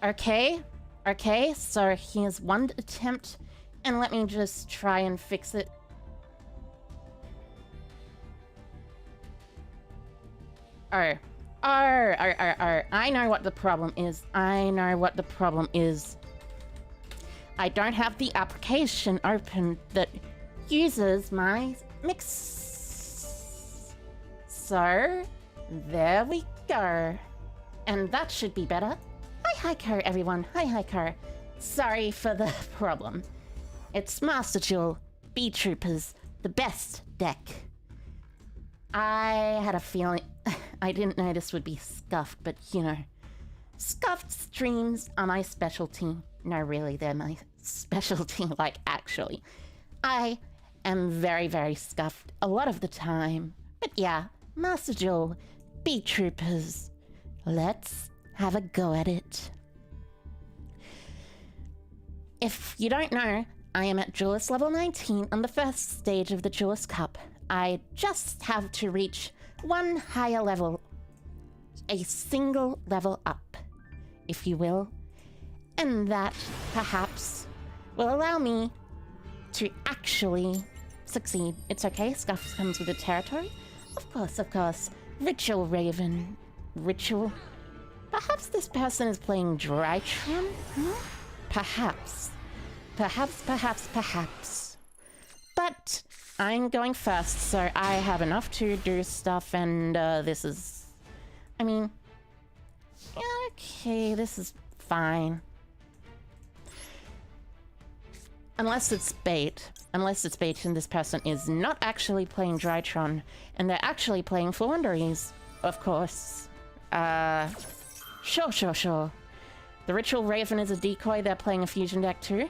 Okay. Okay, so here's one attempt, and let me just try and fix it. I know what the problem is. I don't have the application open that uses my mix. So, there we go. And that should be better. Hi, Hiker, everyone. Hi, Hiker. Sorry for the problem. It's Master Duel, Beetroopers, the best deck. I had a feeling... I didn't know this would be scuffed, but you know. Scuffed streams are my specialty. No, really, they're my specialty, like, actually. I am very, very scuffed a lot of the time. But yeah, Master Duel, Beetroopers. Let's have a go at it. If you don't know, I am at Duelist level 19 on the first stage of the Duelist Cup. I just have to reach one higher level, a single level up, if you will, and that perhaps will allow me to actually succeed. It's okay, Scuff comes with the territory. Of course. Ritual Raven. Ritual. Perhaps this person is playing Drytron? Perhaps. But I'm going first, so I have enough to do stuff, and this is... I mean... Yeah, okay, this is fine. Unless it's bait. Unless it's bait and this person is not actually playing Drytron, and they're actually playing Floowandereeze, of course. Sure. The Ritual Raven is a decoy, they're playing a fusion deck too.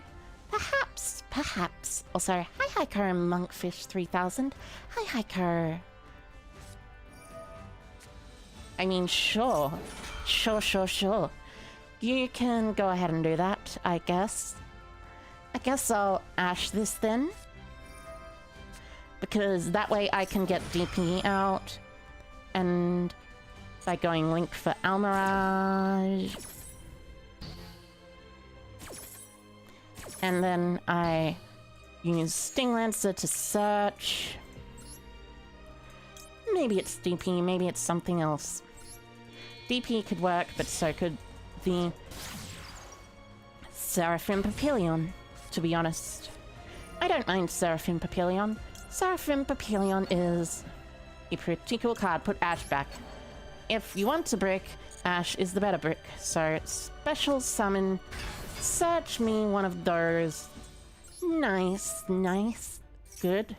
Perhaps. Also, hi Hiker and Monkfish3000. Hi Hiker. I mean, sure. You can go ahead and do that, I guess. I guess I'll Ash this then. Because that way I can get DP out. And by going Link for Almirage. And then I use Sting Lancer to search. Maybe it's DP, maybe it's something else. DP could work, but so could the Seraphim Papillion, to be honest. I don't mind Seraphim Papillion. Seraphim Papillion is a pretty cool card. Put Ash back. If you want a brick, Ash is the better brick. So special summon, search me one of those. Nice. Good.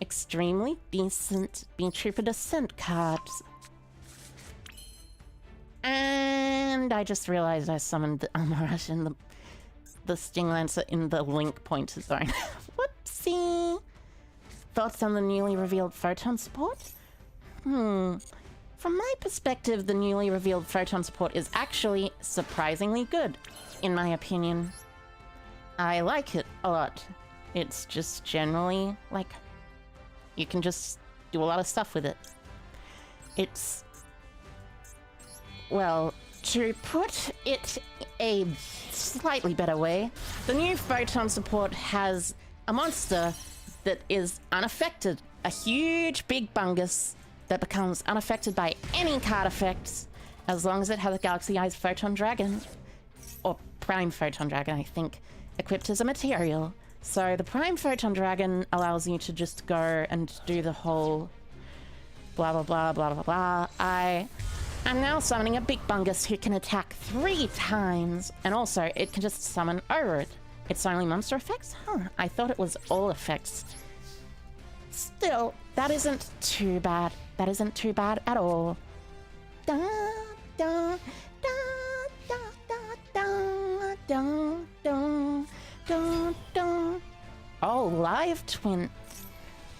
Extremely decent Beetrooper Descent cards. And I just realized I summoned the Almirage and the Sting Lancer in the Link Pointer zone. Whoopsie! Thoughts on the newly revealed Photon support? From my perspective, the newly revealed Photon support is actually surprisingly good, in my opinion. I like it a lot. It's just generally, like, you can just do a lot of stuff with it. It's... well, to put it a slightly better way, the new Photon support has a monster that is unaffected. A huge big bungus that becomes unaffected by any card effects as long as it has a Galaxy Eyes Photon Dragon. Or Prime Photon Dragon, I think, equipped as a material. So the Prime Photon Dragon allows you to just go and do the whole blah blah blah blah blah blah. I am now summoning a big bungus who can attack 3 times, and also it can just summon over it. It's only monster effects? I thought it was all effects. Still, that isn't too bad. That isn't too bad at all. Da, da, da, da, da, da, da, da, da. Oh, live twin.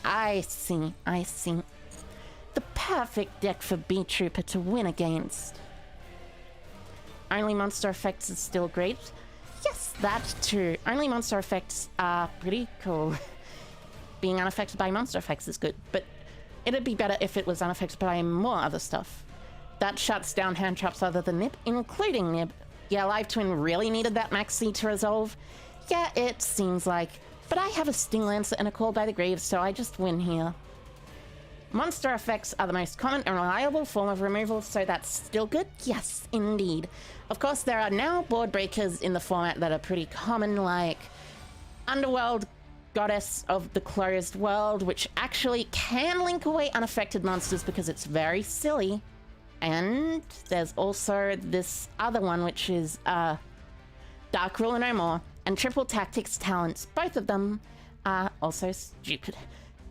I see. The perfect deck for Beetrooper to win against. Only monster effects is still great. Yes, that too. Only monster effects are pretty cool. Being unaffected by monster effects is good, but it'd be better if it was unaffected by more other stuff. That shuts down hand traps other than Nib, including Nib, Yeah, Live Twin really needed that maxi to resolve. Yeah, it seems like. But I have a Sting Lancer and a Call by the Grave, so I just win here. Monster effects are the most common and reliable form of removal, so that's still good? Yes, indeed. Of course, there are now board breakers in the format that are pretty common, like Underworld, Goddess of the Closed World, which actually can link away unaffected monsters because it's very silly. And there's also this other one, which is Dark Ruler No More, and Triple Tactics Talents. Both of them are also stupid.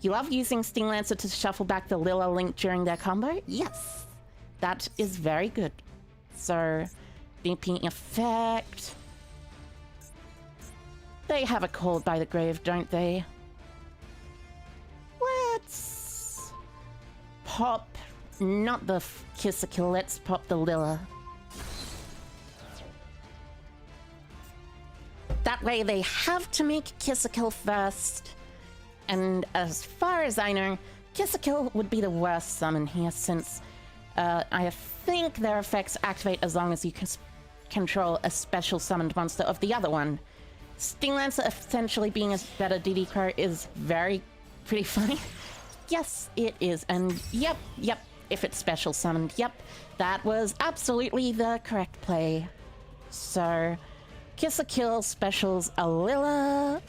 You love using Sting Lancer to shuffle back the Lilla link during their combo? Yes, that is very good. So, DP effect. They have a Call by the Grave, don't they? Let's pop, not the Kiss a Kill, let's pop the Lilla. That way they have to make Kiss a Kill first. And as far as I know, Kiss a Kill would be the worst summon here, since I think their effects activate as long as you can control a special summoned monster of the other one. Sting Lancer essentially being a better DD Crow is pretty funny. Yes, it is. And yep, if it's special summoned, yep, that was absolutely the correct play. So, Kiss a Kill specials a Lilla.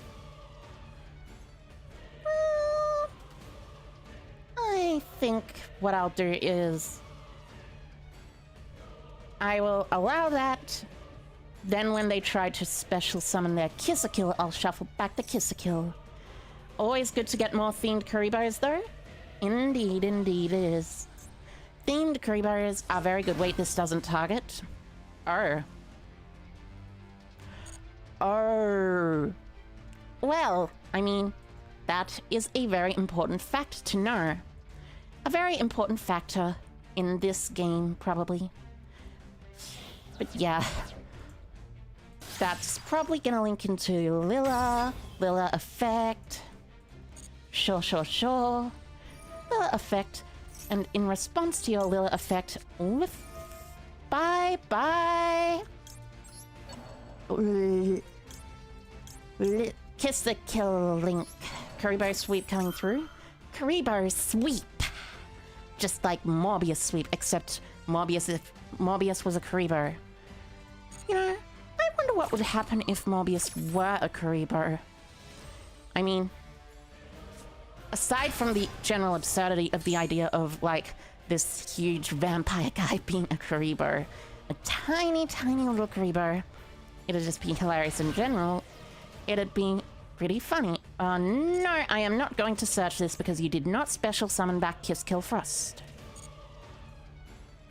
I think what I'll do is I will allow that. Then when they try to special summon their Kiss a Kill, I'll shuffle back the Kiss a Kill. Always good to get more themed Kuribos though. Indeed it is. Themed Kuribos are very good. Wait, this doesn't target. Oh. Well, I mean, that is a very important fact to know. A very important factor in this game, probably. But yeah. That's probably gonna link into Lilla effect. Sure. Lilla effect. And in response to your Lilla effect, bye. Kiss the Kill link. Kuribo sweep coming through. Kuribo sweep. Just like Morbius sweep, except Morbius if Morbius was a Kuribo. You know, I wonder what would happen if Morbius were a Kuribo. I mean, aside from the general absurdity of the idea of, like, this huge vampire guy being a Kuribo, a tiny little Kuribo, it'd just be hilarious in general. It'd be pretty funny. No, I am not going to search this because you did not special summon back Kiss Kill Frost.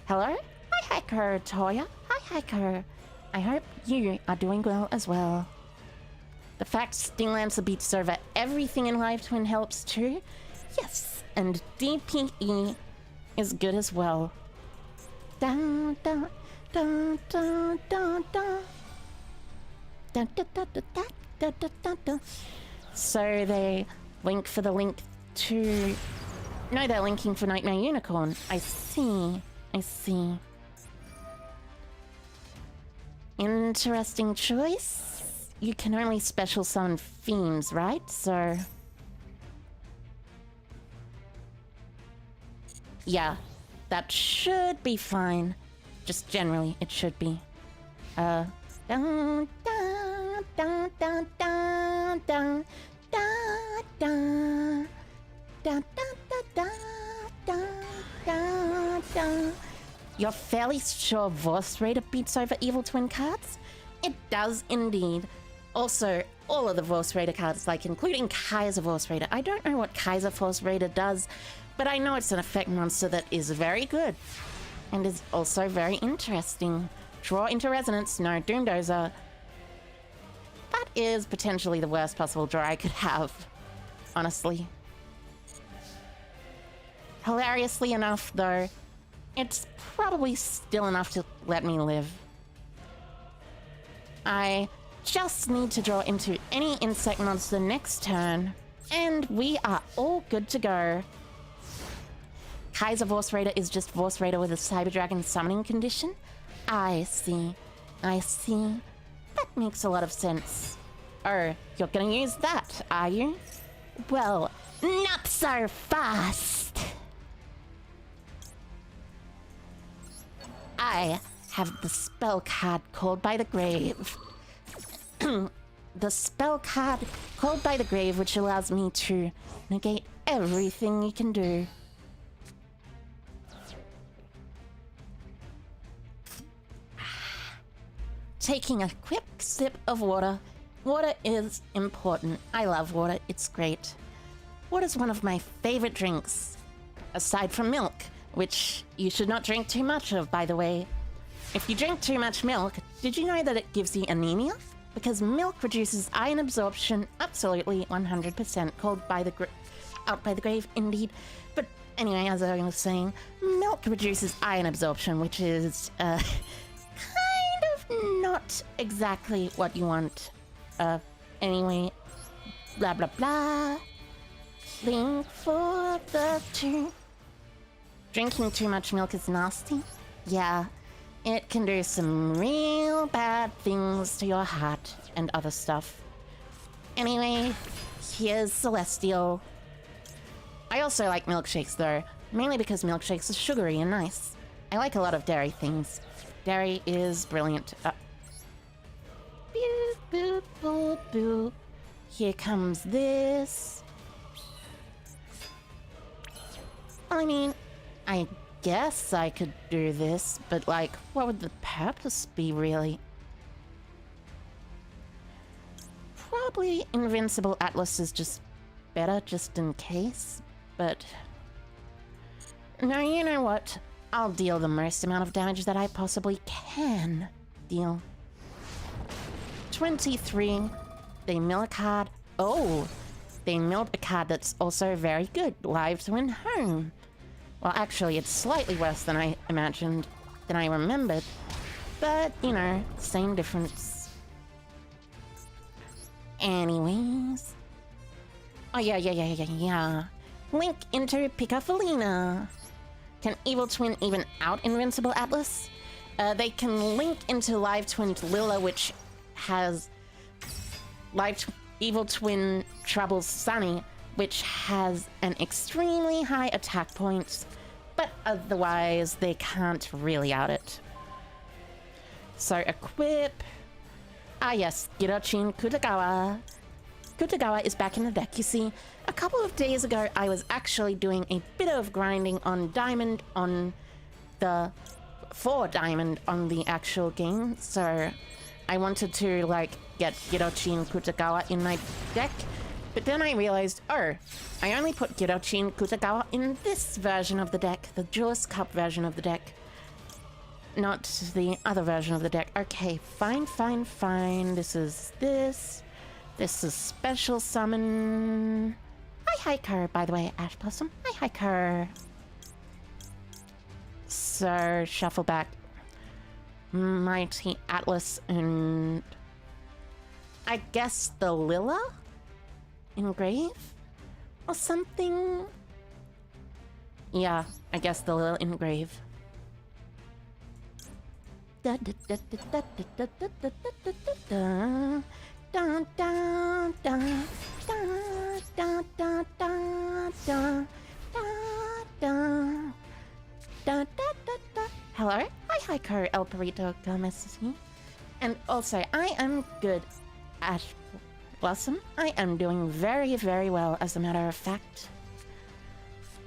Hello? Hi, Hacker Toya. Hi, Hacker. I hope you are doing well as well. The fact Sting Lancer beats over everything in Live Twin helps too. Yes, and DPE is good as well. Dun dun dun dun dun dun. Dun dun dun dun dun dun dun dun. So they link for the link to... No, they're linking for Nightmare Unicorn. I see. Interesting choice. You can only special summon fiends, right? So... yeah, that should be fine. Just generally, it should be. Dun, dun, dun, dun, dun, dun, dun, dun, dun, dun, dun, dun, dun. You're fairly sure Vorse Raider beats over Evil Twin cards? It does indeed. Also, all of the Vorse Raider cards, like including Kaiser Vorse Raider. I don't know what Kaiser Vorse Raider does, but I know it's an effect monster that is very good. And is also very interesting. Draw into Resonance, no Doomdozer. That is potentially the worst possible draw I could have, honestly. Hilariously enough, though, it's probably still enough to let me live. I just need to draw into any insect monster next turn, and we are all good to go. Kaiser Vorse Raider is just Vorse Raider with a Cyber Dragon summoning condition? I see. I see. That makes a lot of sense. Oh, you're gonna use that, are you? Well, not so fast! I have the spell card Called by the Grave. The spell card Called by the Grave, which allows me to negate everything you can do. Taking a quick sip of water. Water is important. I love water. It's great. Water is one of my favorite drinks, aside from milk, which you should not drink too much of, by the way. If you drink too much milk, did you know that it gives you anemia? Because milk reduces iron absorption, absolutely 100%, out by the grave, indeed. But anyway, as I was saying, milk reduces iron absorption, which is, not exactly what you want. Anyway, blah blah blah. Link for the two. Drinking too much milk is nasty. Yeah, it can do some real bad things to your heart and other stuff. Anyway, here's Celestial. I also like milkshakes though, mainly because milkshakes are sugary and nice. I like a lot of dairy things. Dairy is brilliant. Boo, boo, boo, boo. Here comes this. I mean, I guess I could do this, but like, what would the purpose be, really? Probably Invincible Atlas is just better, just in case, but... No, you know what? I'll deal the most amount of damage that I possibly can deal. 23. They mill a card. Oh! They milled a card that's also very good. Live to win home. Well, actually, it's slightly worse than I imagined, than I remembered. But, you know, same difference. Anyways. Oh, yeah. Link into Picafolina. Can Evil Twin even out Invincible Atlas? They can link into Live Twin Lilla, which has Evil Twin Troubles Sunny, which has an extremely high attack points, but otherwise they can't really out it. So equip. Ah yes, Girochin Kutagawa. Kutagawa is back in the deck. You see, a couple of days ago I was actually doing a bit of grinding on Diamond on the... for Diamond on the actual game, so I wanted to like get Girochin Kutagawa in my deck, but then I realized, oh, I only put Girochin Kutagawa in this version of the deck, the Duelist Cup version of the deck, not the other version of the deck. Okay, fine. This is special summon. Hi Hiker, by the way, Ash Blossom. Hi Hiker. So shuffle back Mighty Atlas and I guess the Lilla Engrave or something. Yeah, I guess the Lilla Engrave. Hello? Hi, Hiker, El Perito Gomez. And also, I am good, Ash Blossom. I am doing very, very well, as a matter of fact.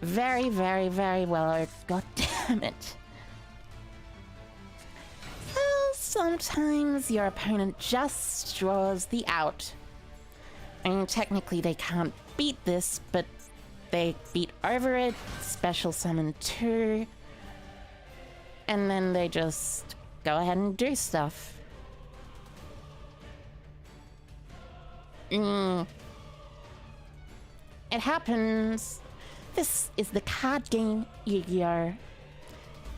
Very, very, very well. Oh, God damn it. Well, sometimes your opponent just draws the out. I mean, technically they can't beat this, but they beat over it, special summon 2, and then they just go ahead and do stuff. It happens. This is the card game Yu-Gi-Oh!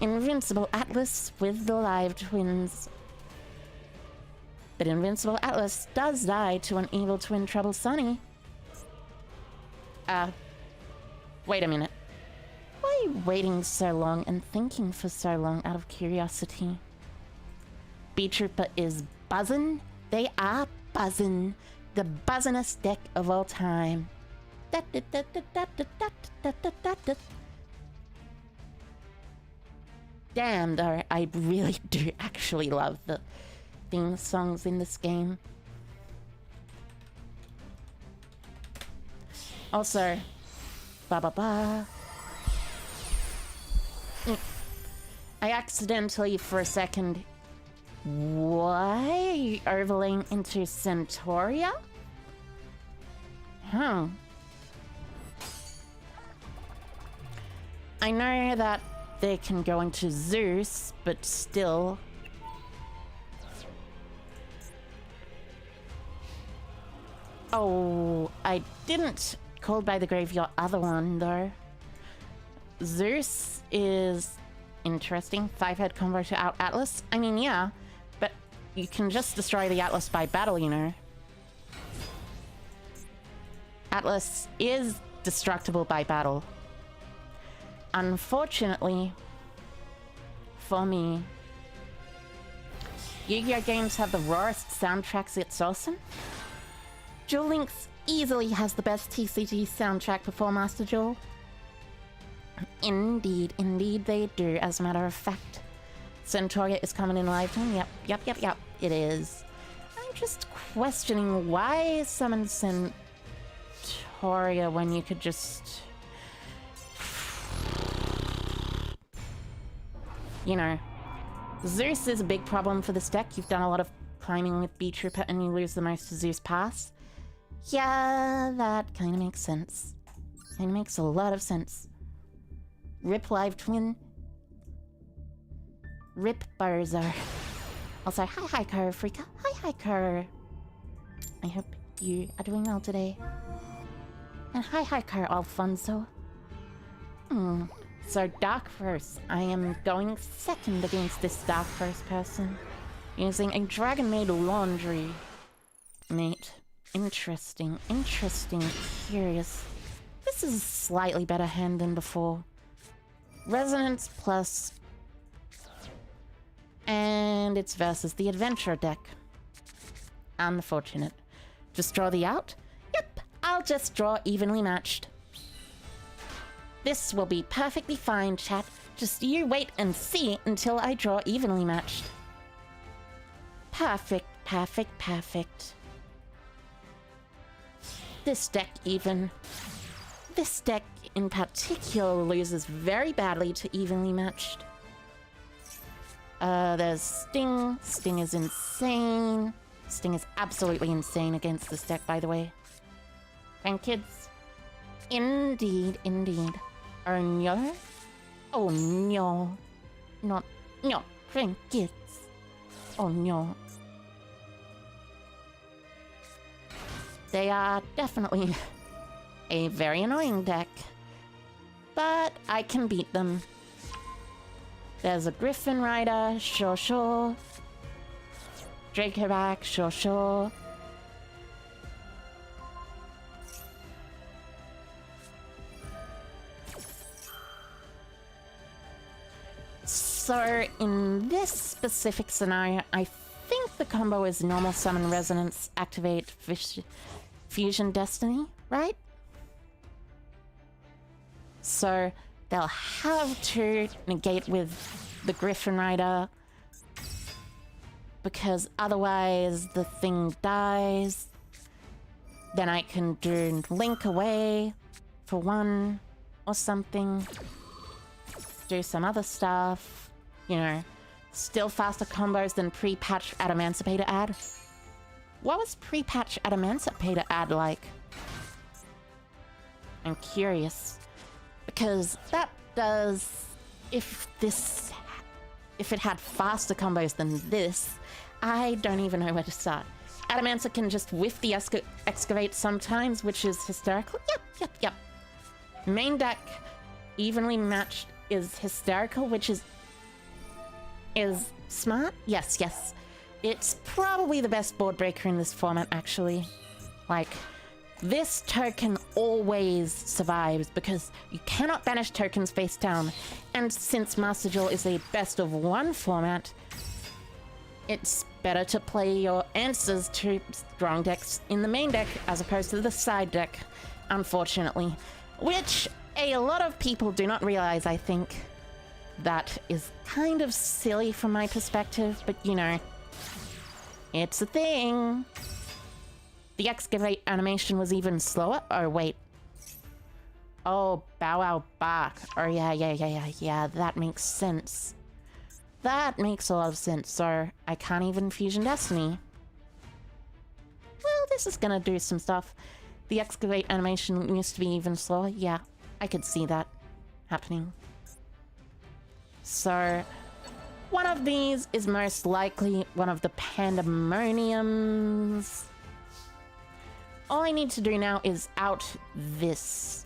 Invincible Atlas with the Live Twins. But Invincible Atlas does die to an Evil Twin Trouble Sunny. Wait a minute. Why are you waiting so long and thinking for so long out of curiosity? Beetrooper is buzzin'. They are buzzin'. The buzzinest deck of all time. Damn, though, I really do actually love the theme songs in this game. Also, I accidentally, for a second, why overlaying into Centauria? Huh. I know that they can go into Zeus, but still. Oh, I didn't call by the grave your other one, though. Zeus is interesting. 5-head combo to out Atlas. I mean, yeah, but you can just destroy the Atlas by battle, you know. Atlas is destructible by battle. Unfortunately, for me, Yu-Gi-Oh! Games have the rawest soundtracks, it's awesome. Duel Links easily has the best TCG soundtrack before Master Duel. Indeed, indeed they do, as a matter of fact. Centauria is coming in live time. Yep, it is. I'm just questioning why summon Centauria when you could just... You know, Zeus is a big problem for this deck. You've done a lot of climbing with Beetrooper and you lose the most to Zeus Pass. Yeah, that kind of makes sense. Kind of makes a lot of sense. Rip Live Twin. Rip Barzer. Also, hi Kara Freaka. Hi Kara. I hope you are doing well today. And hi Kara Alfonso. So Dark First. I am going second against this Dark First person. Using a Dragon Maid Laundry. Mate. Interesting, curious. This is a slightly better hand than before. Resonance plus... And it's versus the Adventure deck. Unfortunate. Just draw the out? Yep, I'll just draw Evenly Matched. This will be perfectly fine, chat. Just you wait and see until I draw Evenly Matched. Perfect. This deck in particular loses very badly to Evenly Matched. There's Sting. Sting is insane. Sting is absolutely insane against this deck, by the way. And kids. Indeed. Oh no? Oh no. No, friend kids. Oh no. They are definitely a very annoying deck, but I can beat them. There's a Griffin Rider, sure. Dracoback, sure. So in this specific scenario, I think the combo is normal summon resonance, activate fusion destiny, right? So they'll have to negate with the Griffin Rider because otherwise the thing dies. Then I can do Link Away for one or something. Do some other stuff, you know. Still faster combos than pre-patch Adamancipator ad. What was pre-patch Adamancipator ad like? I'm curious. Because that does... If it had faster combos than this, I don't even know where to start. Adamancer can just whiff the excavate sometimes, which is hysterical. Yep. Main deck, Evenly Matched is hysterical, which is smart? Yes. It's probably the best board breaker in this format, actually. Like, this token always survives because you cannot banish tokens face down. And since Master Duel is a best of one format, it's better to play your answers to strong decks in the main deck as opposed to the side deck, unfortunately. Which a lot of people do not realize, I think. That is kind of silly from my perspective, but you know, it's a thing. The excavate animation was even slower. Oh, wait. Oh, bow wow bark. Oh, yeah, that makes sense. That makes a lot of sense, so I can't even Fusion Destiny. Well, this is gonna do some stuff. The excavate animation used to be even slower. Yeah, I could see that happening. So, one of these is most likely one of the pandemoniums. All I need to do now is out this.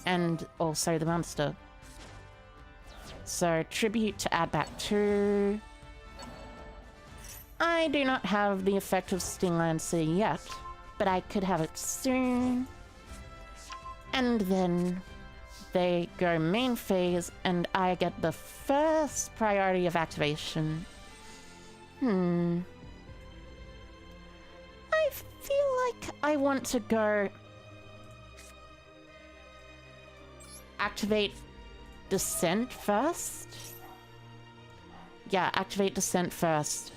And also the monster. So, tribute to add back 2. I do not have the effect of Sting Lancer yet, but I could have it soon. And then they go main phase, and I get the first priority of activation. I feel like I want to go activate Descent first? Yeah, activate Descent first.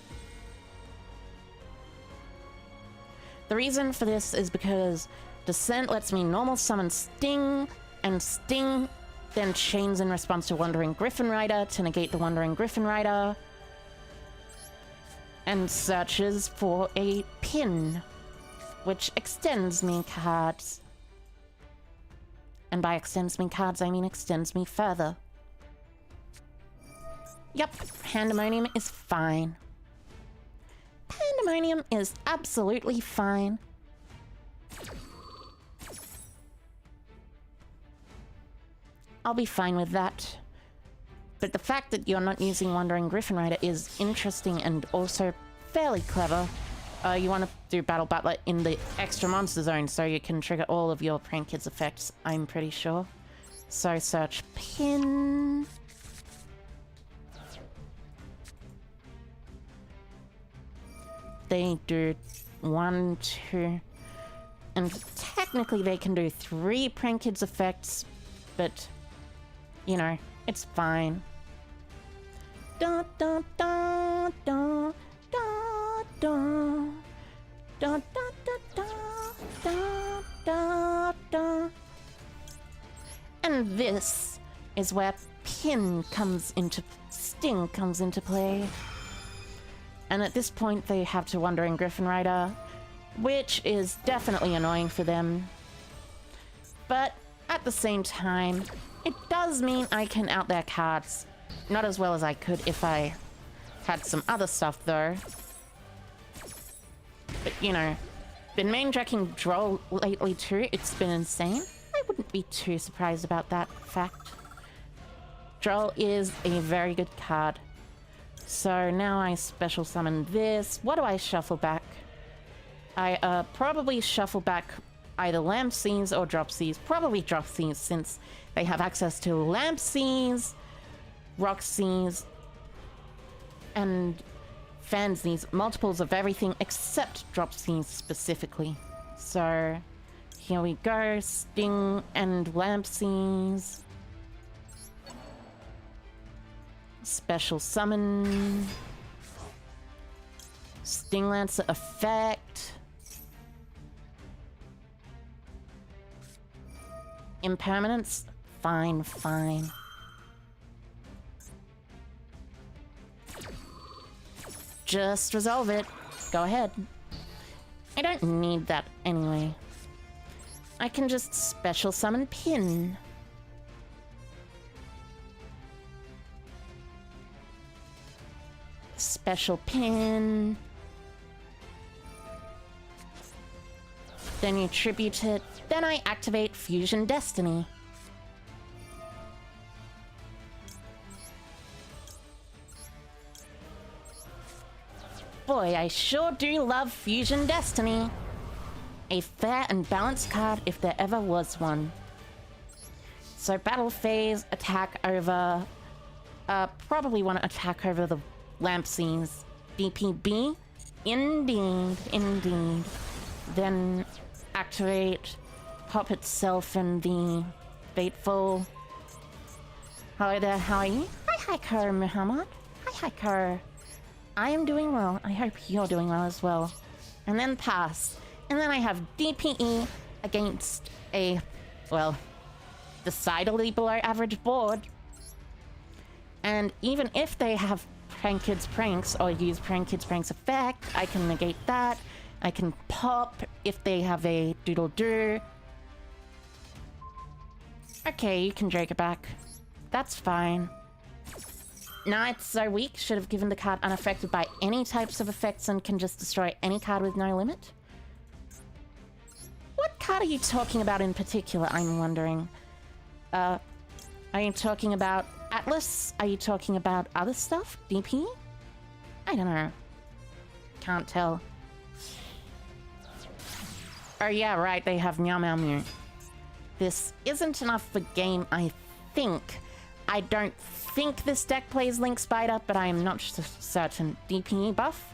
The reason for this is because Descent lets me normal summon Sting, and Sting then chains in response to Wandering Griffin Rider to negate the Wandering Griffin Rider, and searches for a pin, which extends me cards. And by extends me cards, I mean extends me further. Yep, Pandemonium is fine. Pandemonium is absolutely fine. I'll be fine with that. But the fact that you're not using Wandering Griffin Rider is interesting and also fairly clever. You want to do Battle Butler in the extra monster zone so you can trigger all of your Prank Kids effects, I'm pretty sure. So search pin. They do 1, 2, and technically they can do 3 Prank Kids effects, but you know, it's fine. Da da da da da da da da da da da da. And this is where Sting comes into play. And at this point they have to Wandering Griffin Rider, which is definitely annoying for them. But at the same time, it does mean I can out their cards. Not as well as I could if I had some other stuff though. But you know, been main jacking Duel lately too, it's been insane. I wouldn't be too surprised about that fact. Duel is a very good card. So now I special summon this. What do I shuffle back? I probably shuffle back either Lampseas or Dropsies. Probably Dropsies since they have access to Lampseas, Roxy's, and Fansies, multiples of everything except Dropsies specifically. So here we go, Sting and Lampseas. Special summon. Sting Lancer effect. Impermanence? Fine, fine. Just resolve it. Go ahead. I don't need that anyway. I can just special summon Pin. Special Pin. Then you tribute it. Then I activate Fusion Destiny. Boy, I sure do love Fusion Destiny. A fair and balanced card if there ever was one. So battle phase, attack over... probably want to attack over the Lampseas. DPB. Indeed, indeed. Then activate, pop itself in the fateful. Hi there, how are you? Hi, Hiker Muhammad. Hi, Hiker. I am doing well. I hope you're doing well as well. And then pass. And then I have DPE against a, well, decidedly below average board. And even if they have Prank Kids Pranks or use Prank Kids Pranks effect, I can negate that. I can pop if they have a doodle-doo. Okay, you can drag it back. That's fine. Nah, it's so weak. Should have given the card unaffected by any types of effects and can just destroy any card with no limit. What card are you talking about in particular, I'm wondering? Are you talking about Atlas? Are you talking about other stuff? DP? I don't know. Can't tell. Oh yeah, right, they have Meow Meow Mew. This isn't enough for game, I think. I don't think this deck plays Link Spider, but I am not certain. DPE buff?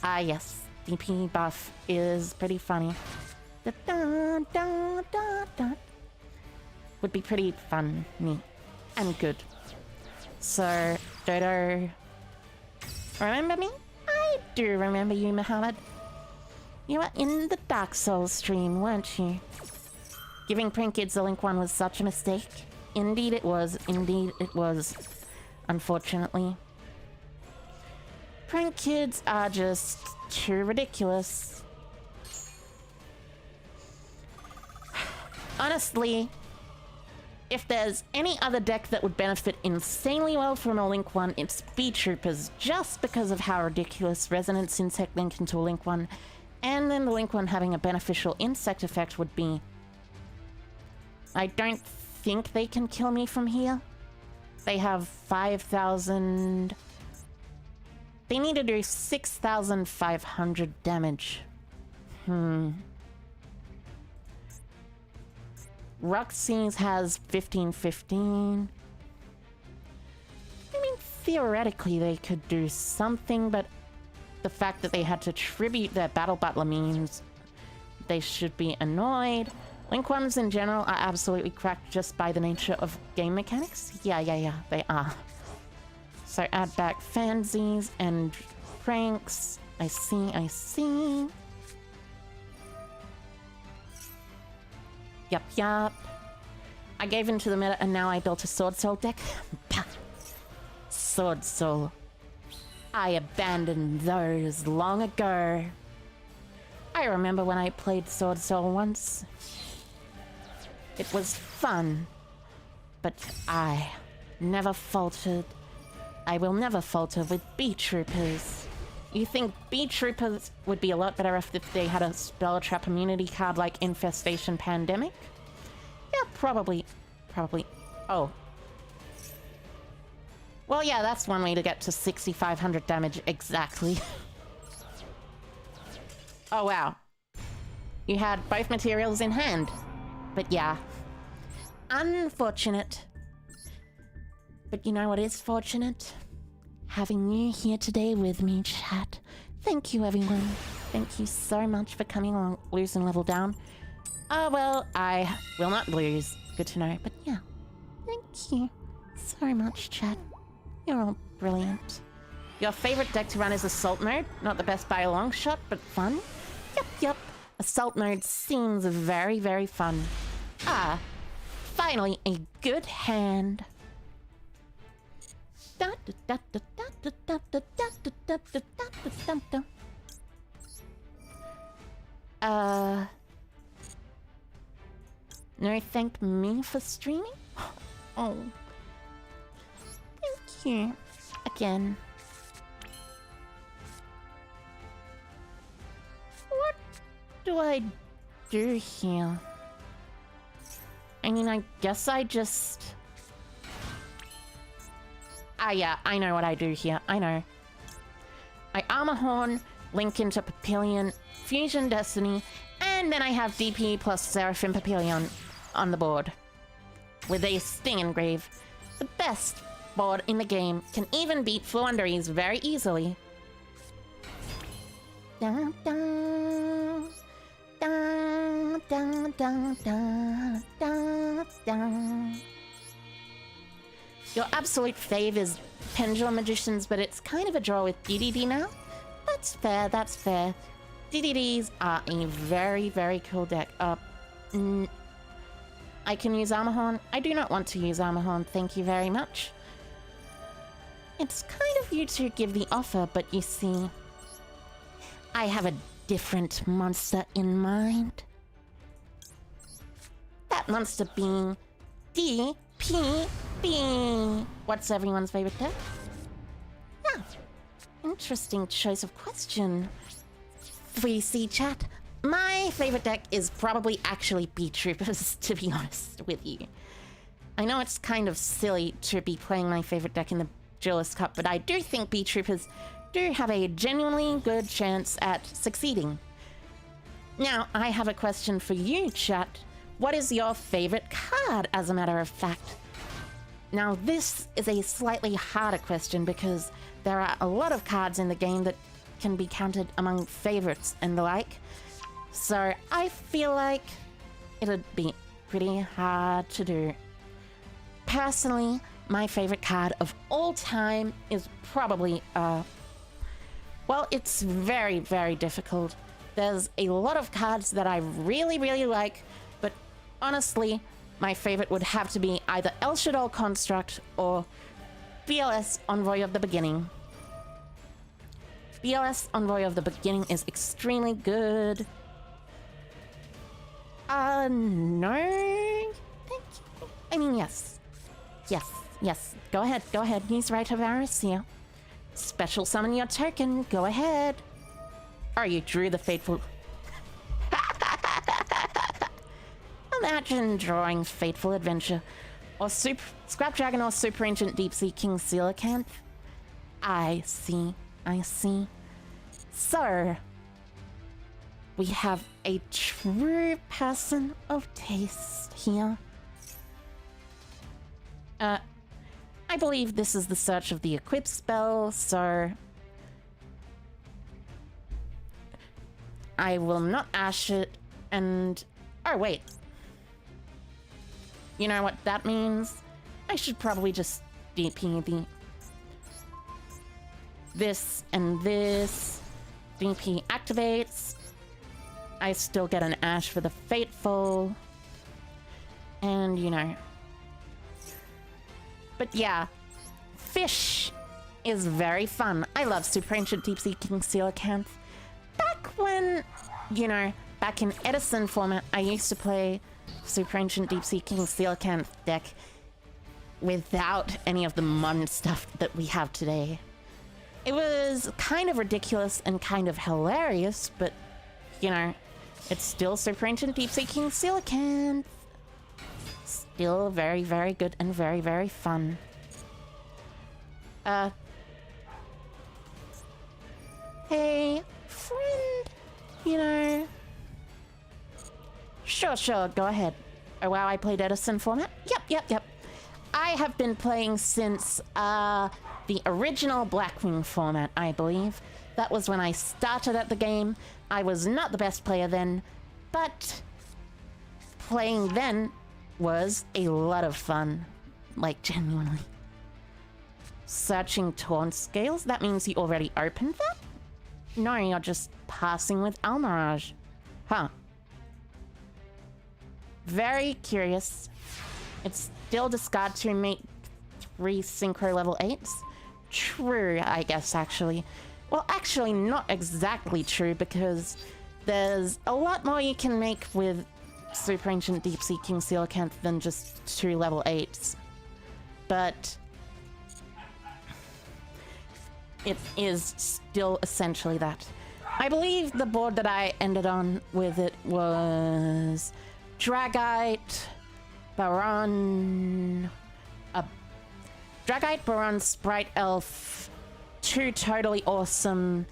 Ah yes, DPE buff is pretty funny. Da, da, da, da, da. Would be pretty funny and good. So, Dodo, remember me? I do remember you, Muhammad. You were in the Dark Souls stream, weren't you? Giving Prank Kids the Link one was such a mistake. Indeed it was. Indeed it was. Unfortunately. Prank Kids are just too ridiculous. Honestly, if there's any other deck that would benefit insanely well from a Link 1, it's Beetroopers, just because of how ridiculous Resonance Insect Link into a Link 1, and then the Link 1 having a beneficial insect effect would be. I don't think they can kill me from here. They have 5,000... They need to do 6,500 damage. Roxy's has 1515. I mean, theoretically they could do something, but the fact that they had to tribute their Battle Butler means they should be annoyed. Link ones in general are absolutely cracked just by the nature of game mechanics. Yeah, they are. So add back fansies and pranks. I see. Yup. I gave into the meta and now I built a Sword Soul deck. Sword Soul. I abandoned those long ago. I remember when I played Sword Soul once. It was fun. But I never faltered. I will never falter with Beetroopers. You think Beetroopers would be a lot better off if they had a spell trap immunity card like Infestation Pandemic? Yeah, probably. Oh. Well, yeah, that's one way to get to 6,500 damage exactly. Oh, wow. You had both materials in hand. But yeah. Unfortunate. But you know what is fortunate? Having you here today with me, chat. Thank you, everyone. Thank you so much for coming along. Lose and level down. Oh, well, I will not lose. Good to know. But yeah. Thank you so much, chat. You're all brilliant. Your favorite deck to run is Assault Mode. Not the best by a long shot, but fun. Yup. Assault Mode seems very, very fun. Ah, finally a good hand. No, thank me for streaming? Oh. Thank you. Again. What do I do here? I mean, I guess I just... Ah, yeah, I know what I do here. I know. I Armor Horn, Link into Papillion, Fusion Destiny, and then I have DP plus Seraphim Papillion on the board. With a Sting Engrave. The best board in the game. Can even beat Floowandereeze very easily. Dun, dun. Dun, dun, dun, dun, dun, dun. Your absolute fave is Pendulum Magicians, but it's kind of a draw with DDD now. That's fair, that's fair. DDDs are a very, very cool deck. I can use Armorhorn. I do not want to use Armorhorn, thank you very much. It's kind of you to give the offer, but you see, I have a different monster in mind. That monster being DPB. What's everyone's favorite deck? Ah, interesting choice of question. 3C chat. My favorite deck is probably actually Beetroopers, to be honest with you. I know it's kind of silly to be playing my favorite deck in the Duelist Cup, but I do think Beetroopers do have a genuinely good chance at succeeding. Now, I have a question for you, chat. What is your favorite card, as a matter of fact? Now, this is a slightly harder question because there are a lot of cards in the game that can be counted among favorites and the like. So I feel like it'd be pretty hard to do. Personally, my favorite card of all time is probably, well, it's very, very difficult. There's a lot of cards that I really, really like, but honestly, my favorite would have to be either El Shaddai Construct or BLS Envoy of the Beginning. BLS Envoy of the Beginning is extremely good. No. Thank you. I mean, yes. Yes, yes. Go ahead. Use Rite of Aracia. Special summon your token. Go ahead. Oh, you drew the Fateful... Imagine drawing Fateful Adventure. Or Scrap Dragon or Super Ancient Deep Sea King Coelacanth. I see. So... we have a true person of taste here. I believe this is the search of the equip spell, so... I will not ash it, and... oh, wait. You know what that means? I should probably just DP the... this and this. DP activates. I still get an ash for the Fateful. And, you know. But yeah. Fish is very fun. I love Super Ancient Deep Sea King Coelacanth. Back when, you know, back in Edison format, I used to play Super Ancient Deep Sea King Coelacanth deck without any of the modern stuff that we have today. It was kind of ridiculous and kind of hilarious, but, you know, it's still Super Ancient Deep Sea King Coelacanth. Still very, very good and very, very fun. Hey, friend, you know... Sure, go ahead. Oh wow, I played Edison format? Yep. I have been playing since, the original Blackwing format, I believe. That was when I started at the game. I was not the best player then, but playing then was a lot of fun. Like, genuinely. Searching Taunt Scales? That means you already opened that? No, you're just passing with Almirage. Huh. Very curious. It's still discard to make 3 Synchro level 8s? True, I guess, actually. Well, actually, not exactly true, because there's a lot more you can make with Super Ancient Deep Sea King Coelacanth than just 2 level 8s. But it is still essentially that. I believe the board that I ended on with it was Dragite, Baron, Dragite, Baron, Sprite Elf, 2 totally awesome,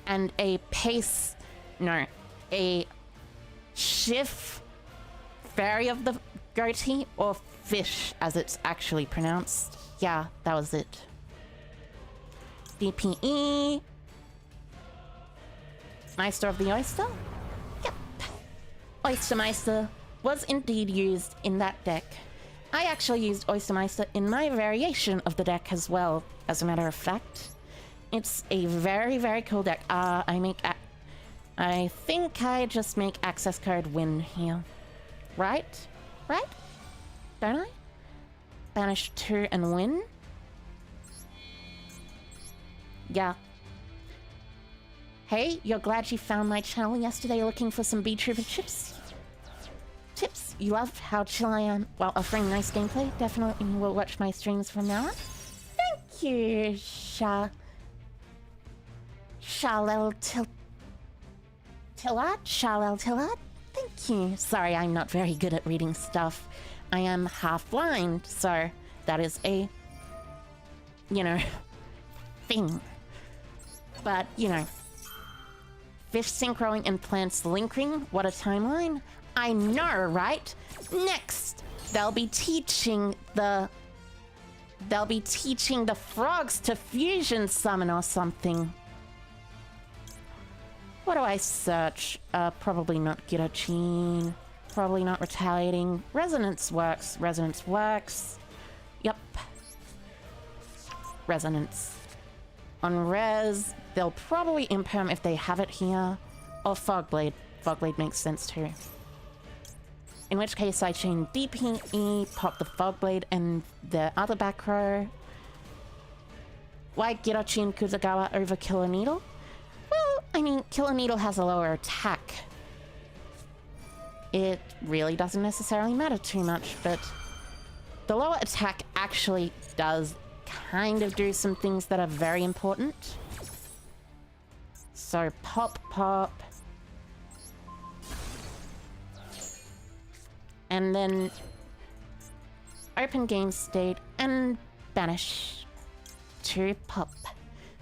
and a Schiff, Fairy of the Goatee, or Fish as it's actually pronounced. Yeah, that was it. DPE. Meister of the Oyster? Yep. Oystermeister was indeed used in that deck. I actually used Oystermeister in my variation of the deck as well, as a matter of fact. It's a very, very cool deck. I think I just make access card win here. Right? Right? Don't I? Banish 2 and win? Yeah. Hey, you're glad you found my channel yesterday looking for some Beetrooper chips? Tips? You love how chill I am while offering nice gameplay? Definitely will watch my streams from now on. Thank you, Shalel Tillard? Thank you. Sorry, I'm not very good at reading stuff. I am half blind, so that is a, thing. But, fish synchroing and plants linkering, what a timeline. I know, right? Next, they'll be teaching the frogs to fusion summon or something. What do I search? Probably not guillotine. Probably not retaliating. Resonance works. Resonance works. Yep. Resonance. On res, they'll probably imperm if they have it here. Or Fogblade. Fogblade makes sense too. In which case I chain DPE, pop the Fogblade and the other back row. Why Guillotine Kuzagawa over Killer Needle? Well, I mean, Killer Needle has a lower attack. It really doesn't necessarily matter too much, but the lower attack actually does kind of do some things that are very important. So pop, pop. And then open game state and banish to pop.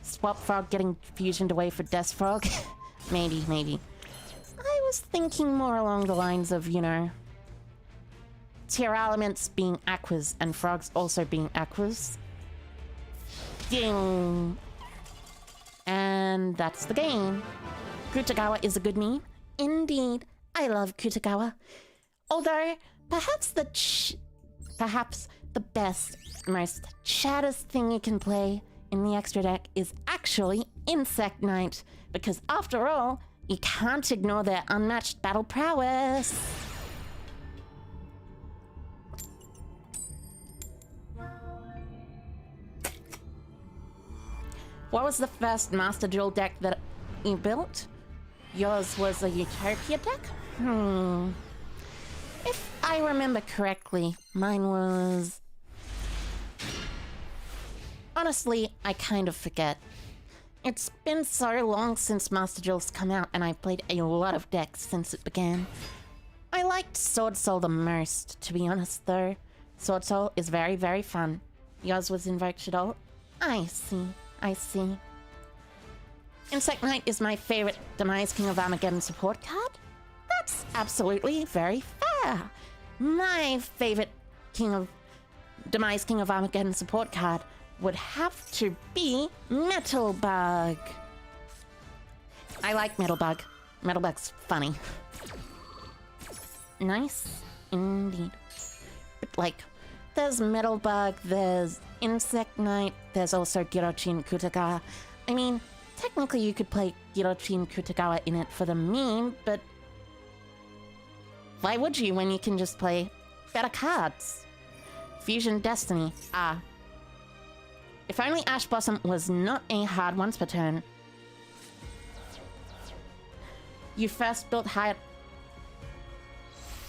Swap Frog getting fusioned away for Death Frog? Maybe. I was thinking more along the lines of, tier elements being aquas and frogs also being aquas. Ding! And that's the game. Kutagawa is a good meme. Indeed, I love Kutagawa. Although, perhaps the best, most chattest thing you can play in the extra deck is actually Insect Knight, because after all, you can't ignore their unmatched battle prowess. What was the first Master Duel deck that you built? Yours was a Utopia deck? If I remember correctly, mine was... Honestly, I kind of forget. It's been so long since Master Duel's come out, and I've played a lot of decks since it began. I liked Sword Soul the most, to be honest though. Sword Soul is very, very fun. Yours was Invoked Shadol? I see. Insect Knight is my favorite Demise King of Armageddon support card? That's absolutely very fair. My favorite Demise King of Armageddon support card would have to be Metal Bug. I like Metal Bug. Metal Bug's funny. Nice indeed. But there's Metal Bug, there's Insect Knight, there's also Girochin Kutagawa. I mean, technically you could play Girochin Kutagawa in it for the meme, but why would you when you can just play better cards? Fusion Destiny. If only Ash Blossom was not a hard once per turn. You first built high at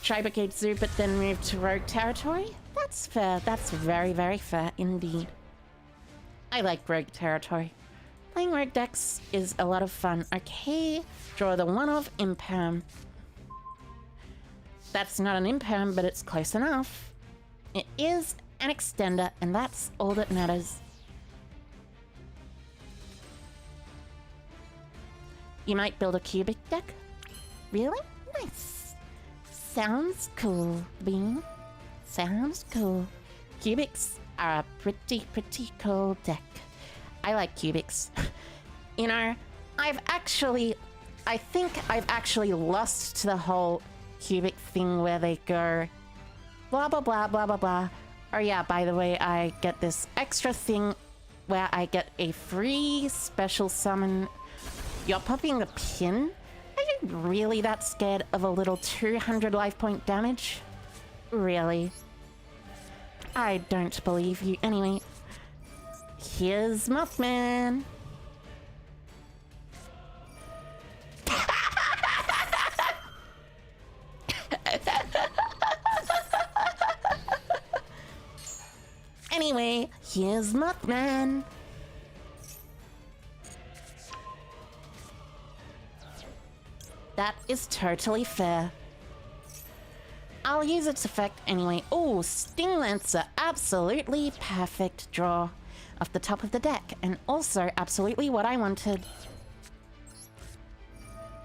Tri-Brigade Zoo, but then moved to Rogue Territory? That's fair. That's very, very fair indeed. I like Rogue Territory. Playing Rogue decks is a lot of fun. Okay, draw the one of Imperm. That's not an Imperm, but it's close enough. It is an extender, and that's all that matters. You might build a cubic deck? Really? Nice. Sounds cool, Bean. Sounds cool. Cubics are a pretty cool deck. I like cubics. I've actually I think I've actually lost to the whole cubic thing where they go blah blah blah blah blah blah. Oh yeah, by the way, I get this extra thing where I get a free special summon. You're popping the pin? Are you really that scared of a little 200 life point damage? Really? I don't believe you. Anyway, here's Mothman. Anyway, here's Mothman. That is totally fair. I'll use its effect anyway. Oh, Sting Lancer, absolutely perfect draw off the top of the deck, and also absolutely what I wanted.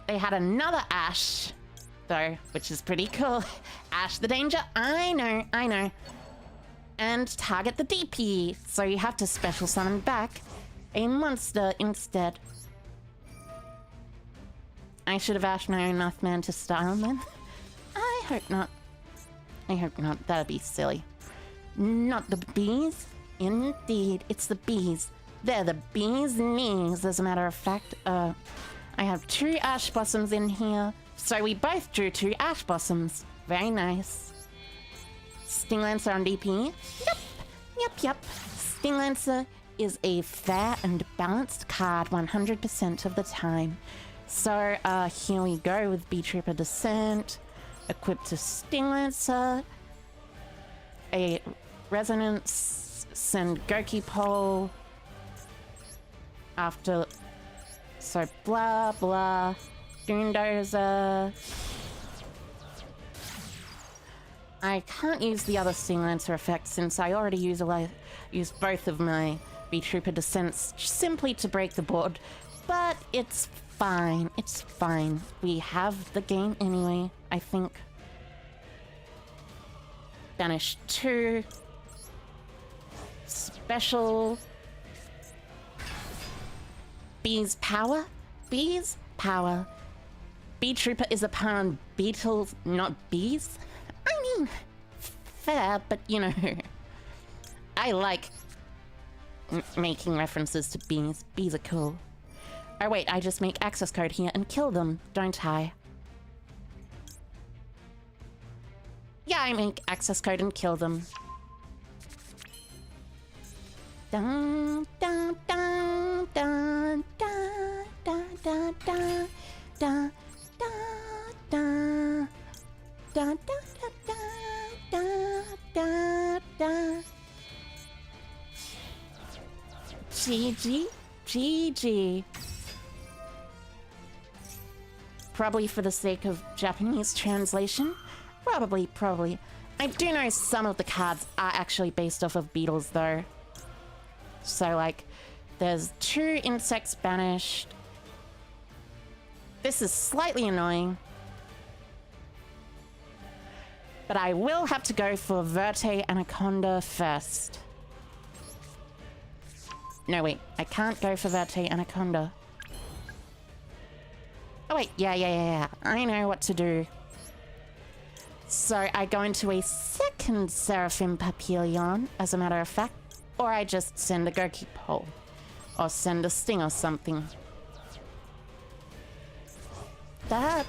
They had another Ash, though, which is pretty cool. Ash the Danger, I know. And target the DP, so you have to special summon back a monster instead. I should have asked my own Mothman to style then. I hope not. I hope not. That'd be silly. Not the bees? Indeed, it's the bees. They're the bees' knees, as a matter of fact. I have 2 Ash Blossoms in here, so we both drew 2 Ash Blossoms. Very nice. Sting Lancer on DP. Yep. Sting Lancer is a fair and balanced card 100% of the time. So, here we go with Beetrooper Descent, equipped to Sting Lancer, a Resonance, send Goki Pole, after, so blah blah, Goondozer. I can't use the other Sting Lancer effect since I already used both of my Beetrooper Descents simply to break the board, but it's fine. It's fine. We have the game anyway, I think. Banish 2. Special. Bees power? Bees power. Beetrooper is upon beetles, not bees? I mean, fair, but you know. I like making references to bees. Bees are cool. Oh wait, I just make access code here and kill them, don't I? Yeah, I make access code and kill them. Dun dun dun dun dun dun dun dun dun dun dun dun dun. GG. Probably for the sake of Japanese translation. Probably. I do know some of the cards are actually based off of beetles, though. So, like, there's 2 insects banished. This is slightly annoying. But I will have to go for Verte Anaconda first. No, wait. I can't go for Verte Anaconda. Oh, wait. Yeah. I know what to do. So I go into a second Seraphim Papillon, as a matter of fact. Or I just send a Goki Pole. Or send a Sting or something. Da.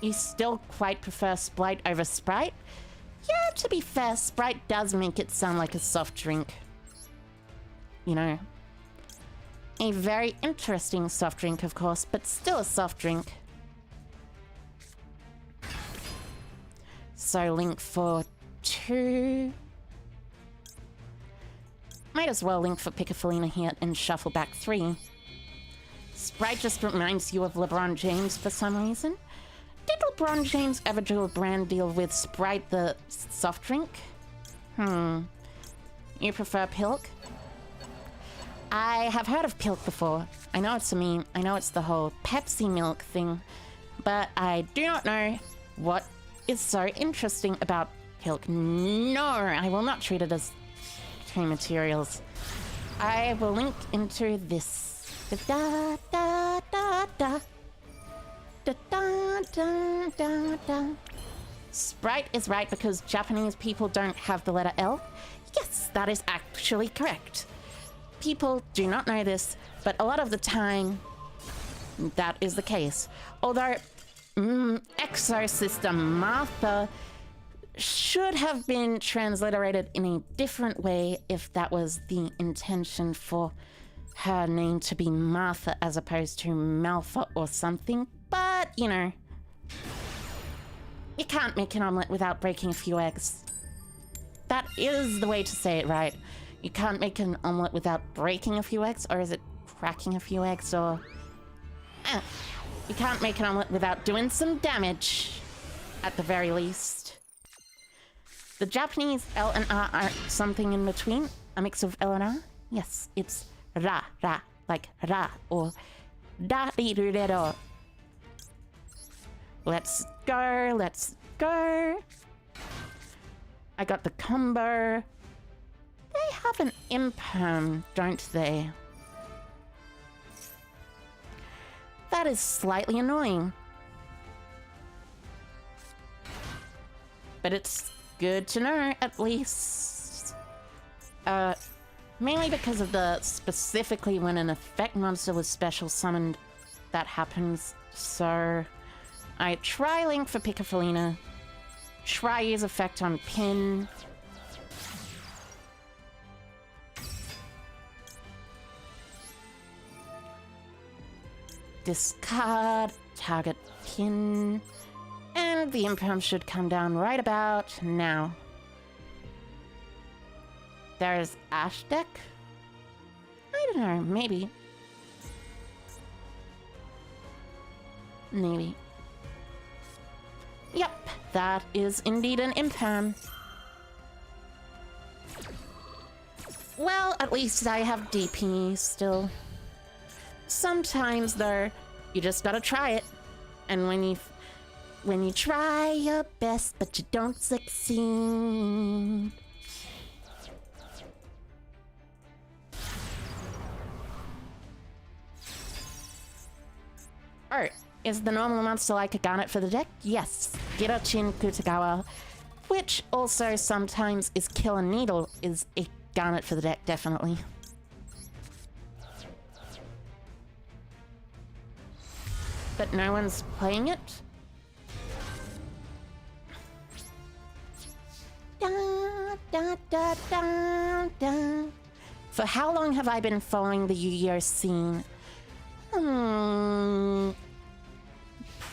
You still quite prefer Sprite over Sprite? Yeah, to be fair, Sprite does make it sound like a soft drink. You know. A very interesting soft drink, of course, but still a soft drink. So link for 2. Might as well link for Piccafolina here and shuffle back 3. Sprite just reminds you of LeBron James for some reason. Did LeBron James ever do a brand deal with Sprite the soft drink? You prefer Pilk? I have heard of Pilk before. I know it's a meme. I know it's the whole Pepsi milk thing. But I do not know what is so interesting about Pilk. No, I will not treat it as 2 materials. I will link into this. Da da da da. Da da da da da. Sprite is right because Japanese people don't have the letter L. Yes, that is actually correct. People do not know this, but a lot of the time, that is the case. Although, Exosystem Martha should have been transliterated in a different way if that was the intention for her name to be Martha as opposed to Malfa or something. But, you know, you can't make an omelette without breaking a few eggs. That is the way to say it, right? You can't make an omelette without breaking a few eggs, or is it cracking a few eggs, or... You can't make an omelette without doing some damage, at the very least. The Japanese L and R are something in between, a mix of L and R. Yes, it's ra, like ra, or da-di-do-de-do. Let's go, let's go. I got the combo. They have an imperm, don't they? That is slightly annoying. But it's good to know, at least. Mainly because of the specifically when an effect monster was special summoned, that happens. So I try Link for Piccofolina. Try use effect on Pin. Discard, target Pin, and the imperm should come down right about now. There's Ash deck? I don't know, maybe. Maybe. Yep, that is indeed an imperm. Well, at least I have DP still. Sometimes, though, you just gotta try it. And when you try your best, but you don't succeed. Oh, is the normal monster like a Garnet for the deck? Yes, Girochin Kutagawa, which also sometimes is Killer Needle, is a Garnet for the deck, definitely. But no one's playing it? Da, da, da, da, da. For how long have I been following the Yu-Gi-Oh scene?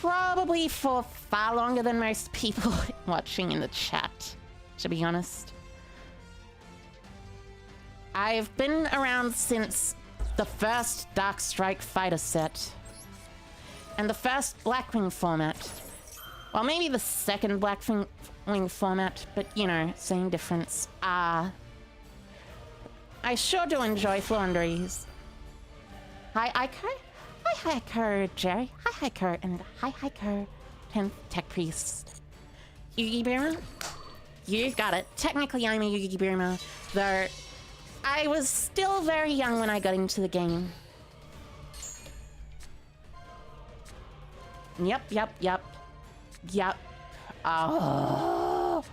Probably for far longer than most people watching in the chat, to be honest. I've been around since the first Dark Strike fighter set. And the first Blackwing format. Well, maybe the second Blackwing format, but you know, same difference. I sure do enjoy Flaundries. Hi, Ico. Hi, Ico, Jerry. Hi, Ico, and hi, Ico. 10th Tech Priest. Yugi Boomer? You got it. Technically, I'm a Yugi Boomer, though I was still very young when I got into the game. Yep. Oh.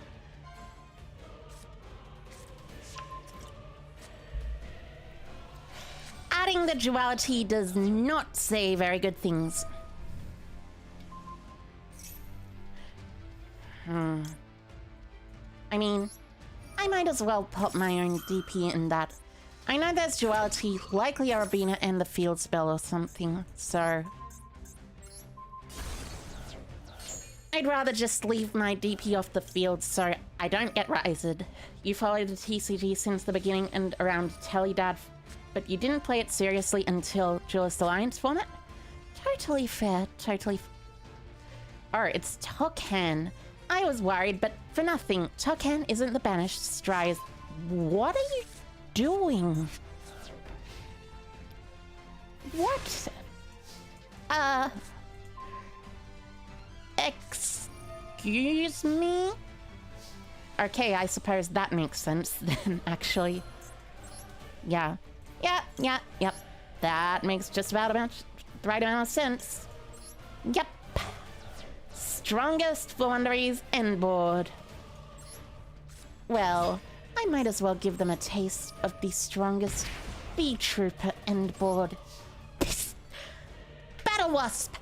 Adding the duality does not say very good things. I mean, I might as well pop my own DP in that. I know there's duality, likely Arabina and the field spell or something, so... I'd rather just leave my DP off the field so I don't get rised. You followed the TCG since the beginning and around Teledad, but you didn't play it seriously until Duelist Alliance format? Totally fair, totally Oh, it's Tokan. I was worried, but for nothing. Tokan isn't the banished Stries. What are you doing? What? Excuse me? Okay, I suppose that makes sense then, actually. Yeah. Yep. That makes just about the right amount of sense. Yep. Strongest Floowandereeze end board. Well, I might as well give them a taste of the strongest Beetrooper end board. Battle Wasp!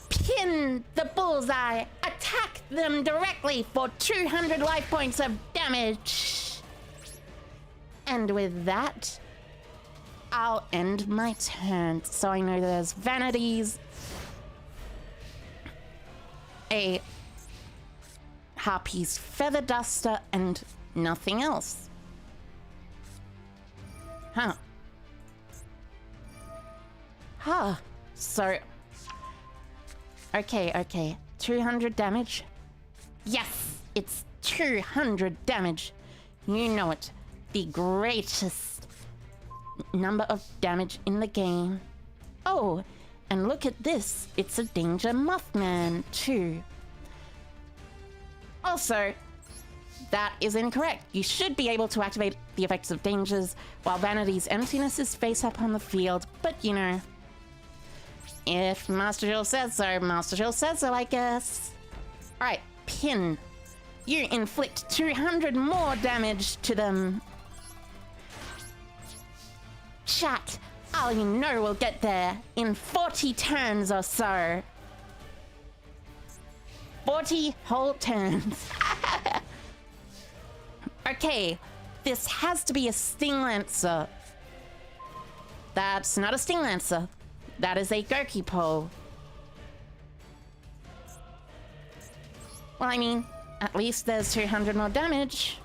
Pin the bullseye! Attack them directly for 200 life points of damage! And with that, I'll end my turn. So I know there's Vanities, a Harpy's Feather Duster, and nothing else. Huh. So... Okay. 200 damage? Yes! It's 200 damage! You know it. The greatest number of damage in the game. Oh, and look at this. It's a Danger Mothman, too. Also, that is incorrect. You should be able to activate the effects of dangers while Vanity's Emptiness is face up on the field, but you know, if Master Duel says so, Master Duel says so, I guess. Alright, Pin. You inflict 200 more damage to them. Chat, oh, you know we'll get there in 40 turns or so. 40 whole turns. Okay, this has to be a Sting Lancer. That's not a Sting Lancer. That is a Gurky Pole. Well, I mean, at least there's 200 more damage.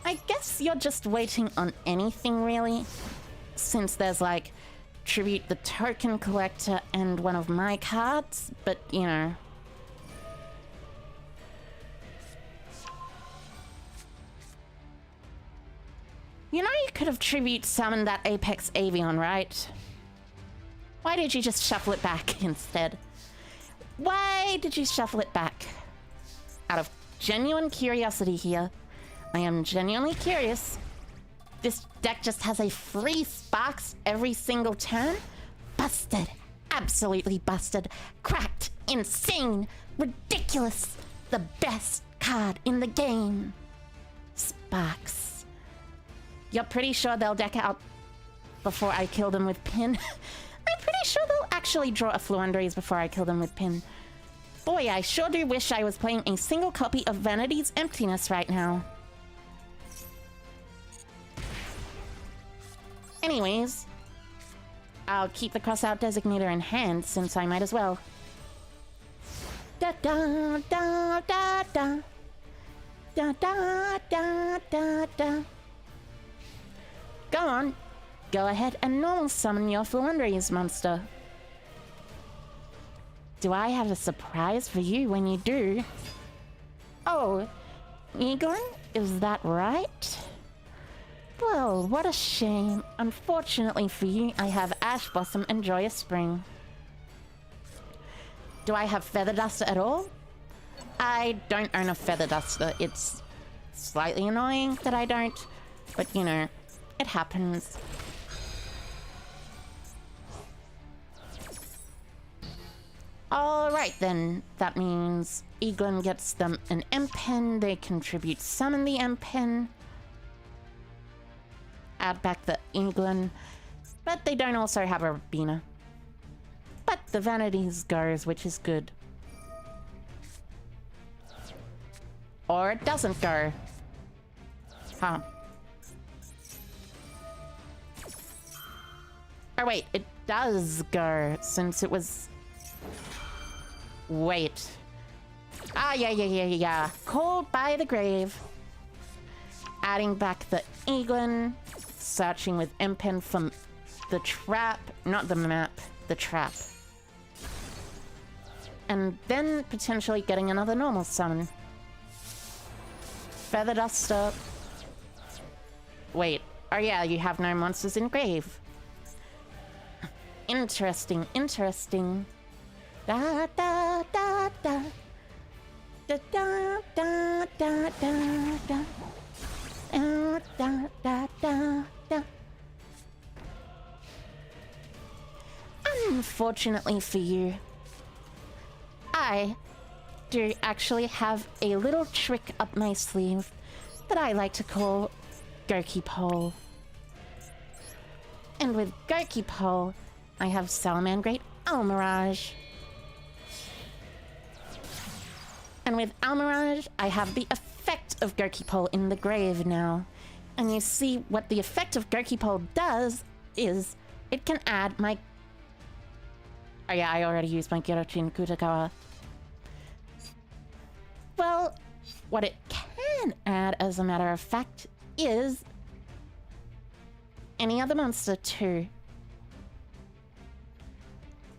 I guess you're just waiting on anything, really. Since there's, like, Tribute the Token Collector and one of my cards, but, you know. You know you could have Tribute summoned that Apex Avion, right? Why did you just shuffle it back instead? Why did you shuffle it back? Out of genuine curiosity here. I am genuinely curious. This deck just has a free Sparks every single turn? Busted. Absolutely busted. Cracked. Insane. Ridiculous. The best card in the game. Sparks. You're pretty sure they'll deck out before I kill them with Pin? I'm pretty sure they'll actually draw a Floowandereeze before I kill them with Pin. Boy, I sure do wish I was playing a single copy of Vanity's Emptiness right now. Anyways, I'll keep the crossout designator in hand since I might as well. Da da da da da. Da da da da da. Go on. Go ahead and normal summon your Floowandereeze monster. Do I have a surprise for you when you do? Oh, Egon? Is that right? Well, what a shame. Unfortunately for you, I have Ash Blossom and Joyous Spring. Do I have Feather Duster at all? I don't own a Feather Duster. It's slightly annoying that I don't, but you know, it happens. Alright then, that means Eglin gets them an M-Pen, they contribute summon the M-Pen. Add back the Eglin, but they don't also have a Rabina. But the Vanities goes, which is good. Or it doesn't go. Huh. Oh wait, it does go, since it was... Wait. Ah, yeah. Called by the grave. Adding back the Eglin. Searching with M-Pen from the trap. Not the map, the trap. And then potentially getting another normal summon. Feather Duster. Wait. Oh yeah, you have no monsters in grave. Interesting. Da da da da da da da da da da. Da, da, da, da. Unfortunately for you, I do actually have a little trick up my sleeve that I like to call Goki Pole. And with Goki Pole, I have Salamangreat Almirage. And with Almirage, I have the effect of Goki Pole in the grave now. And you see what the effect of Goki Pole does is it can add my... Oh yeah, I already used my Gyaratin Kutagawa. Well, what it can add, as a matter of fact, is any other monster too.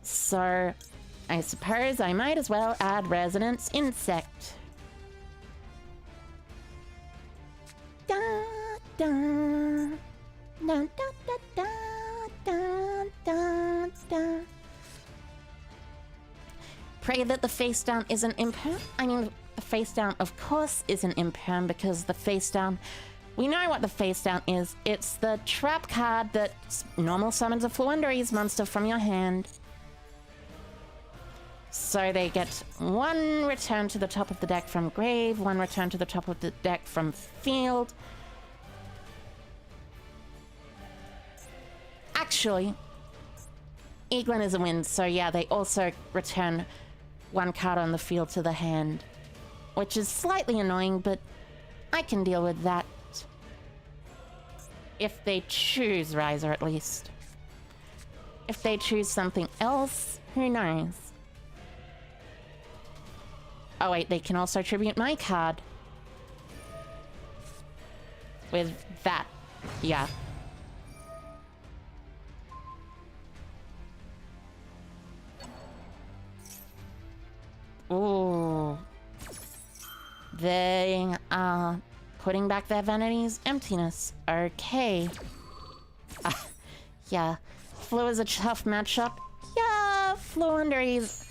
So, I suppose I might as well add Resonance Insect. Da da da da da da da da. Pray that the face down isn't imperm. I mean, the face down, of course, isn't imperm because the face down. We know what the face down is. It's the trap card that normal summons a Floowandereeze monster from your hand. So they get one return to the top of the deck from grave, one return to the top of the deck from field. Actually, Eaglin is a win, so yeah, they also return one card on the field to the hand, which is slightly annoying, but I can deal with that. If they choose Riser, at least. If they choose something else, who knows? Oh wait, they can also tribute my card. With that, yeah. Ooh. They are putting back their vanity's emptiness. Okay. Yeah. Flu is a tough matchup. Yeah, Floowandereeze.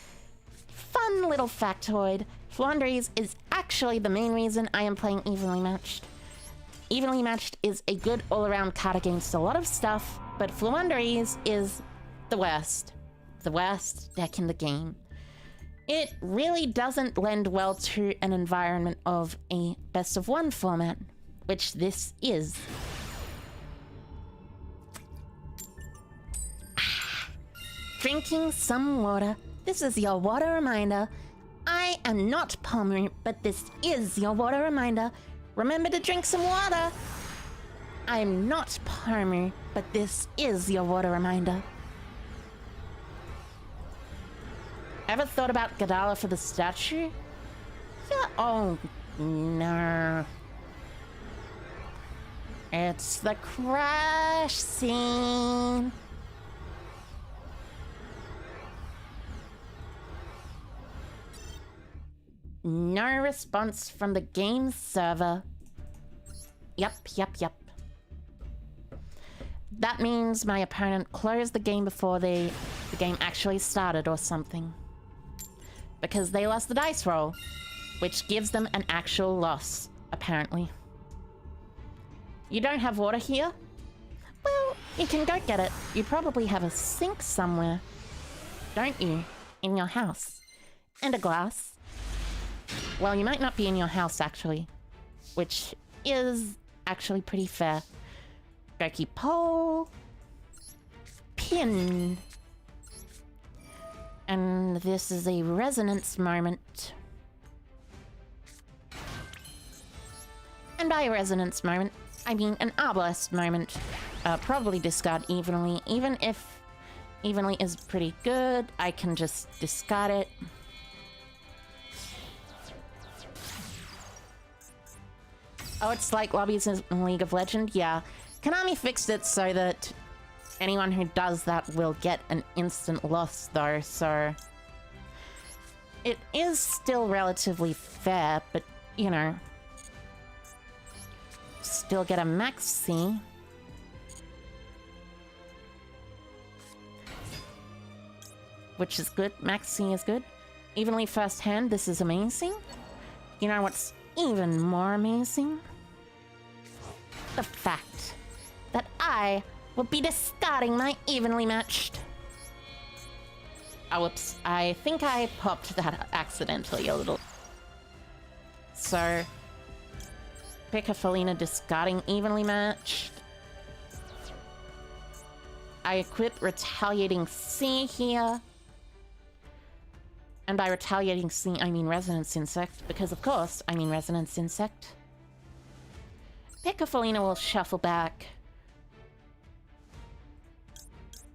Fun little factoid. Floowandereeze is actually the main reason I am playing Evenly Matched. Evenly Matched is a good all-around card against a lot of stuff, but Floowandereeze is the worst. The worst deck in the game. It really doesn't lend well to an environment of a best-of-1 format, which this is. Drinking some water. This is your water reminder. I am not Palmer, but this is your water reminder. Remember to drink some water. I'm not Palmer, but this is your water reminder. Ever thought about Gadala for the statue? Yeah, oh, no. It's the crash scene. No response from the game server. Yep. That means my opponent closed the game before the game actually started or something. Because they lost the dice roll, which gives them an actual loss, apparently. You don't have water here? Well, you can go get it. You probably have a sink somewhere, don't you? In your house. And a glass. Well, you might not be in your house, actually. Which is actually pretty fair. Goki Pole. Pin. And this is a resonance moment. And by resonance moment, I mean an Arbalest moment. Probably discard Evenly. Even if Evenly is pretty good, I can just discard it. Oh, it's like lobbies in League of Legends? Yeah. Konami fixed it so that anyone who does that will get an instant loss, though, so... It is still relatively fair, but, you know... Still get a maxi. Which is good. Maxi is good. Evenly first hand, this is amazing. You know what's even more amazing? the fact that I will be discarding my evenly matched. Oh, whoops. I think I popped that accidentally a little. So, pick a Felina discarding evenly matched. I equip Retaliating C here. And by Retaliating C, I mean Resonance Insect, because of course I mean Resonance Insect. Pick a Felina will shuffle back.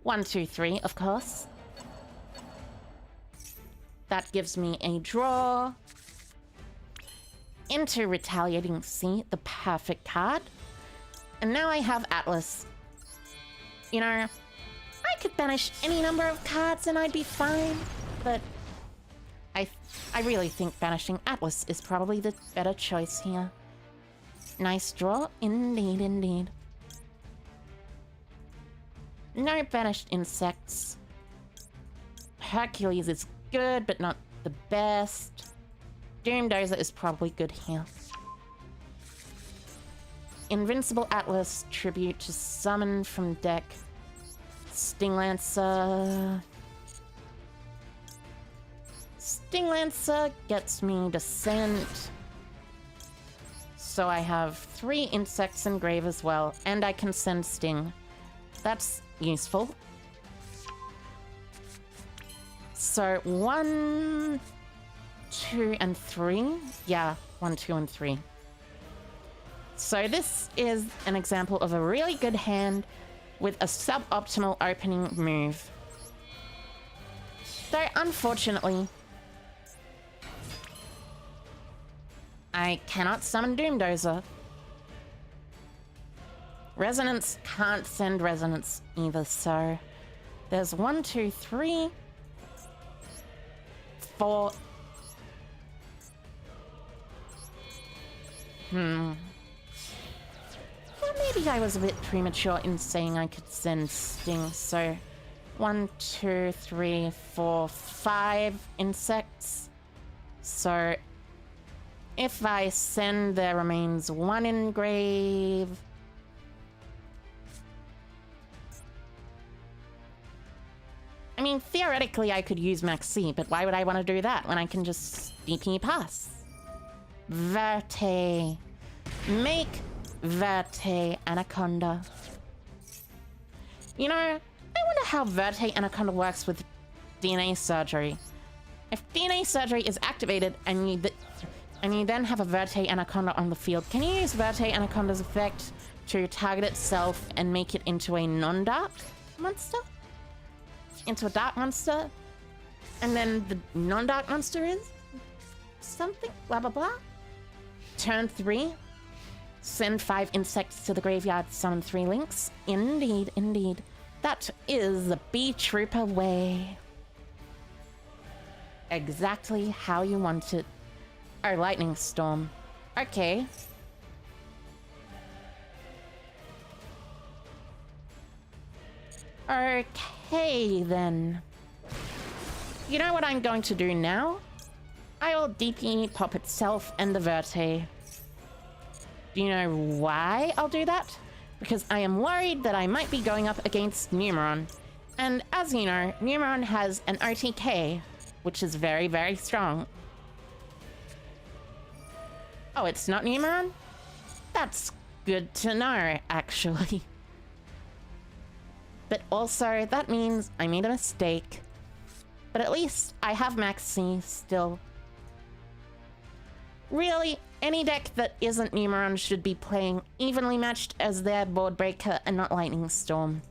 1, 2, 3, of course. That gives me a draw. Into Retaliating C, the perfect card. And now I have Atlas. You know, I could banish any number of cards and I'd be fine, but I really think banishing Atlas is probably the better choice here. Nice draw, indeed, indeed. No banished insects. Hercules is good, but not the best. Doomdozer is probably good here. Invincible Atlas, tribute to summon from deck. Stinglancer. Stinglancer gets me Descent. So I have 3 insects in grave as well, and I can send Sting. That's useful. So 1, 2, and 3. Yeah, 1, 2, and 3. So this is an example of a really good hand with a suboptimal opening move. Though, unfortunately, I cannot summon Doomdozer. Resonance can't send Resonance either, so there's 1, 2, 3, 4. Well, maybe I was a bit premature in saying I could send Sting, so 1, 2, 3, 4, 5 insects. So if I send, there remains 1 in grave. I mean, theoretically I could use Max C, but why would I want to do that when I can just DP pass? Verte. Make Verte Anaconda. You know, I wonder how Verte Anaconda works with DNA surgery. If DNA surgery is activated and you then have a Verte Anaconda on the field, can you use Verte Anaconda's effect to target itself and make it into a non-dark monster? Into a dark monster? And then the non-dark monster is something? Blah, blah, blah. Turn 3. Send 5 insects to the graveyard, summon 3 links. Indeed, indeed. That is the Beetrooper way. Exactly how you want it. Oh, Lightning Storm. Okay. Okay, then. You know what I'm going to do now? I will DP pop itself and the Verte. Do you know why I'll do that? Because I am worried that I might be going up against Numeron. And as you know, Numeron has an OTK, which is very, very strong. Oh, it's not Numeron? That's good to know, actually. But also, that means I made a mistake. But at least I have Max C still. Really, any deck that isn't Numeron should be playing evenly matched as their board breaker and not Lightning Storm.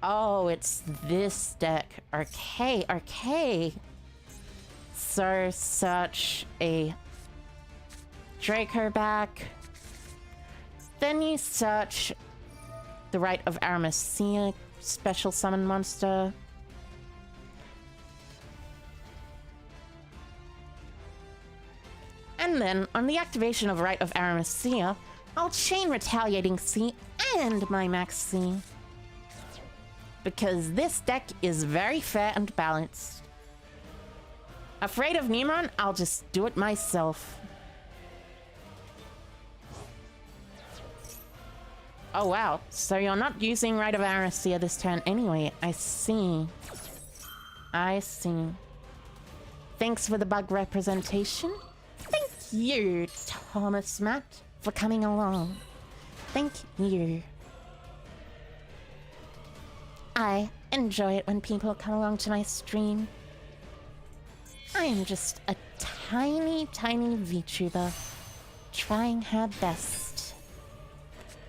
Oh, it's this deck. Okay, okay. So, search a Draco back. Then you search the Rite of Aramesia special summon monster. And then, on the activation of Rite of Aramesia, I'll chain Retaliating C and my Max C. Because this deck is very fair and balanced. Afraid of Numeron? I'll just do it myself. Oh wow, so you're not using Rite of Aracia this turn anyway. I see. I see. Thanks for the bug representation. Thank you, Thomas Matt, for coming along. Thank you. I enjoy it when people come along to my stream. I am just a tiny, tiny VTuber trying her best.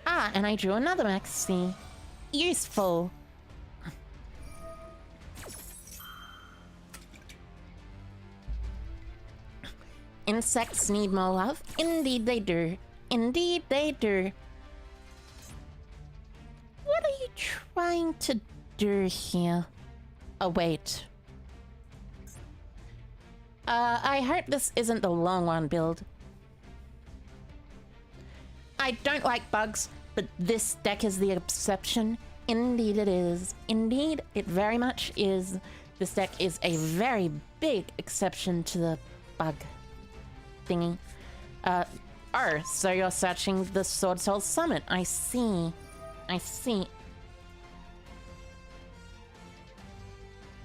Ah, and I drew another maxi. Useful. Insects need more love. Indeed they do. Indeed they do. What are you trying to do here? Oh, wait. I hope this isn't the long one build. I don't like bugs, but this deck is the exception. Indeed it is. Indeed, it very much is. This deck is a very big exception to the bug thingy. Oh, so you're searching the Sword Soul Summit. I see. I see.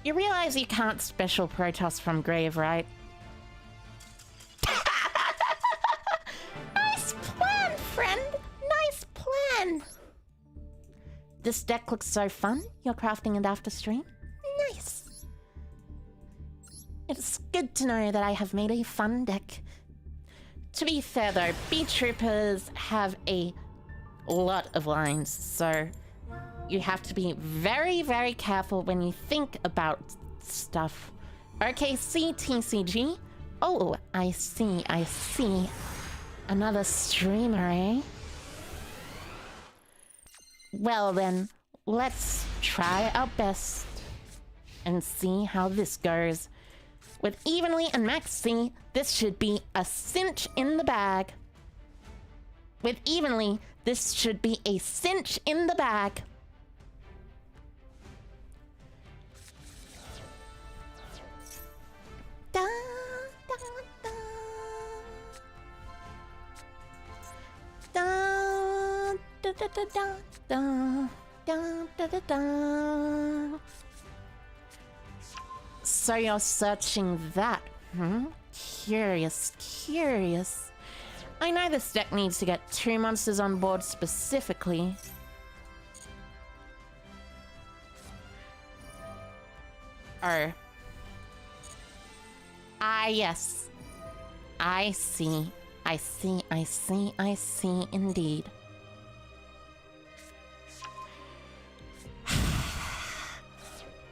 You realize you can't special Protoss from Grave, right? Nice plan, friend! Nice plan! This deck looks so fun. You're crafting it after stream? Nice! It's good to know that I have made a fun deck. To be fair though, Beetroopers have a lot of lines, so you have to be very, very careful when you think about stuff. Okay, TCG. Oh, I see, I see. Another streamer, eh? Well then, let's try our best and see how this goes. With Evenly and Maxi, this should be a cinch in the bag. With Evenly, this should be a cinch in the bag. Da, da, da. Da, da, da, da, da, da, da, da, da, da. So you're searching that, hmm? Curious, curious. I know this deck needs to get 2 monsters on board specifically. Oh. Ah, yes. I see. I see, I see, I see, indeed.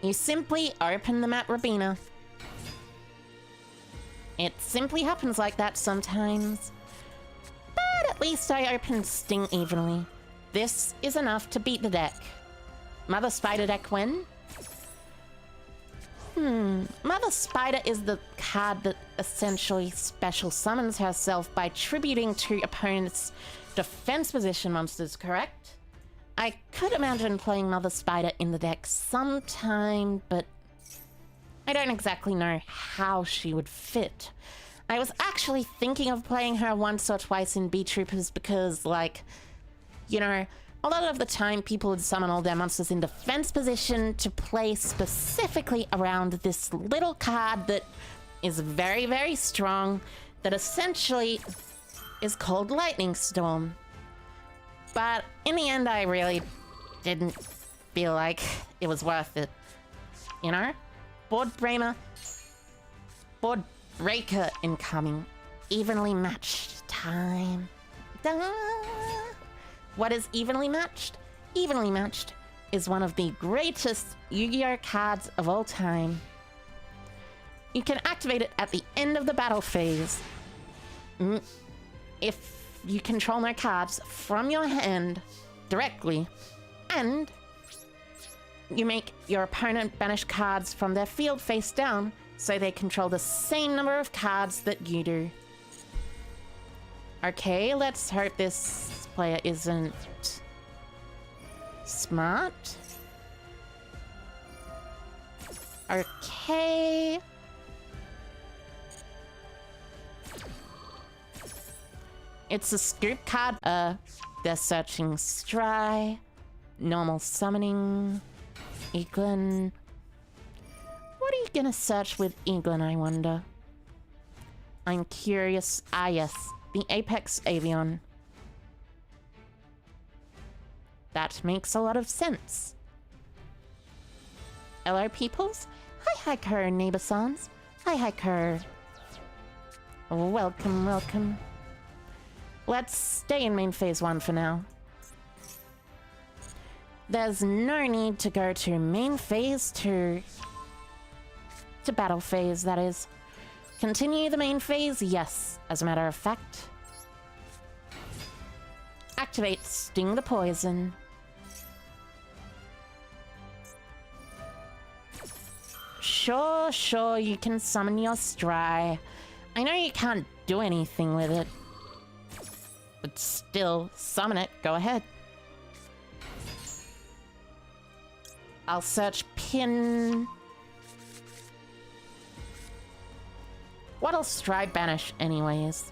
You simply open the map, Rabina. It simply happens like that sometimes. But at least I opened Sting evenly. This is enough to beat the deck. Mother Spider deck when? Mother Spider is the card that essentially special summons herself by tributing to opponents' defense position monsters, correct? I could imagine playing Mother Spider in the deck sometime, but I don't exactly know how she would fit. I was actually thinking of playing her once or twice in Beetroopers because, like, you know, a lot of the time people would summon all their monsters in defense position to play specifically around this little card that is very, very strong, that essentially is called Lightning Storm. But in the end, I really didn't feel like it was worth it. You know? Board Breaker incoming. Evenly matched time. Da! What is evenly matched? Evenly matched is one of the greatest Yu-Gi-Oh cards of all time. You can activate it at the end of the battle phase. If you control no cards from your hand directly, and you make your opponent banish cards from their field face down so they control the same number of cards that you do. Okay, let's hope this player isn't smart. Okay. It's a scoop card. They're searching Stry, normal summoning, Eaglin. What are you gonna search with Eaglin, I wonder? I'm curious. Ah, yes, the Apex Avion. That makes a lot of sense. Hello, peoples. Hi, Hiker, neighbor-sans. Hi, Hiker. Welcome, welcome. Let's stay in main phase 1 for now. There's no need to go to main phase 2. To battle phase, that is. Continue the main phase? Yes, as a matter of fact. Activate Sting the Poison. Sure, you can summon your Stry. I know you can't do anything with it. But still, summon it. Go ahead. I'll search Pin. What'll Stry banish anyways?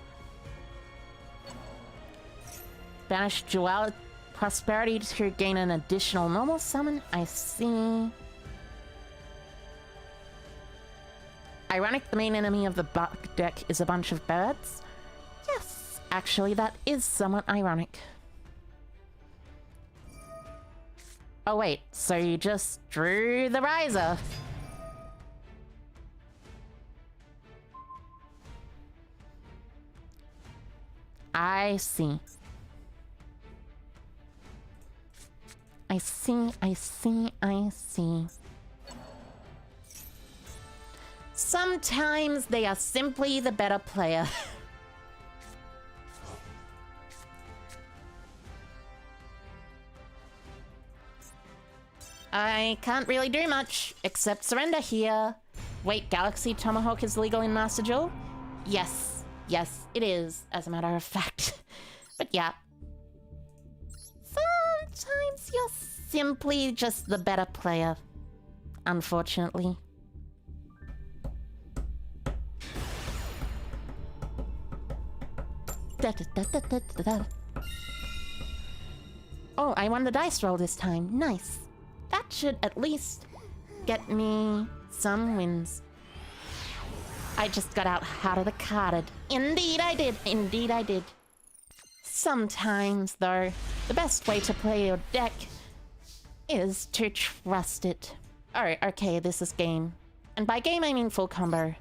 Banish Duel Prosperity to gain an additional normal summon? I see. Ironic, the main enemy of the back deck is a bunch of birds? Yes, actually that is somewhat ironic. Oh wait, so you just drew the riser. I see. I see. Sometimes they are simply the better player. I can't really do much, except surrender here. Wait, Galaxy Tomahawk is legal in Master Duel? Yes, it is, as a matter of fact. But yeah. Sometimes you're simply just the better player, unfortunately. Oh, I won the dice roll this time. Nice. That should at least get me some wins. I just got out of the carded. Indeed I did. Sometimes, though, the best way to play your deck is to trust it. Oh, okay, this is game. And by game, I mean full combo.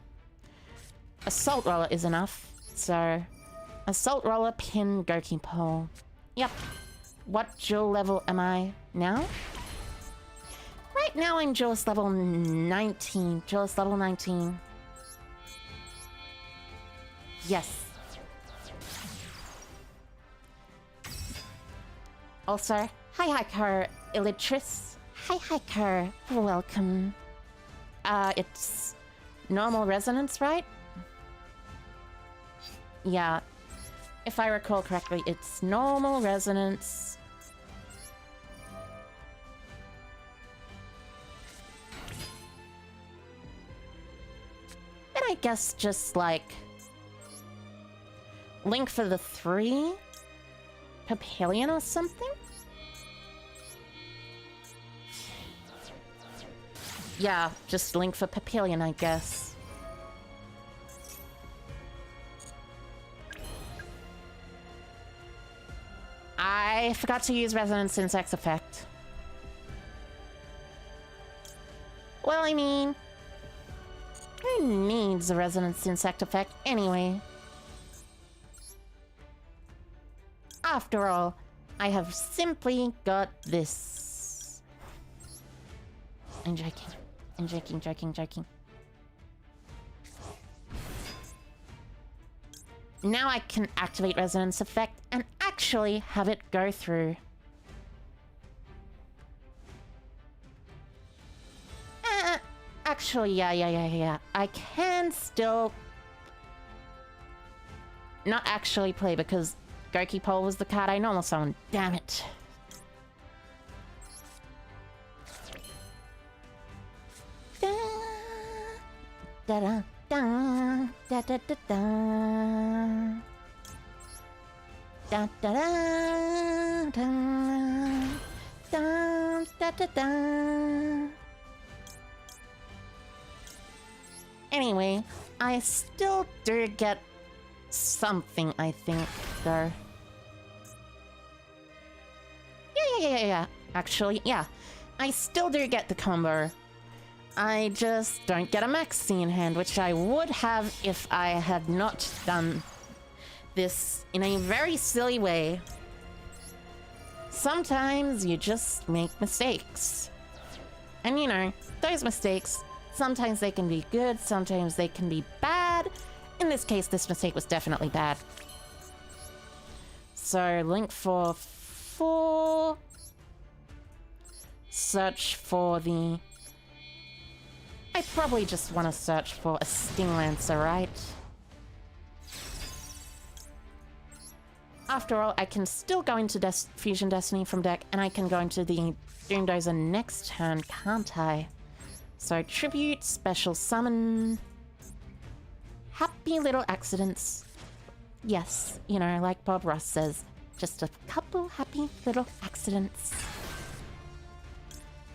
Assault Roller is enough, so... Assault Roller, Pin, Goki Pole. Yep. What duel level am I now? Right now I'm Duelist level 19. Duelist level 19. Yes. Also, hi Hiker, Illitris. Hi Hiker, welcome. It's normal resonance, right? Yeah. If I recall correctly, it's normal resonance. And I guess just like Link for the 3? Papillion or something? Yeah, just Link for Papillion, I guess. I forgot to use Resonance Insect's effect. Well, I mean... who needs a Resonance Insect effect anyway? After all, I have simply got this. I'm joking. Now I can activate Resonance Effect and actually have it go through. Actually, yeah. I can still... not actually play because Goki Pole was the card I normal summoned. Damn it. Da da da da da da da da. Anyway, I still do get something, I think, though. Yeah. Actually, yeah. I still do get the combo. I just don't get a maxi in hand, which I would have if I had not done this in a very silly way. Sometimes you just make mistakes. And you know, those mistakes, sometimes they can be good, sometimes they can be bad. In this case, this mistake was definitely bad. So, link for 4. Search for the... I probably just want to search for a Sting Lancer, right? After all, I can still go into Fusion Destiny from deck, and I can go into the Doomdozer next turn, can't I? So, Tribute, Special Summon... Happy little accidents. Yes, you know, like Bob Ross says, just a couple happy little accidents.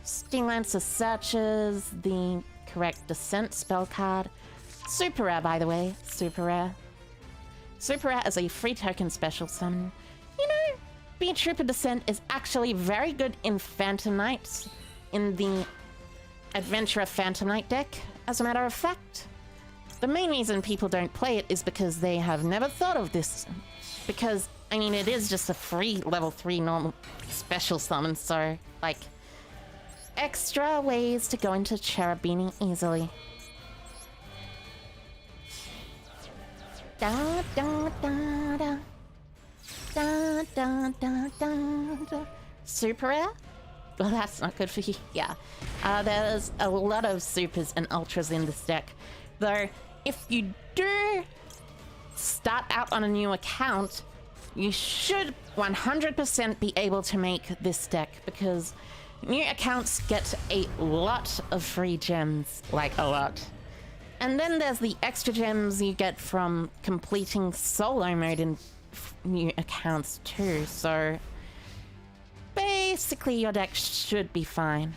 Sting Lancer searches the correct Descent spell card. Super rare, by the way. Super rare. Super rare as a free token special summon. You know, Beetrooper Descent is actually very good in Phantom Knights, in the Adventurer Phantom Knight deck, as a matter of fact. The main reason people don't play it is because they have never thought of this. Because, I mean, it is just a free level 3 normal special summon, so, like, extra ways to go into Cherubini easily. Da da da da. Da da da da da. Super rare? Well, that's not good for you. Yeah. There's a lot of supers and ultras in this deck. Though, if you do start out on a new account, you should 100% be able to make this deck, because new accounts get a lot of free gems. Like, a lot. And then there's the extra gems you get from completing solo mode in new accounts too, so basically your deck should be fine.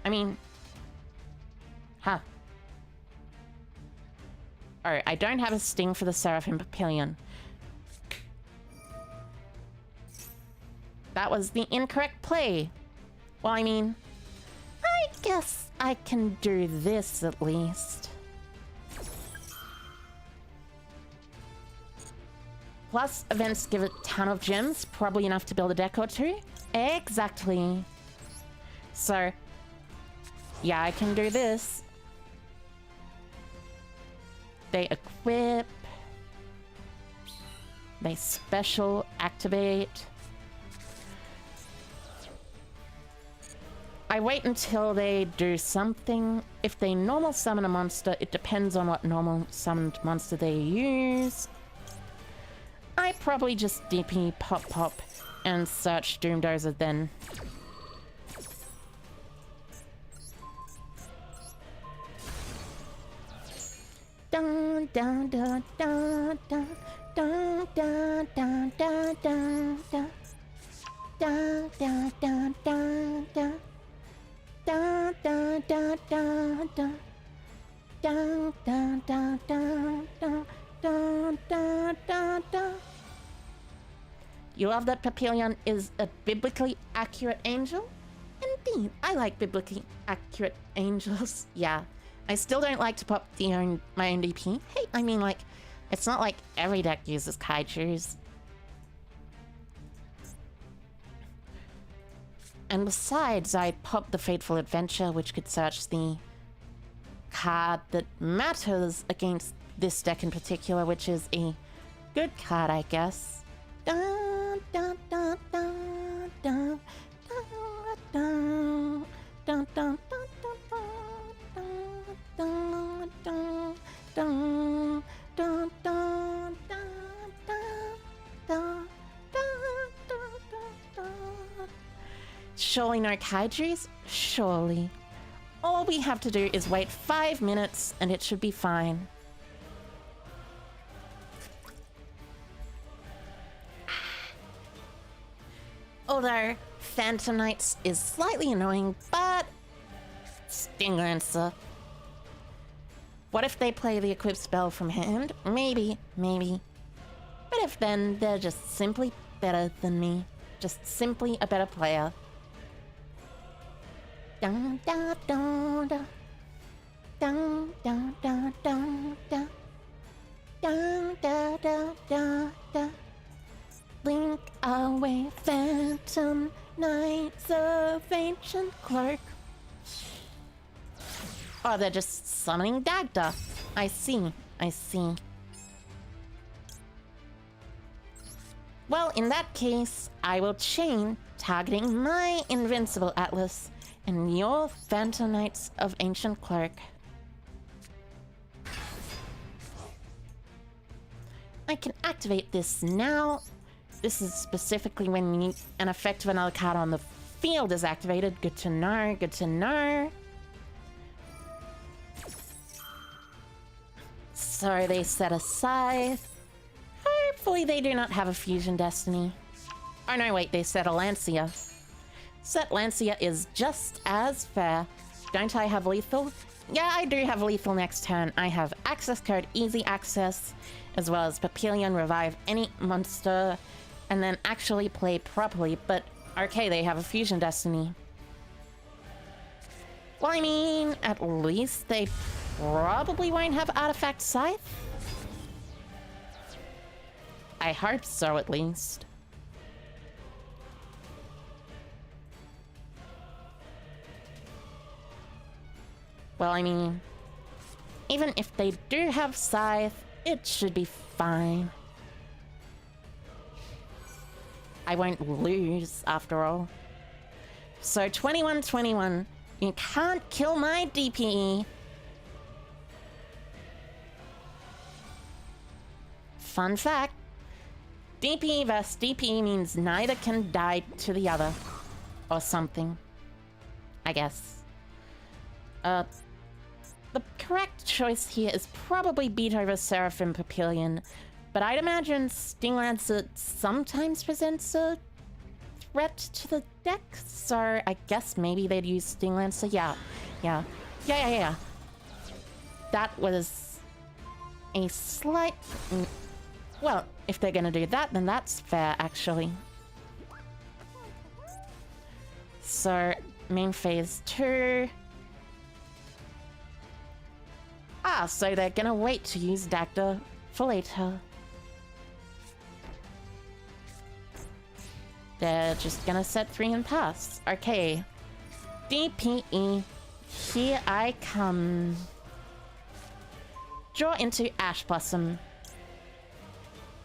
I mean... Huh. Oh, I don't have a Sting for the Seraphim Papillion. That was the incorrect play. Well, I mean, I guess I can do this at least. Plus, events give a ton of gems, probably enough to build a deck or two. Exactly. So, yeah, I can do this. They equip. They special activate. I wait until they do something. If they normal summon a monster, it depends on what normal summoned monster they use. I probably just DP pop and search Doomdozer then. Dun dun dun dun dun dun dun dun dun dun dun dun dun dun dun dun. Da da da da da da da da da da da da da. You love that Papillion is a biblically accurate angel? Indeed, I like biblically accurate angels. Yeah, I still don't like to pop my own DP. Hey, I mean, like, it's not like every deck uses kaijus. And besides, I'd pop the Fateful Adventure, which could search the card that matters against this deck in particular, which is a good card, I guess. Dun, dun, dun, dun, dun, dun, dun, dun, dun, dun, dun, dun, dun, dun. Surely no kaijus? Surely. All we have to do is wait 5 minutes and it should be fine. Although Phantom Knights is slightly annoying, but Sting Lancer. What if they play the equip spell from hand? Maybe. But if then, they're just simply better than me. Just simply a better player. Dun, dun, dun, dun. Dun, dun, dun, dun, dun. Dun, dun, dun, dun, dun. Blink away, Phantom Knights of Ancient Clerk. Oh, they're just summoning Dagda. I see. Well, in that case, I will chain, targeting my Invincible Atlas and your Phantom Knights of Ancient Clerk. I can activate this now. This is specifically when an effect of another card on the field is activated. Good to know. So they set a Scythe. Hopefully they do not have a Fusion Destiny. Oh no, wait, they set a Lancia. Set Lancia is just as fair. Don't I have lethal? Yeah, I do have lethal next turn. I have access code Easy Access, as well as Papillion Revive any monster, and then actually play properly. But okay, they have a Fusion Destiny. Well, I mean, at least they probably won't have Artifact Scythe. I hope so, at least. Well, I mean, even if they do have Scythe, it should be fine. I won't lose, after all. So 21-21, you can't kill my DPE. Fun fact, DPE vs DPE means neither can die to the other. Or something. I guess. The correct choice here is probably Beetroopers, Seraphim, Papillion, but I'd imagine Sting Lancer sometimes presents a threat to the deck, so I guess maybe they'd use Sting Lancer. Yeah. That was a slight... Well, if they're gonna do that, then that's fair, actually. So, main phase 2... Ah, so they're gonna wait to use Dagda for later. They're just gonna set 3 and pass. Okay. DPE, here I come. Draw into Ash Blossom.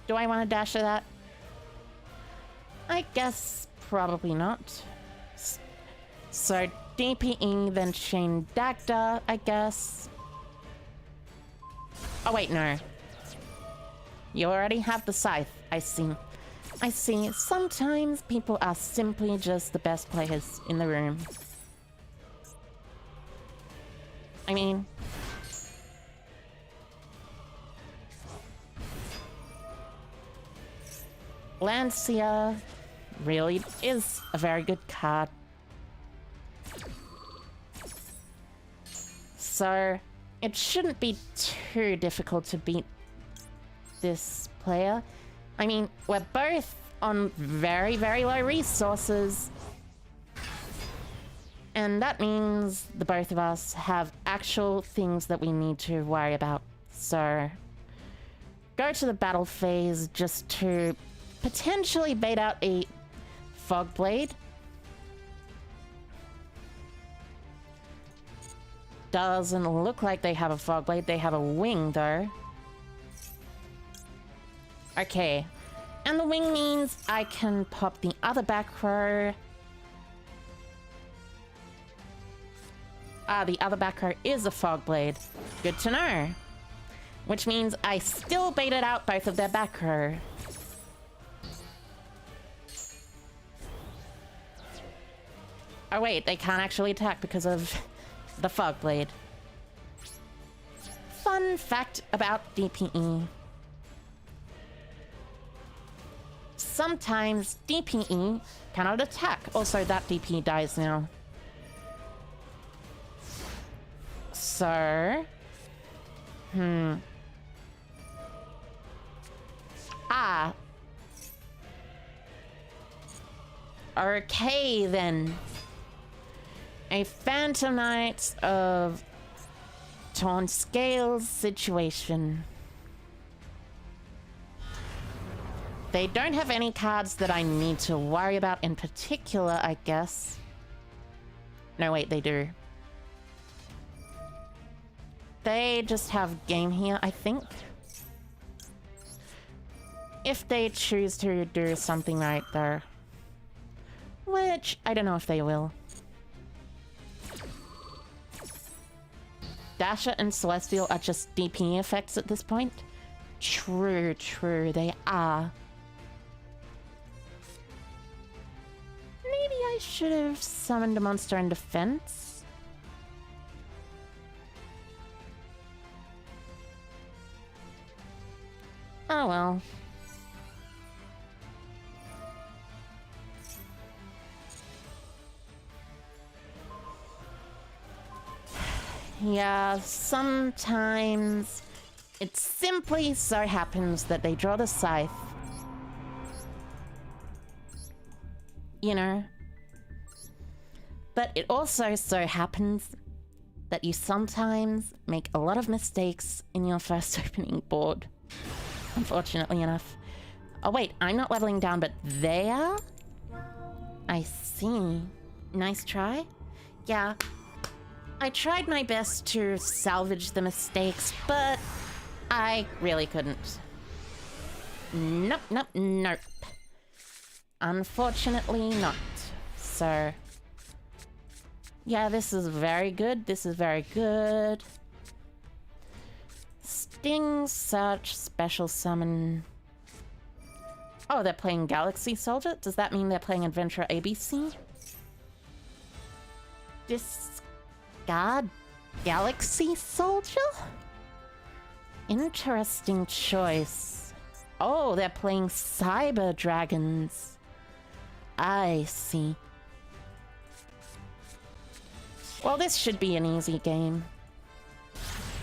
Do I want to dash at that? I guess probably not. So DPE, then chain Dagda, I guess. Oh wait, no. You already have the Scythe, I see. Sometimes people are simply just the best players in the room. I mean... Lancia really is a very good card. So... it shouldn't be too difficult to beat this player. I mean, we're both on very, very low resources. And that means the both of us have actual things that we need to worry about. So, go to the battle phase just to potentially bait out a Fog Blade. Doesn't look like they have a Fog Blade. They have a wing, though. Okay. And the wing means I can pop the other back row. Ah, the other back row is a Fog Blade. Good to know. Which means I still baited out both of their back row. Oh wait, they can't actually attack because of the Fog Blade. Fun fact about DPE. sometimes DPE cannot attack. Also, that DPE dies now. So... Ah. Okay, then. A Phantom Knights of Torn Scales situation. They don't have any cards that I need to worry about in particular, I guess. No, wait, they do. They just have game here, I think. If they choose to do something right there. Which, I don't know if they will. Dasher and Celestial are just DP effects at this point. True, they are. Maybe I should have summoned a monster in defense. Oh well. Yeah, sometimes it simply so happens that they draw the scythe. You know? But it also so happens that you sometimes make a lot of mistakes in your first opening board. Unfortunately enough. Oh wait, I'm not leveling down, but they are? I see. Nice try? Yeah. I tried my best to salvage the mistakes, but I really couldn't. Nope. Unfortunately not. So, yeah, this is very good. Sting, Search, Special Summon. Oh, they're playing Galaxy Soldier? Does that mean they're playing Adventure ABC? Discard Galaxy Soldier? Interesting choice. Oh, they're playing Cyber Dragons. I see. Well, this should be an easy game.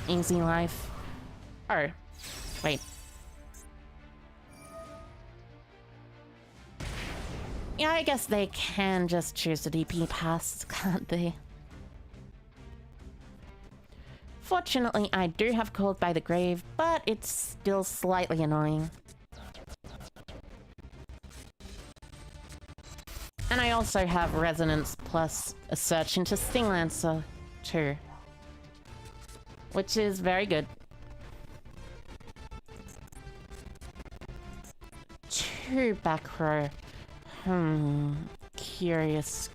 Easy life. Oh, wait. Yeah, I guess they can just choose the DP pass, can't they? Fortunately, I do have Called by the Grave, but it's still slightly annoying. And I also have Resonance plus a search into Stinglancer too. Which is very good. 2 back row. Curious.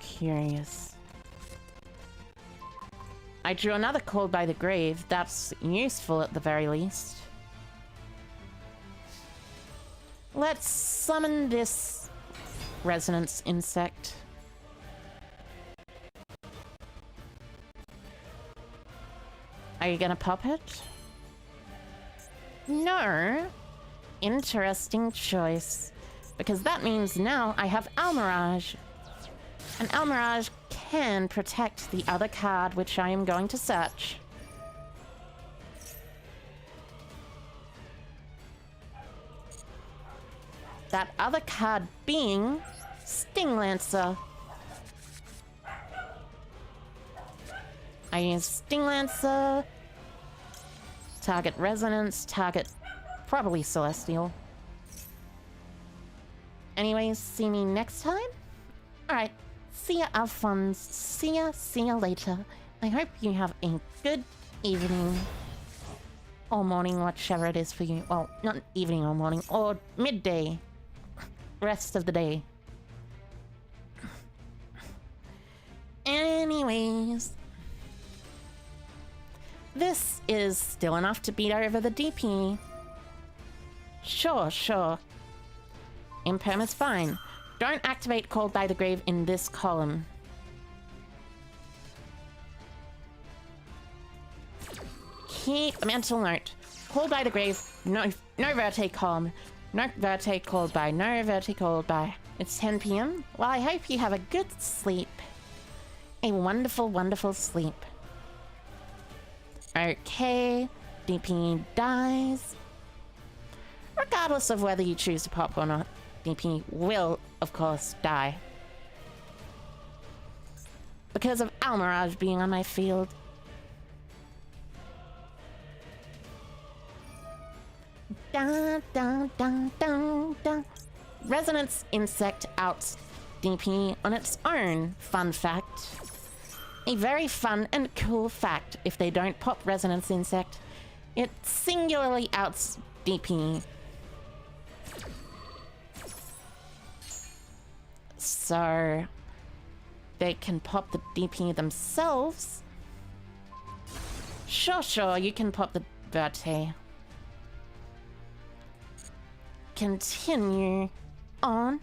I drew another Called by the Grave. That's useful at the very least. Let's summon this Resonance Insect. Are you gonna pop it? No. Interesting choice. Because that means now I have Almirage. And Almirage can protect the other card which I am going to search. That other card being Stinglancer. I use Stinglancer. Target Resonance, target probably Celestial. Anyways, see me next time? Alright, see ya, Alphonse. See ya later. I hope you have a good evening. Or morning, whichever it is for you. Well, not evening or morning, or midday. Rest of the day. Anyways. This is still enough to beat over the DP. Sure. Imperm is fine. Don't activate Called by the Grave in this column. Keep a mental note. Called by the Grave, no Verte column. No Verte called by. No Verte called by. It's 10 p.m. Well, I hope you have a good sleep. A wonderful, wonderful sleep. Okay. DP dies. Regardless of whether you choose to pop or not, DP will, of course, die. Because of Almirage being on my field. Dun, dun, dun, dun, dun. Resonance Insect outs DP on its own. Fun fact. A very fun and cool fact. If they don't pop Resonance Insect, it singularly outs DP. So they can pop the DP themselves. Sure, you can pop the Verte. Continue on.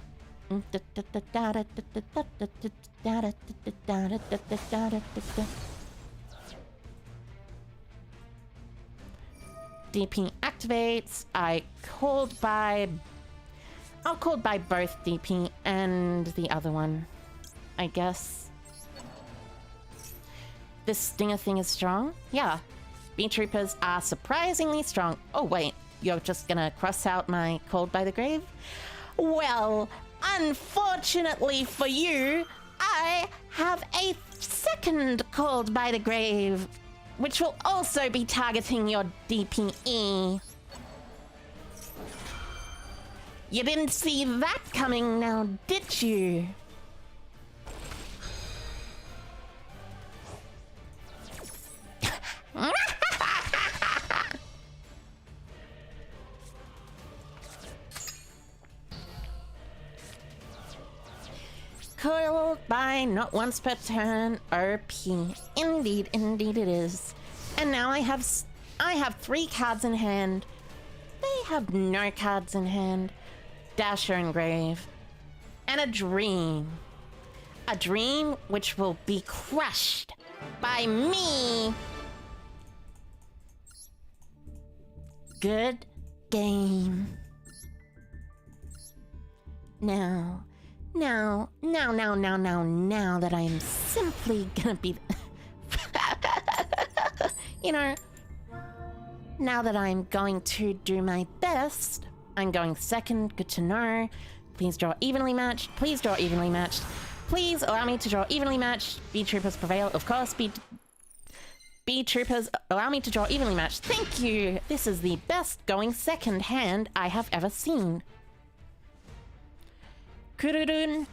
DP activates. I'll called by both DP and the other one, I guess. This Stinger thing is strong? Yeah. Beetroopers are surprisingly strong. Oh wait, you're just gonna cross out my called by the grave? Well, unfortunately for you, I have a second called by the grave, which will also be targeting your DPE. You didn't see that coming now, did you? Called by not once per turn, RP. Indeed it is. And now I have 3 cards in hand. They have no cards in hand. Dasher and Grave. And a dream. A dream which will be crushed by me. Good game. Now that I am simply gonna be... you know, now that I'm going to do my best, I'm going second, good to know. Please draw evenly matched. Please draw evenly matched. Please allow me to draw evenly matched. Beetroopers prevail, of course. Beetroopers allow me to draw evenly matched. Thank you! This is the best going second hand I have ever seen. Kururun.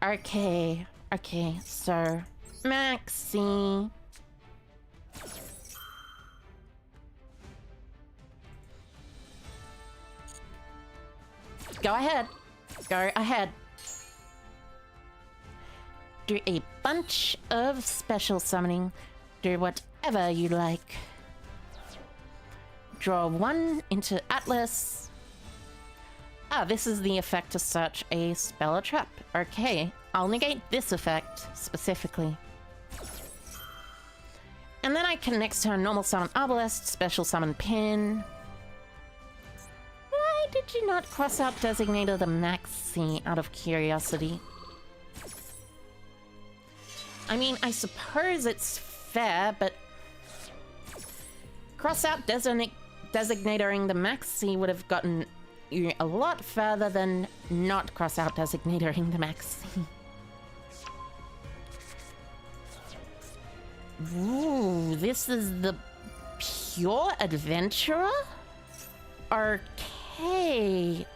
Okay, so Maxi. Go ahead. Do a bunch of special summoning. Do whatever you like. Draw 1 into Atlas. Ah, this is the effect to search a spell or trap. Okay, I'll negate this effect specifically. And then I can next turn normal summon Arbalest, special summon Pin. Why did you not cross out Designator the Maxi out of curiosity? I mean, I suppose it's fair, but cross out Designating the Maxi would have gotten you a lot further than not cross out Designating the Maxi. Ooh, this is the Pure Adventurer? Okay.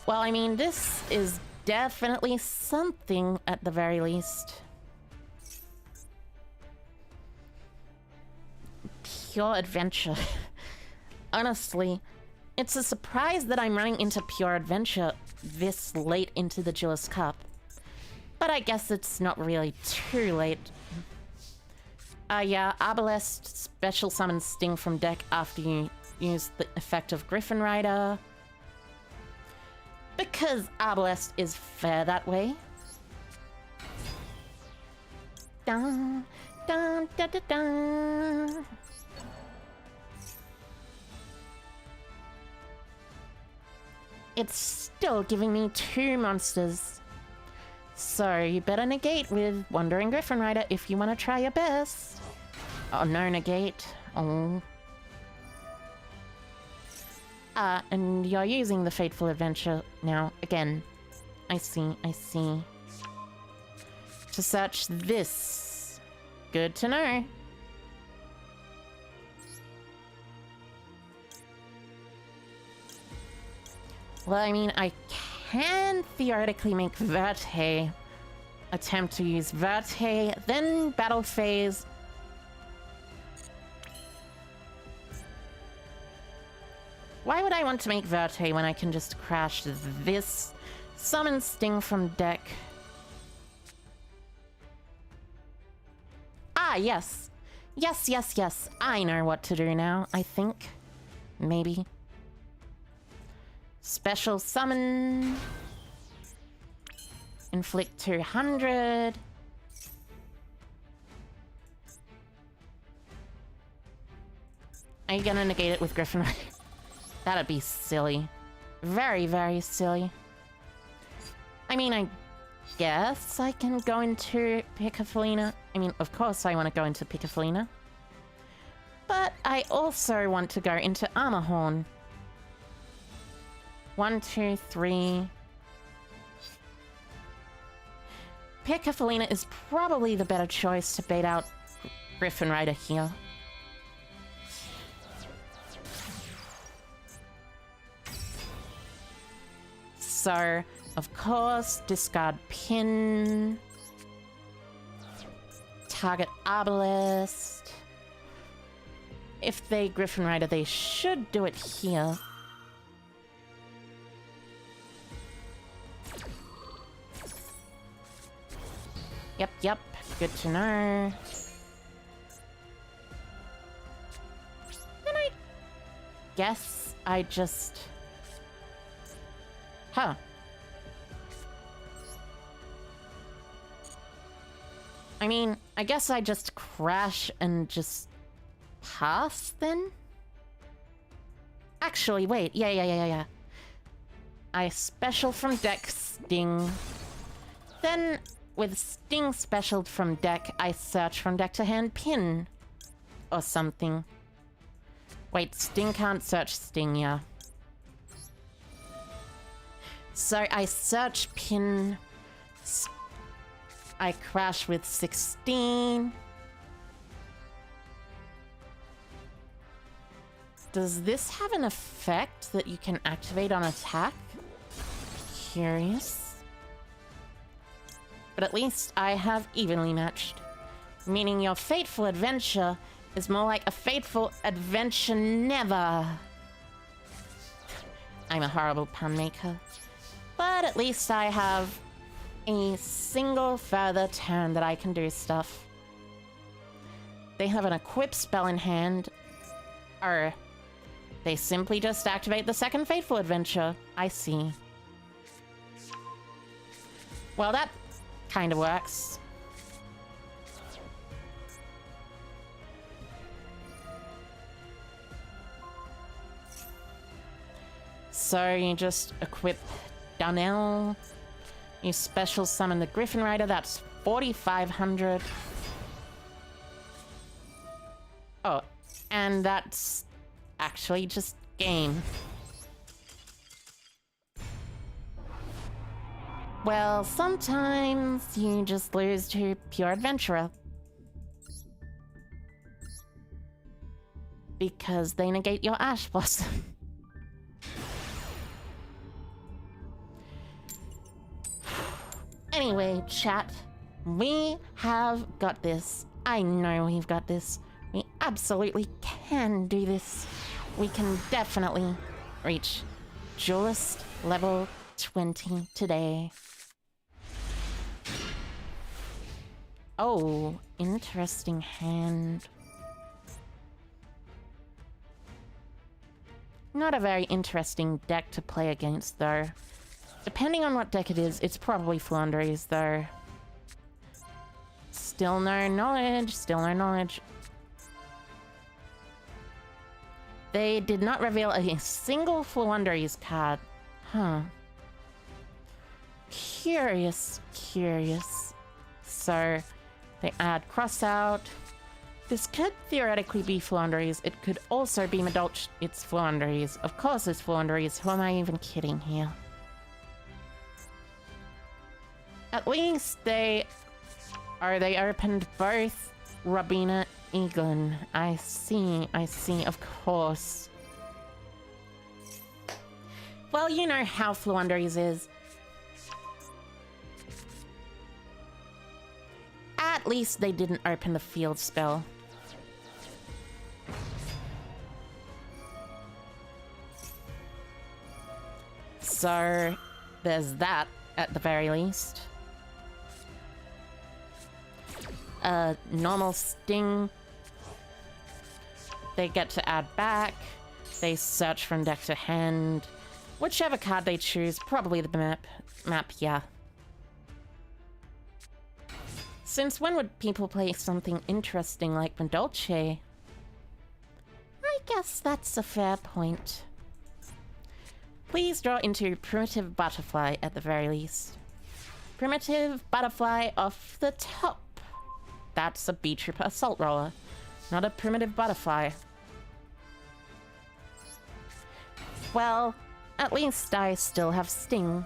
Well, I mean, this is definitely something at the very least. Pure Adventure. Honestly, it's a surprise that I'm running into Pure Adventure this late into the Duelist Cup. But I guess it's not really too late. Yeah, Arbalest special summon Sting from deck after you use the effect of Griffin Rider. Because Arbalest is fair that way. Dun, dun, dun, dun, dun. it's still giving me 2 monsters. So you better negate with Wandering Griffin Rider if you want to try your best. Oh, no negate. Oh. And you're using the Fateful Adventure now. Again. I see, I see. To search this. Good to know. Well, I mean, I can theoretically make Verte. Attempt to use Verte, then Battle Phase. Why would I want to make Verte when I can just crash this? Summon Sting from deck. Ah, yes. Yes, yes, yes. I know what to do now, I think. Maybe. Special summon. Inflict 200. Are you gonna negate it with Griffin Rider? That'd be silly. Very, very silly. I mean, I guess I can go into Picafolina. I mean, of course I want to go into Picafolina. But I also want to go into Armorhorn. 1, 2, 3. Picafolina is probably the better choice to bait out Griffin Rider here. So, of course, discard pin. Target Arbalest. If they Griffin Rider, they should do it here. Yep, yep. Good to know. Then I guess I just... Huh. I mean, I guess I just crash and just pass then? Actually, wait. Yeah. I special from deck Sting. Then, with Sting specialed from deck, I search from deck to hand pin. Or something. Wait, Sting can't search Sting, yeah. So I search pin. I crash with 16. Does this have an effect that you can activate on attack? Curious. But at least I have evenly matched. Meaning your Fateful Adventure is more like a Fateful Adventure never. I'm a horrible pun maker. But at least I have a single further turn that I can do stuff. They have an equip spell in hand. Or they simply just activate the second Fateful Adventure. I see. Well, that kind of works. So you just equip Donnell. You special summon the Griffin Rider. That's 4,500. Oh, and that's actually just game. Well, sometimes you just lose to Pure Adventurer. Because they negate your Ash Blossom. Anyway, chat, we have got this. I know we've got this. We absolutely can do this. We can definitely reach Duelist level 20 today. Oh, interesting hand. Not a very interesting deck to play against, though. Depending on what deck it is, it's probably Flandres, though. Still no knowledge, still no knowledge. They did not reveal a single Flandres card. Huh. Curious, curious. So, they add cross out. This could theoretically be Flandres. It could also be Madolch. It's Flandres. Of course it's Flandres. Who am I even kidding here? At least they opened both Robina Egan. I see, of course. Well, you know how Flandres is. At least they didn't open the field spell. So, there's that at the very least. Normal sting. They get to add back. They search from deck to hand. Whichever card they choose, probably the map, yeah. Since when would people play something interesting like Madolche? I guess that's a fair point. Please draw into Primitive Butterfly at the very least. Primitive Butterfly off the top. That's a Beetrooper Assault Roller, not a Primitive Butterfly. Well, at least I still have Sting.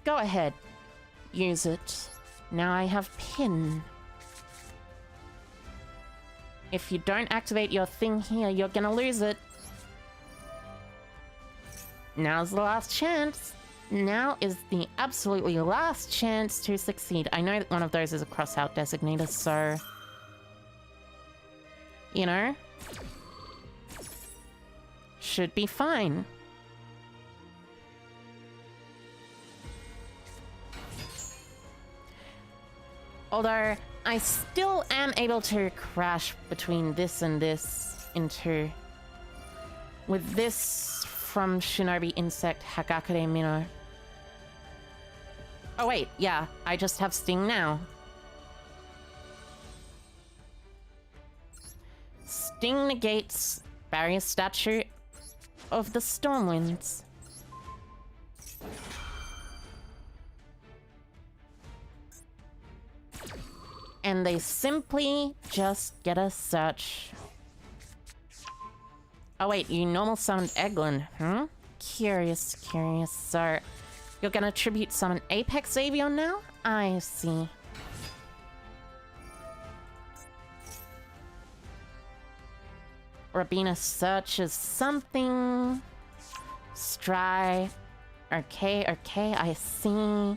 Go ahead. Use it. Now I have Pin. If you don't activate your thing here, you're gonna lose it. Now's the last chance. Now is the absolutely last chance to succeed. I know that one of those is a cross-out designator, so... you know? Should be fine. Although, I still am able to crash between this and this into... with this from Shinobi Insect Hagakure Mino. Oh wait, yeah, I just have Sting now. Sting negates Barrier Statue of the Stormwinds. And they simply just get a search. Oh wait, you normal summoned Eglin, huh? Curious, curious. So, you're gonna tribute summon Apex Avion now? I see. Rabina searches something. Stry. Okay, I see.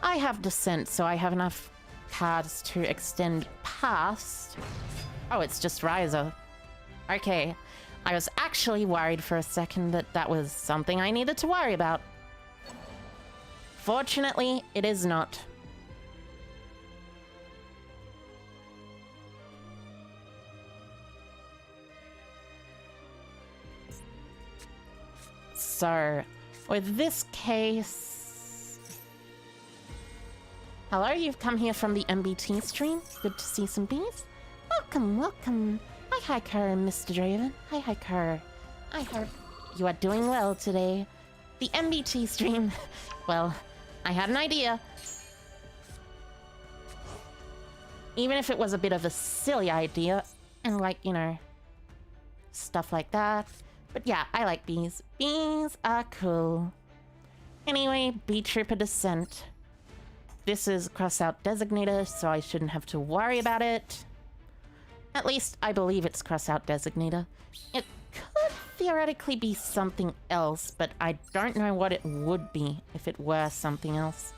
I have Descent, so I have enough cards to extend past. Oh, it's just Riser. Okay, I was actually worried for a second that that was something I needed to worry about. Fortunately, it is not. So, with this case... Hello, you've come here from the MBT stream. Good to see some bees. Welcome, welcome. Hi, Kerr, Mr. Draven. Hi, Kerr. I hope you are doing well today. The MBT stream. Well, I had an idea. Even if it was a bit of a silly idea, and like, you know, stuff like that. But yeah, I like bees. Bees are cool. Anyway, Beetrooper Descent. This is cross-out designator, so I shouldn't have to worry about it. At least, I believe it's cross-out designator. It could theoretically be something else, but I don't know what it would be if it were something else.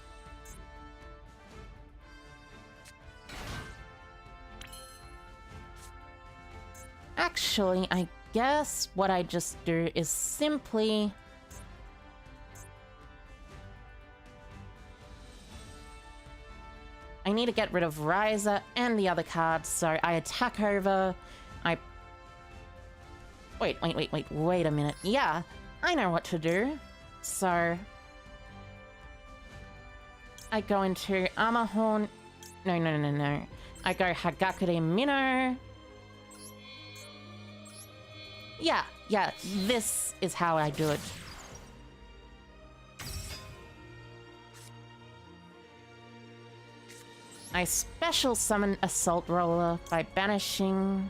Actually, I guess what I just do is simply... I need to get rid of Riser and the other cards, so I attack over, I... Wait a minute. Yeah, I know what to do. So... I go into Armor Horn No. I go Hagakure Minnow. Yeah, this is how I do it. I special summon Assault Roller by banishing.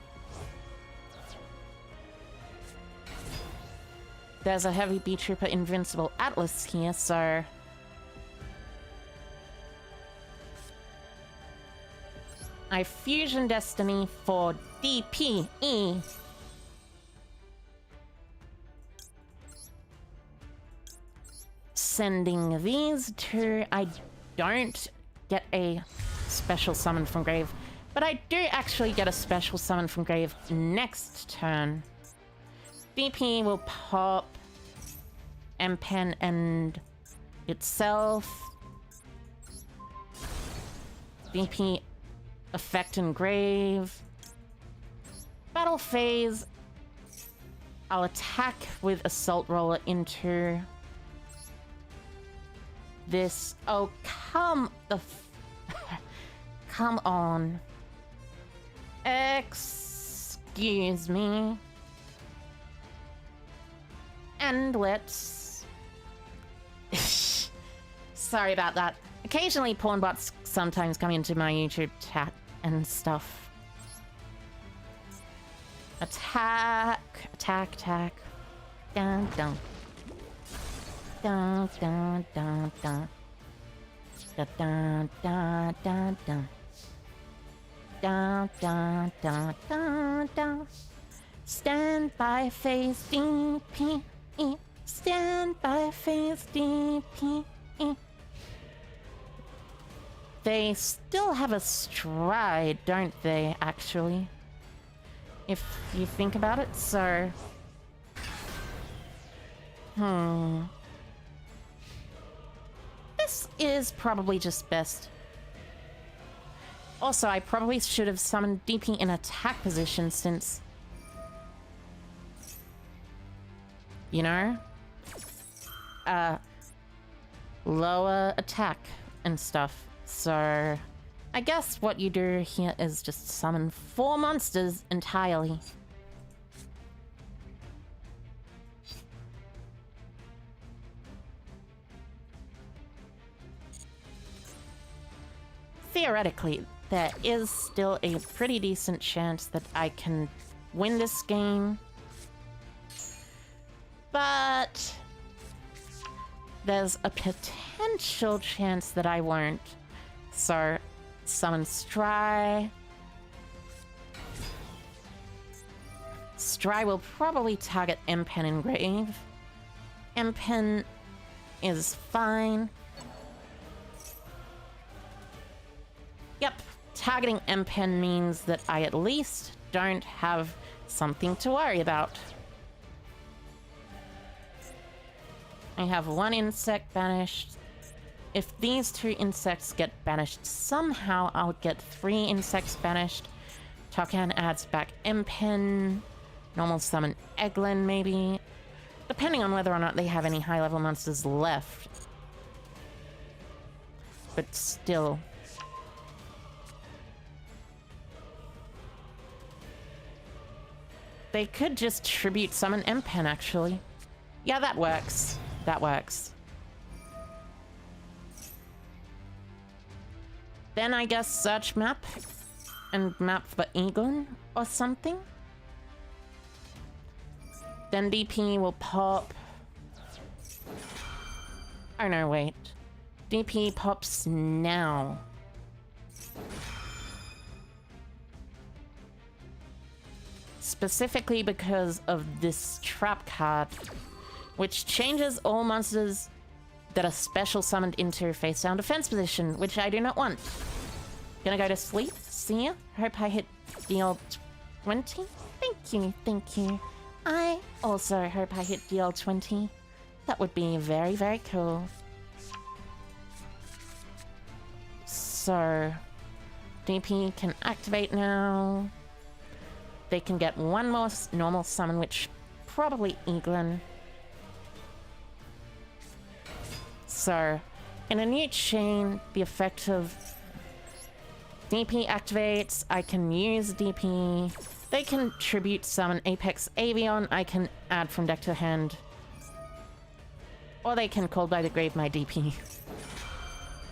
There's a heavy Beetrooper Invincible Atlas here, so I Fusion Destiny for DPE. Sending these two. I don't get a special summon from grave, but I do actually get a special summon from grave next turn. DP will pop M-Pen and itself. DP effect and grave. Battle phase. I'll attack with Assault Roller into this. Oh, come the come on. Excuse me. And let's... Sorry about that. Occasionally porn bots sometimes come into my YouTube chat and stuff. Attack. Dun dun. Dun dun dun dun. Dun dun dun dun dun. Dun dun dun dun dun. Stand by phase DP. Stand by phase DP. They still have a stride, don't they, actually? If you think about it, so... This is probably just best. Also, I probably should have summoned DP in attack position since... You know? Lower attack and stuff. So, I guess what you do here is just summon 4 monsters entirely. Theoretically, there is still a pretty decent chance that I can win this game. But there's a potential chance that I won't. So, summon Stry. Stry will probably target M-Pen in grave. M-Pen is fine. Yep, targeting M-Pen means that I at least don't have something to worry about. I have 1 insect banished. If these 2 insects get banished somehow, I'll get 3 insects banished. Tokan adds back M-Pen. Normal summon Eglin, maybe. Depending on whether or not they have any high-level monsters left. But still... They could just tribute summon M-Pen, actually. Yeah, that works. That works. Then I guess search map and map for Egon or something. Then DP will pop. Oh no, wait. DP pops now. Specifically because of this trap card, which changes all monsters that are special summoned into face down defense position, which I do not want. Gonna go to sleep. See ya. Hope I hit DL20. Thank you. I also hope I hit DL20. That would be very, very cool. So, DP can activate now. They can get 1 more normal summon, which probably Eglin. So, in a new chain, the effect of DP activates, I can use DP. They can tribute summon Apex Avion, I can add from deck to hand. Or they can call by the grave my DP.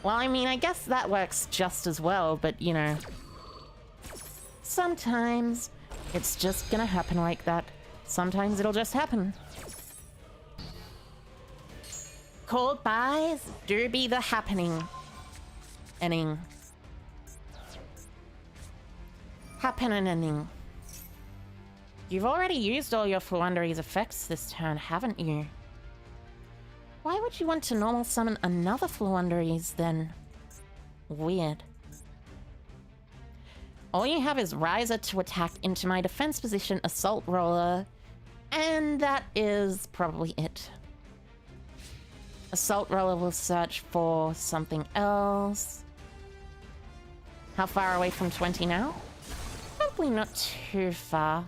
Well, I mean, I guess that works just as well, but you know. Sometimes it's just gonna happen like that. Sometimes it'll just happen. Called buys do be the happening. Ending. Happening. You've already used all your Floowanderee's effects this turn, haven't you? Why would you want to normal summon another Floowanderee's then? Weird. All you have is Riser to attack into my defense position, Assault Roller, and that is probably it. Assault Roller will search for something else. How far away from 20 now? Probably not too far.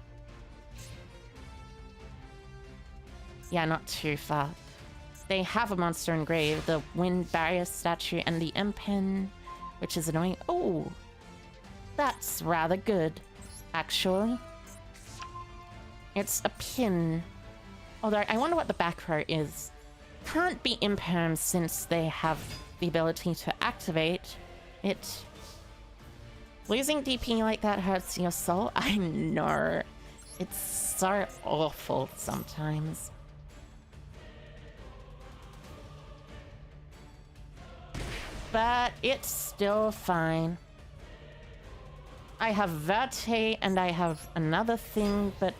Yeah, not too far. They have a monster in grave, the Wind Barrier statue and the M-Pen, which is annoying. Oh, that's rather good, actually. It's a pin. Although, I wonder what the back row is. Can't be imperm since they have the ability to activate it. Losing DP like that hurts your soul. I know. It's so awful sometimes. But it's still fine. I have Verte and I have another thing, but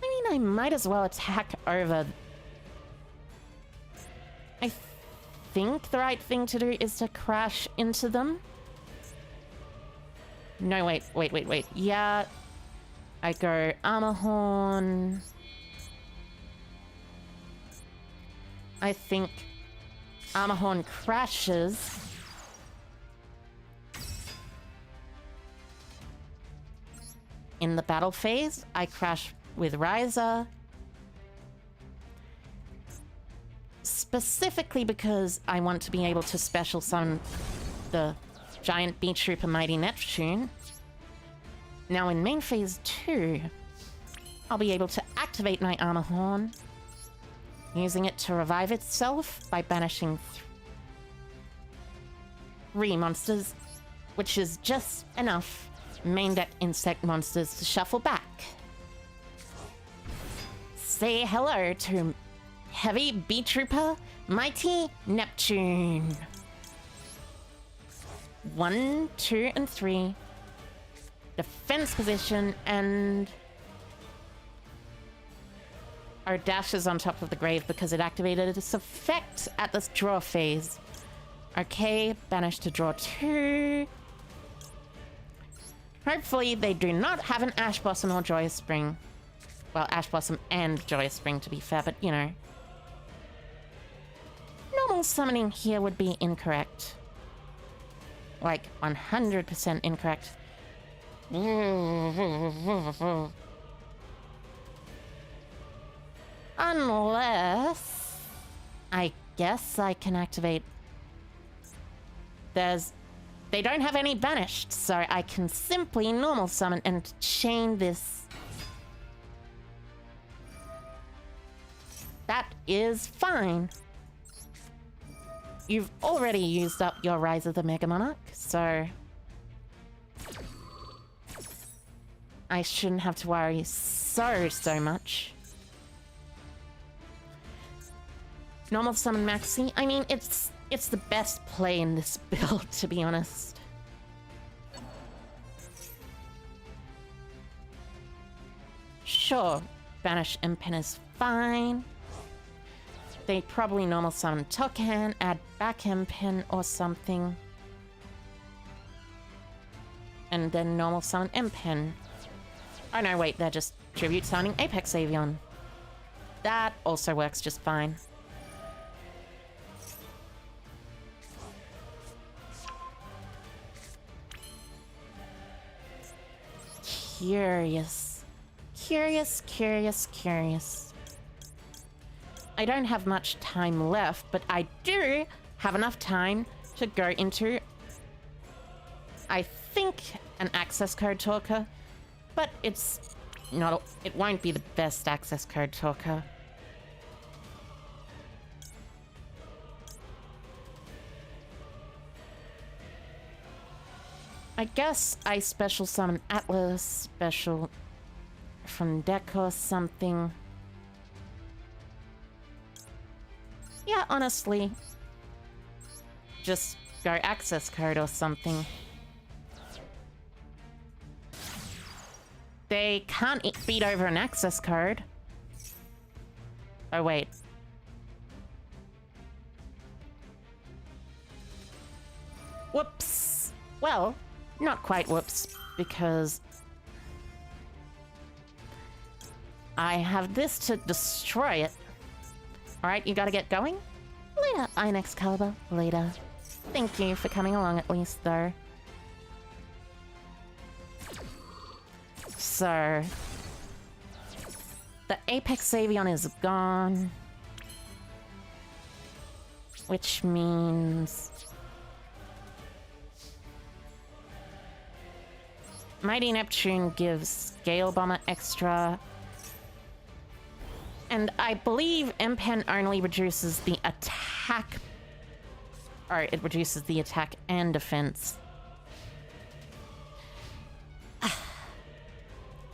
I mean, I might as well attack over. I think the right thing to do is to crash into them. No, wait. Yeah. I go Armor Horn. I think Armor Horn crashes. In the battle phase, I crash with Riser. Specifically because I want to be able to special summon the giant Beetrooper Mighty Neptune. Now in main phase 2, I'll be able to activate my Armor Horn, using it to revive itself by banishing 3 monsters, which is just enough main deck insect monsters to shuffle back. Say hello to Heavy Beetrooper Mighty Neptune. 1, 2, and 3. Defense position, and our dash is on top of the grave because it activated its effect at this draw phase. Okay, banish to draw 2. Hopefully they do not have an Ash Blossom or Joyous Spring. Well, Ash Blossom and Joyous Spring to be fair, but you know. Normal summoning here would be incorrect. Like, 100% incorrect. Unless I guess I can activate. They don't have any banished, so I can simply normal summon and chain this. That is fine. You've already used up your Rise of the Mega Monarch, so I shouldn't have to worry so much. Normal summon Maxi. I mean, it's the best play in this build, to be honest. Sure, banish M-Pen is fine. They probably normal summon Tokan, add back M-Pen or something. And then normal summon M-Pen. Oh no, wait, they're just tribute summoning Apex Avion. That also works just fine. Curious. I don't have much time left, but I do have enough time to go into think, an access code talker, but it's not. It won't be the best access code talker. I guess I special summon Atlas, special from deck or something. Yeah, honestly, just go access code or something. They can't beat over an access code. Oh, wait. Whoops. Well, not quite whoops, because I have this to destroy it. Alright, you gotta get going? Later, Excalibur. Later. Thank you for coming along at least, though. So, the Apex Avion is gone, which means Mighty Neptune gives Gale Bomber extra, and I believe M-Pen only reduces the attack, or it reduces the attack and defense.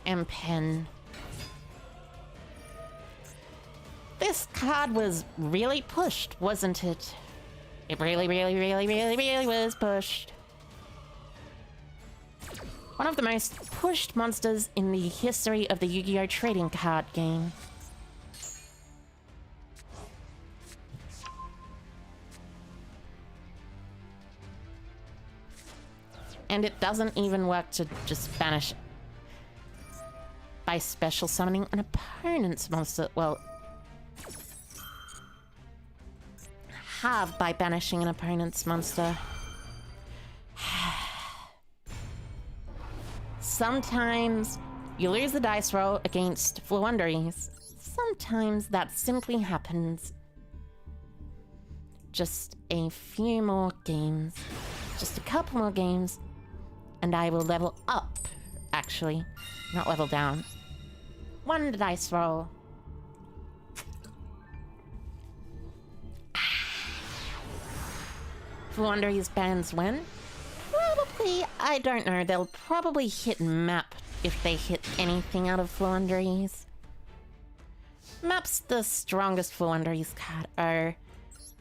M-Pen. This card was really pushed, wasn't it? It really was pushed. One of the most pushed monsters in the history of the Yu-Gi-Oh! Trading card game. And it doesn't even work to just banish by special summoning an opponent's monster. Well, halve by banishing an opponent's monster. Sometimes you lose the dice roll against Fluunderies. Sometimes that simply happens. Just a few more games. Just a couple more games. And I will level up, actually. Not level down. One dice roll. Fluunderies bans when? Probably, I don't know. They'll probably hit map if they hit anything out of Fluunderies. Map's the strongest Fluunderies card. Oh,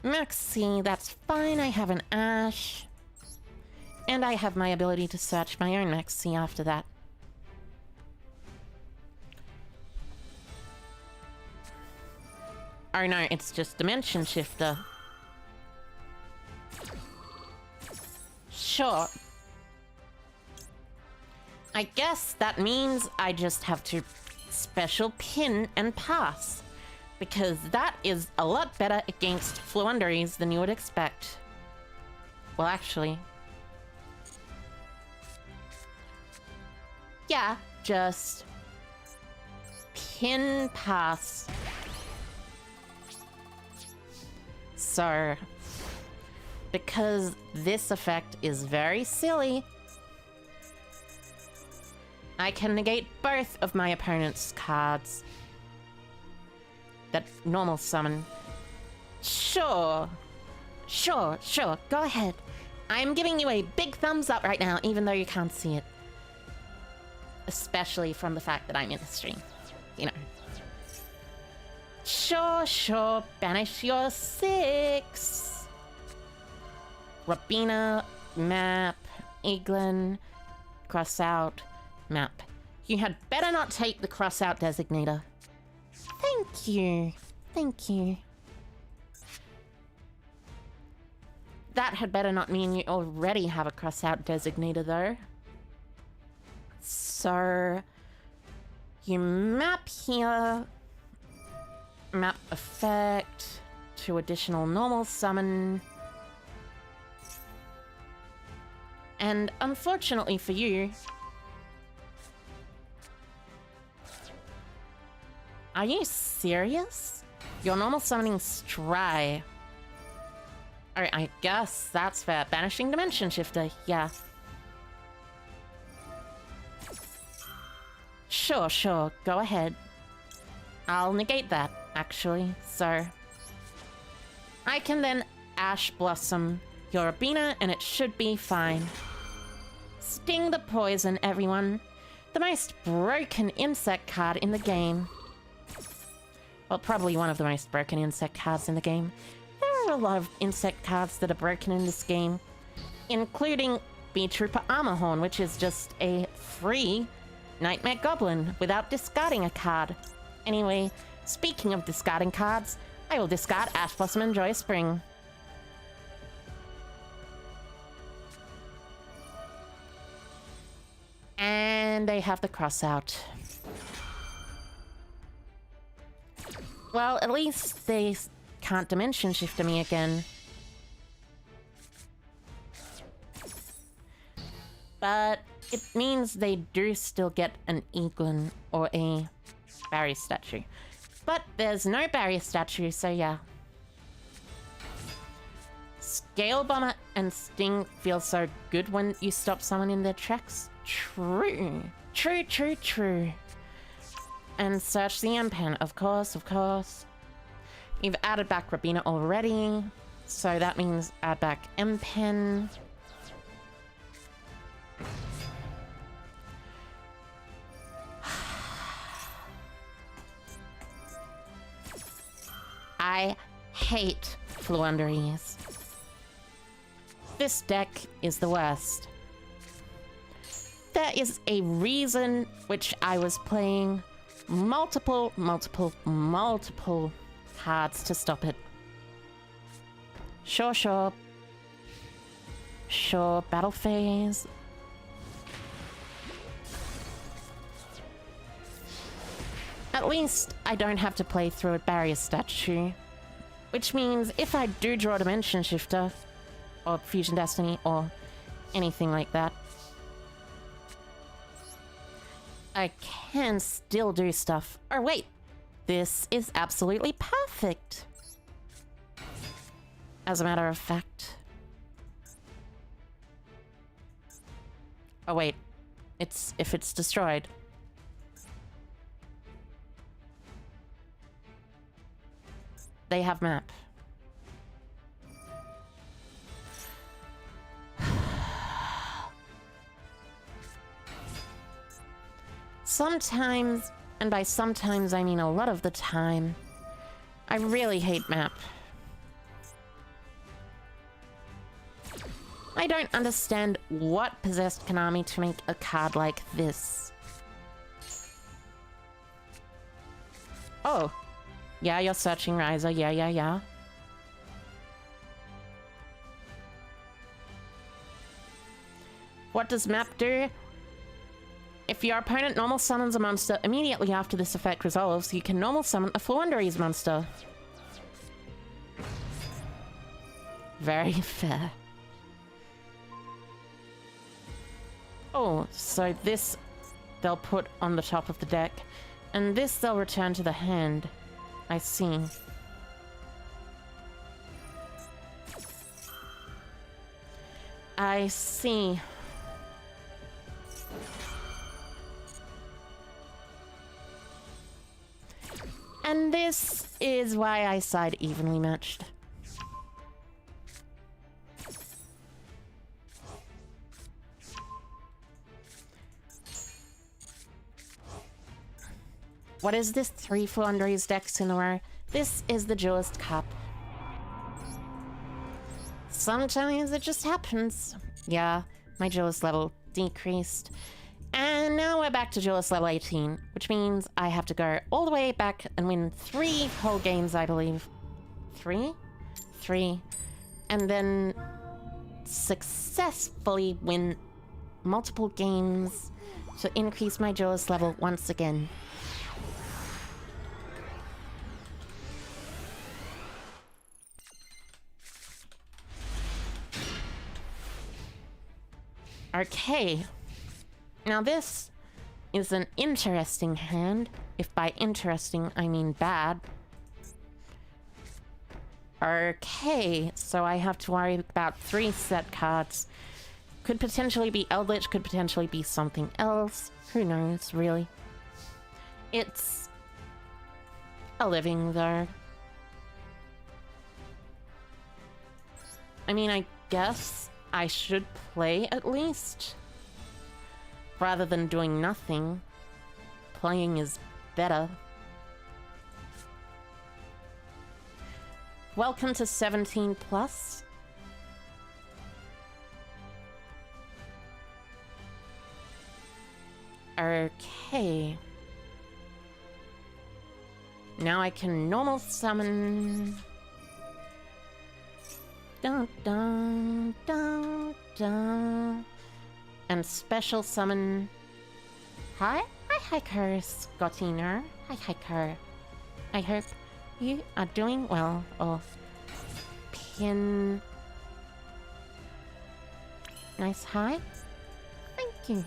Maxi, that's fine. I have an Ash. And I have my ability to search my own Maxi after that. Oh no, it's just Dimension Shifter. Sure. I guess that means I just have to special pin and pass. Because that is a lot better against Fluunderies than you would expect. Well, actually. Yeah, just pin pass. So, because this effect is very silly, I can negate both of my opponent's cards that normal summon. Sure, go ahead. I'm giving you a big thumbs up right now, even though you can't see it. Especially from the fact that I'm in the stream, you know. Sure, banish your 6. Robina, map, Eglin, cross out, map. You had better not take the cross out designator. Thank you. That had better not mean you already have a cross out designator though. So, you map here, map effect to additional normal summon, and unfortunately for you, are you serious? Your normal summoning's dry. Alright, I guess that's fair. Banishing Dimension Shifter, yeah. Sure, go ahead. I'll negate that, actually, so... I can then Ash Blossom your Rabina, and it should be fine. Sting the Poison, everyone. The most broken insect card in the game. Well, probably one of the most broken insect cards in the game. There are a lot of insect cards that are broken in this game, including Beetrooper Armorhorn, which is just a free Nightmare Goblin without discarding a card. Anyway, speaking of discarding cards, I will discard Ash Blossom and Joyous Spring. And they have the cross out. Well, at least they can't Dimension Shifter me again. But it means they do still get an Eaglin or a Barrier Statue. But there's no Barrier Statue, so yeah. Scale Bomber and Sting feel so good when you stop someone in their tracks. True. And search the M-Pen, of course. You've added back Rabina already, so that means add back M-Pen. I hate Fluunderies. This deck is the worst. There is a reason which I was playing multiple cards to stop it. Sure, battle phase. At least I don't have to play through a Barrier Statue, which means if I do draw a Dimension Shifter, or Fusion Destiny, or anything like that, I can still do stuff. Oh wait, this is absolutely perfect. As a matter of fact. Oh wait, if it's destroyed. They have map. Sometimes, and by sometimes I mean a lot of the time, I really hate map. I don't understand what possessed Konami to make a card like this. Oh. Yeah, you're searching Riser. Yeah. What does map do? If your opponent normal summons a monster immediately after this effect resolves, you can normal summon a Fluunderies monster. Very fair. Oh, so this they'll put on the top of the deck, and this they'll return to the hand. I see. I see. And this is why I side evenly matched. What is this? 3 Fluunderies decks in a row? This is the Duelist Cup. Sometimes it just happens. Yeah, my Duelist level decreased. And now we're back to Duelist level 18, which means I have to go all the way back and win 3 whole games, I believe. 3? 3. And then successfully win multiple games to increase my Duelist level once again. Okay. Now this is an interesting hand. If by interesting I mean bad. Okay, so I have to worry about 3 set cards. Could potentially be Eldritch, could potentially be something else. Who knows, really? It's a living, though. I mean, I guess I should play at least. Rather than doing nothing. Playing is better. Welcome to 17 plus. Okay. Now I can normal summon. Dun dun dun dun. And special summon. Hi, Hiker Scottiner. Hi, Hiker. I hope you are doing well. Or pin. Nice hi. Thank you.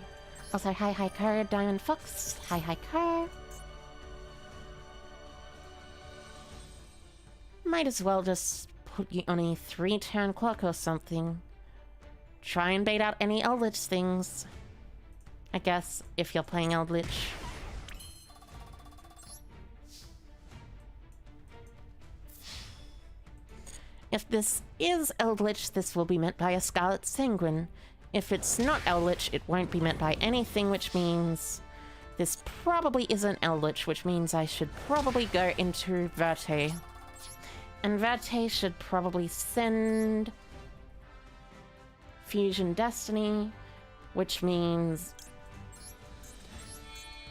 Also, hi, Hiker Diamond Fox. Hi, Hiker. Might as well just put you on a 3-turn clock or something. Try and bait out any Eldritch things. I guess, if you're playing Eldritch. If this is Eldritch, this will be met by a Scarlet Sanguine. If it's not Eldritch, it won't be met by anything, which means this probably isn't Eldritch, which means I should probably go into Verte. And Verte should probably send Fusion Destiny, which means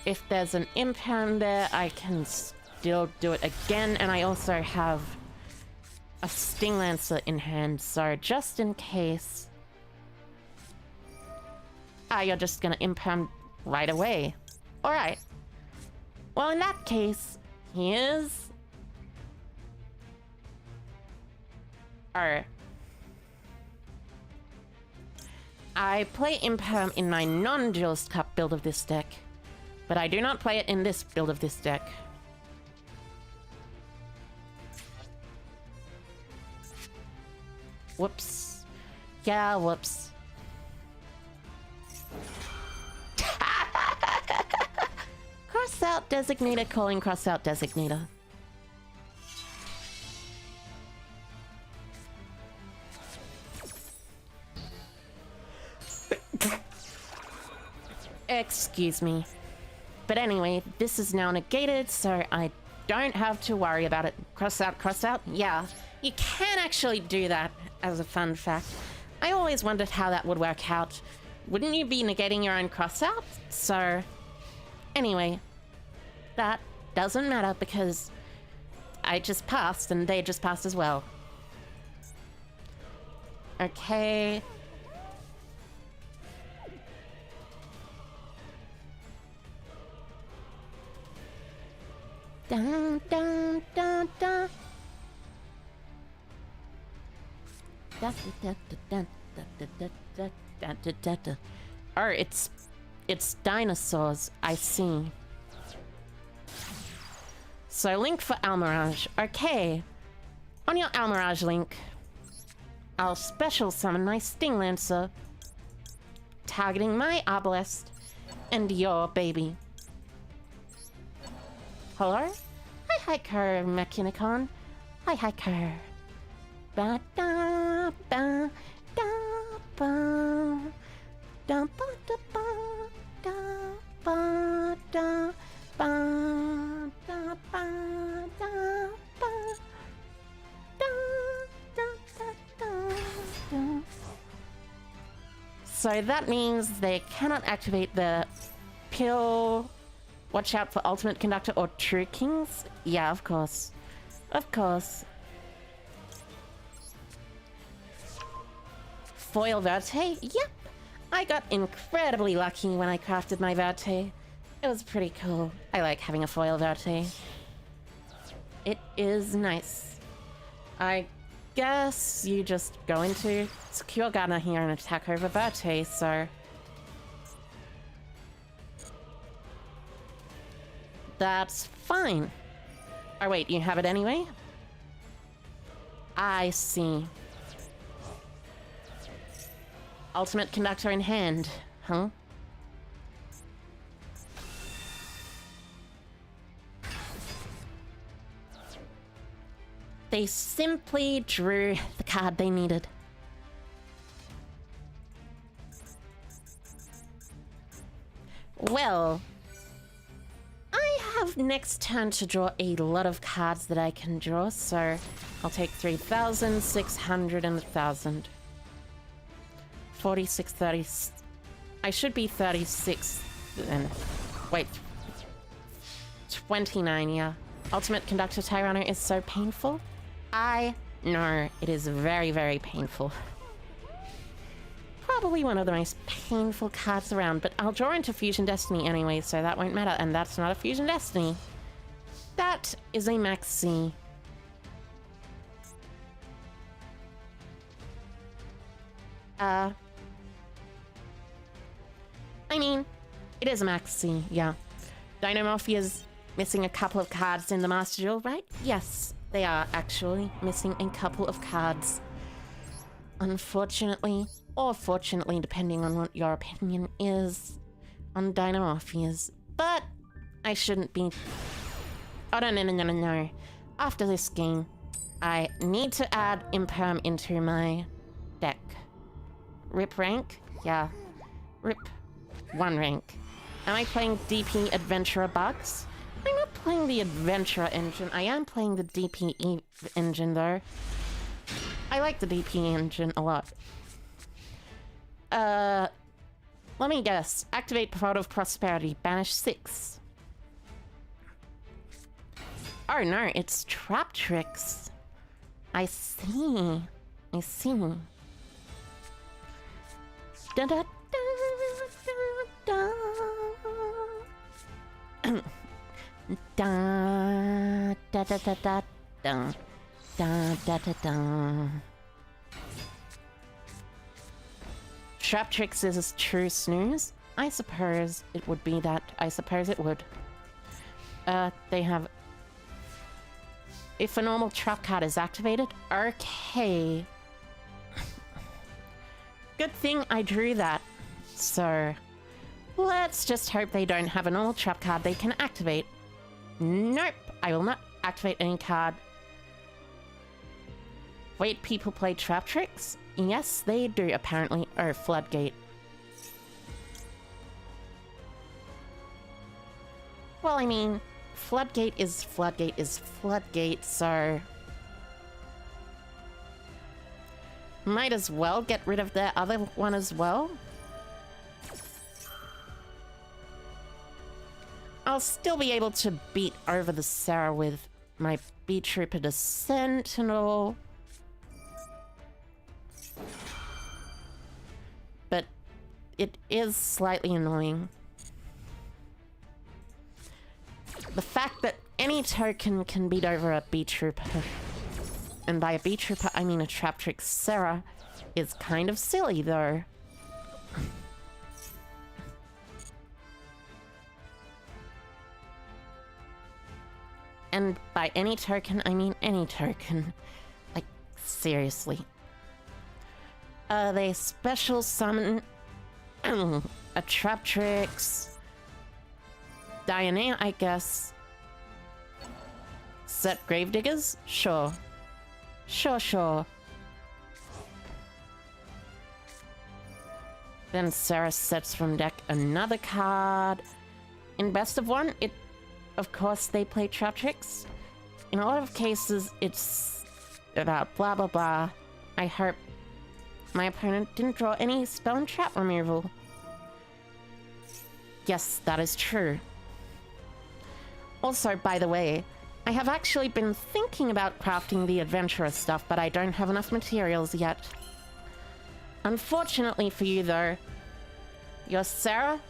if there's an impound there, I can still do it again, and I also have a Sting Lancer in hand, so just in case... Ah, you're just gonna impound right away. Alright. Well, in that case, here's... I play Imperm in my non-Duelist Cup build of this deck, but I do not play it in this build of this deck. Whoops. Yeah, whoops. Cross out designator calling cross out designator. Excuse me. But anyway, this is now negated, so I don't have to worry about it. Cross out, cross out? Yeah, you can actually do that, as a fun fact. I always wondered how that would work out. Wouldn't you be negating your own cross out? So, anyway, that doesn't matter because I just passed and they just passed as well. Okay. Dun dun dun dun. Oh, it's dinosaurs. I see. So Link for Almirage. Okay. On your Almirage Link, I'll special summon my Sting Lancer, targeting my Arbalest and your baby. Hello? Hi, Hiker Mechanicon. Hi, Hiker. Ba da ba da ba da ba da ba da ba da ba da ba da ba da da. So that means they cannot activate the pill. Watch out for Ultimate Conductor or True Kings? Yeah, of course. Of course. Foil Verte? Yep. I got incredibly lucky when I crafted my Verte. It was pretty cool. I like having a foil Verte. It is nice. I guess you just go into Secure Gardener here and attack over Verte, so... That's fine. Oh wait, you have it anyway? I see. Ultimate Conductor in hand, huh? They simply drew the card they needed. Well, I have next turn to draw a lot of cards that I can draw, so I'll take 3,000, 600, and 1,000. 46, 30... I should be 36, and... Wait. 29, yeah. Ultimate Conductor Tyranno is so painful. I know it is very, very painful. Probably one of the most painful cards around, but I'll draw into Fusion Destiny anyway, so that won't matter. And that's not a Fusion Destiny. That is a Maxi. I mean, it is a Maxi, yeah. Dinomorphia's missing a couple of cards in the Master Duel, right? Yes, they are actually missing a couple of cards. Unfortunately, or fortunately, depending on what your opinion is on Dinomorphias. But I shouldn't be... Oh, no. After this game, I need to add Imperm into my deck. Rip rank? Yeah. Rip 1 rank. Am I playing DP Adventurer Bugs? I'm not playing the Adventurer engine. I am playing the DP engine, though. I like the DP engine a lot. Let me guess. Activate Pot of Prosperity. Banish 6. Oh no, it's Trap Tricks. I see. I see. Da da da da da. Da da da da da da da da da da. Trap Tricks is a true snooze? I suppose it would be that. I suppose it would. They have... If a normal trap card is activated? Okay. Good thing I drew that. So, let's just hope they don't have a normal trap card they can activate. Nope, I will not activate any card. Wait, people play Trap Tricks? Yes, they do, apparently. Oh, Floodgate. Well, I mean, Floodgate is Floodgate, so... Might as well get rid of their other one as well. I'll still be able to beat over the Sarah with my Beetrooper the Sentinel. But it is slightly annoying. The fact that any token can beat over a Beetrooper, and by a Beetrooper I mean a Trap Trick Sarah, is kind of silly though. And by any token, I mean any token. Like, seriously. They special summon a Trap Tricks. Diana, I guess. Set Gravediggers? Sure. Sure. Then Sarah sets from deck another card. In Best of One, of course, they play Trap Tricks. In a lot of cases, it's about blah blah blah. I hope my opponent didn't draw any spell and trap removal. Yes, that is true. Also, by the way, I have actually been thinking about crafting the adventurer stuff, but I don't have enough materials yet. Unfortunately for you, though, your Sarah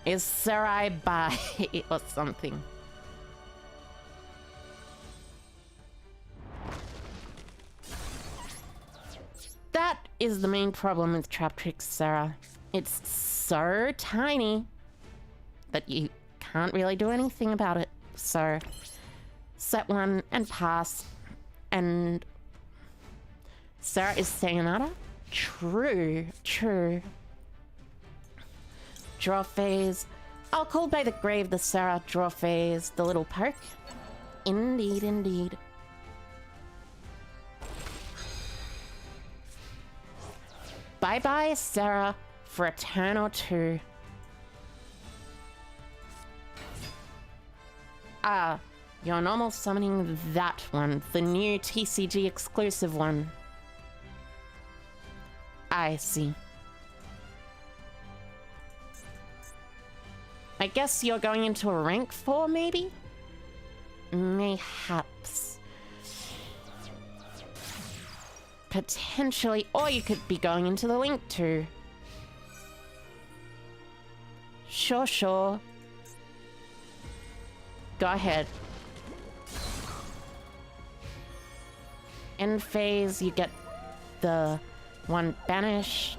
is Sarai Bai or something. That is the main problem with Trap Tricks Sarah. It's so tiny that you can't really do anything about it. So, set one and pass. And Sarah is Sayonara? True. Draw phase. I'll call by the grave the Sarah draw phase, the little poke. Indeed. bye-bye, Sarah, for a turn or two. Ah, you're normal summoning that one, the new TCG exclusive one. I see. I guess you're going into a rank 4, maybe? Mayhaps. Potentially, or you could be going into the link 2. Sure, sure. Go ahead. End phase, you get the one banished.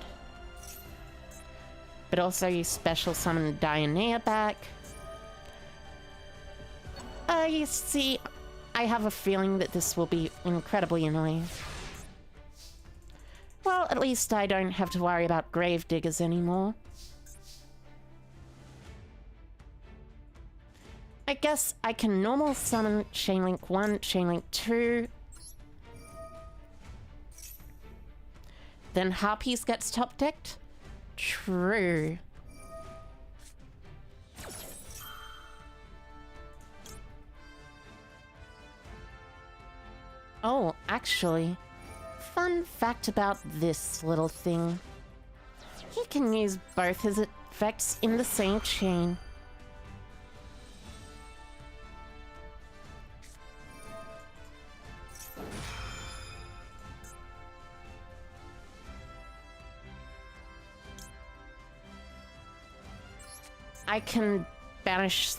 But also you special summon Dianea back. You see, I have a feeling that this will be incredibly annoying. Well, at least I don't have to worry about grave diggers anymore. I guess I can normal summon Chainlink 1, Chainlink 2. Then Harpies gets top decked? True. Oh, actually, fun fact about this little thing. He can use both his effects in the same chain. I can banish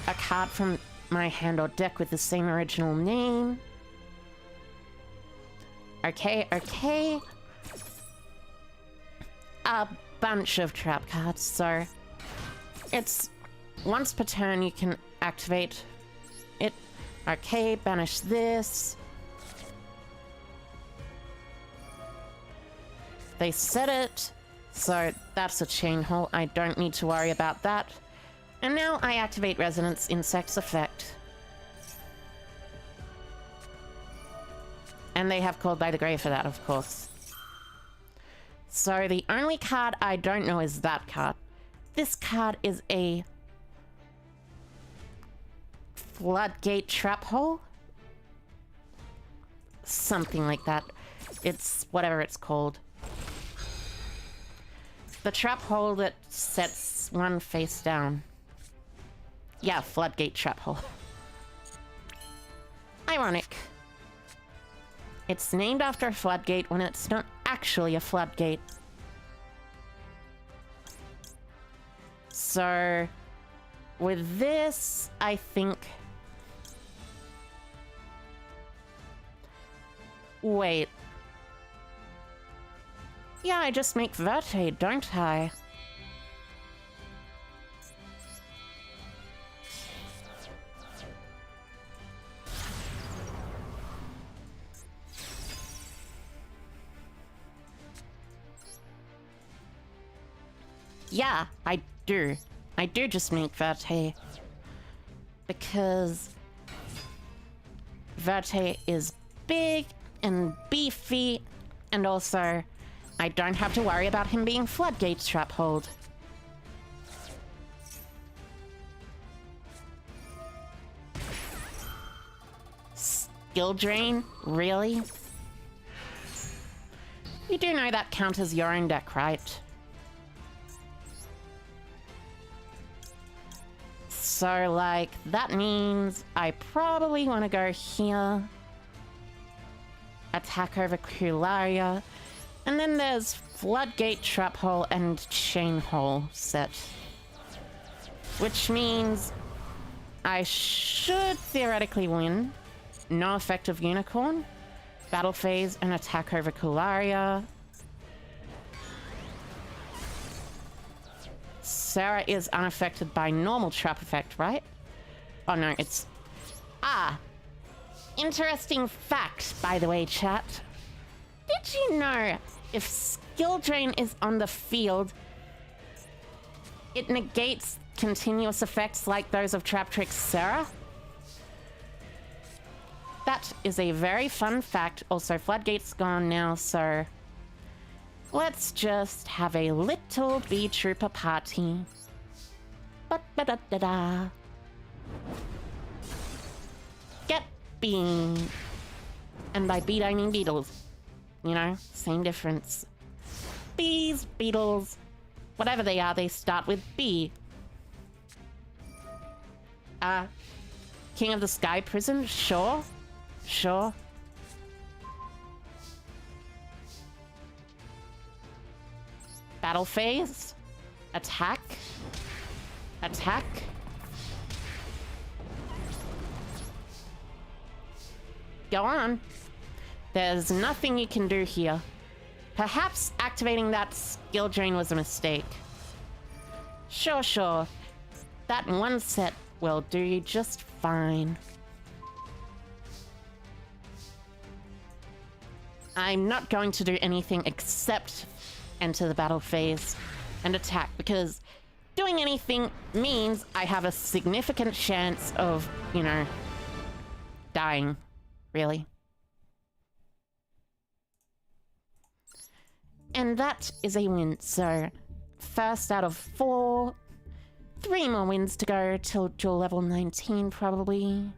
a card from my hand or deck with the same original name. Okay, okay. A bunch of trap cards, so it's once per turn you can activate it. Okay, banish this. They set it, so that's a chain hole. I don't need to worry about that. And now I activate Resonance Insect's effect. And they have Called by the Grave for that, of course. So the only card I don't know is that card. This card is a Floodgate Trap Hole? Something like that. It's whatever it's called. The trap hole that sets one face down. Yeah, Floodgate Trap Hole. Ironic. It's named after a floodgate when it's not actually a floodgate. So, with this, I think... Wait. Yeah, I just make Verte, don't I? Yeah, I do. I do just make Verte. Because Verte is big and beefy, and also I don't have to worry about him being Floodgate's trap hold. Skill drain? Really? You do know that counters your own deck, right? So, like, that means I probably want to go here. Attack over Kularia. And then there's Floodgate, Trap Hole, and Chain Hole set. Which means I should theoretically win. No effective Unicorn. Battle Phase and Attack over Kularia. Sarah is unaffected by normal trap effect, right? Oh no, it's... Ah! Interesting fact, by the way, chat. Did you know if Skill Drain is on the field, it negates continuous effects like those of Trap Trick Sarah? That is a very fun fact. Also, Floodgate's gone now, so Let's just have a little Beetrooper party. Ba-da-da-da. Get bean. And by beat I mean beetles. You know, same difference. Bees, beetles, whatever they are, they start with B. King of the Sky Prison? Sure. Sure. Battle phase. Attack. Attack. Go on. There's nothing you can do here. Perhaps activating that skill drain was a mistake. Sure, sure. That one set will do you just fine. I'm not going to do anything except enter the battle phase and attack, because doing anything means I have a significant chance of, you know, dying, really. And that is a win, so first out of 4, 3 more wins to go till duel level 19 probably,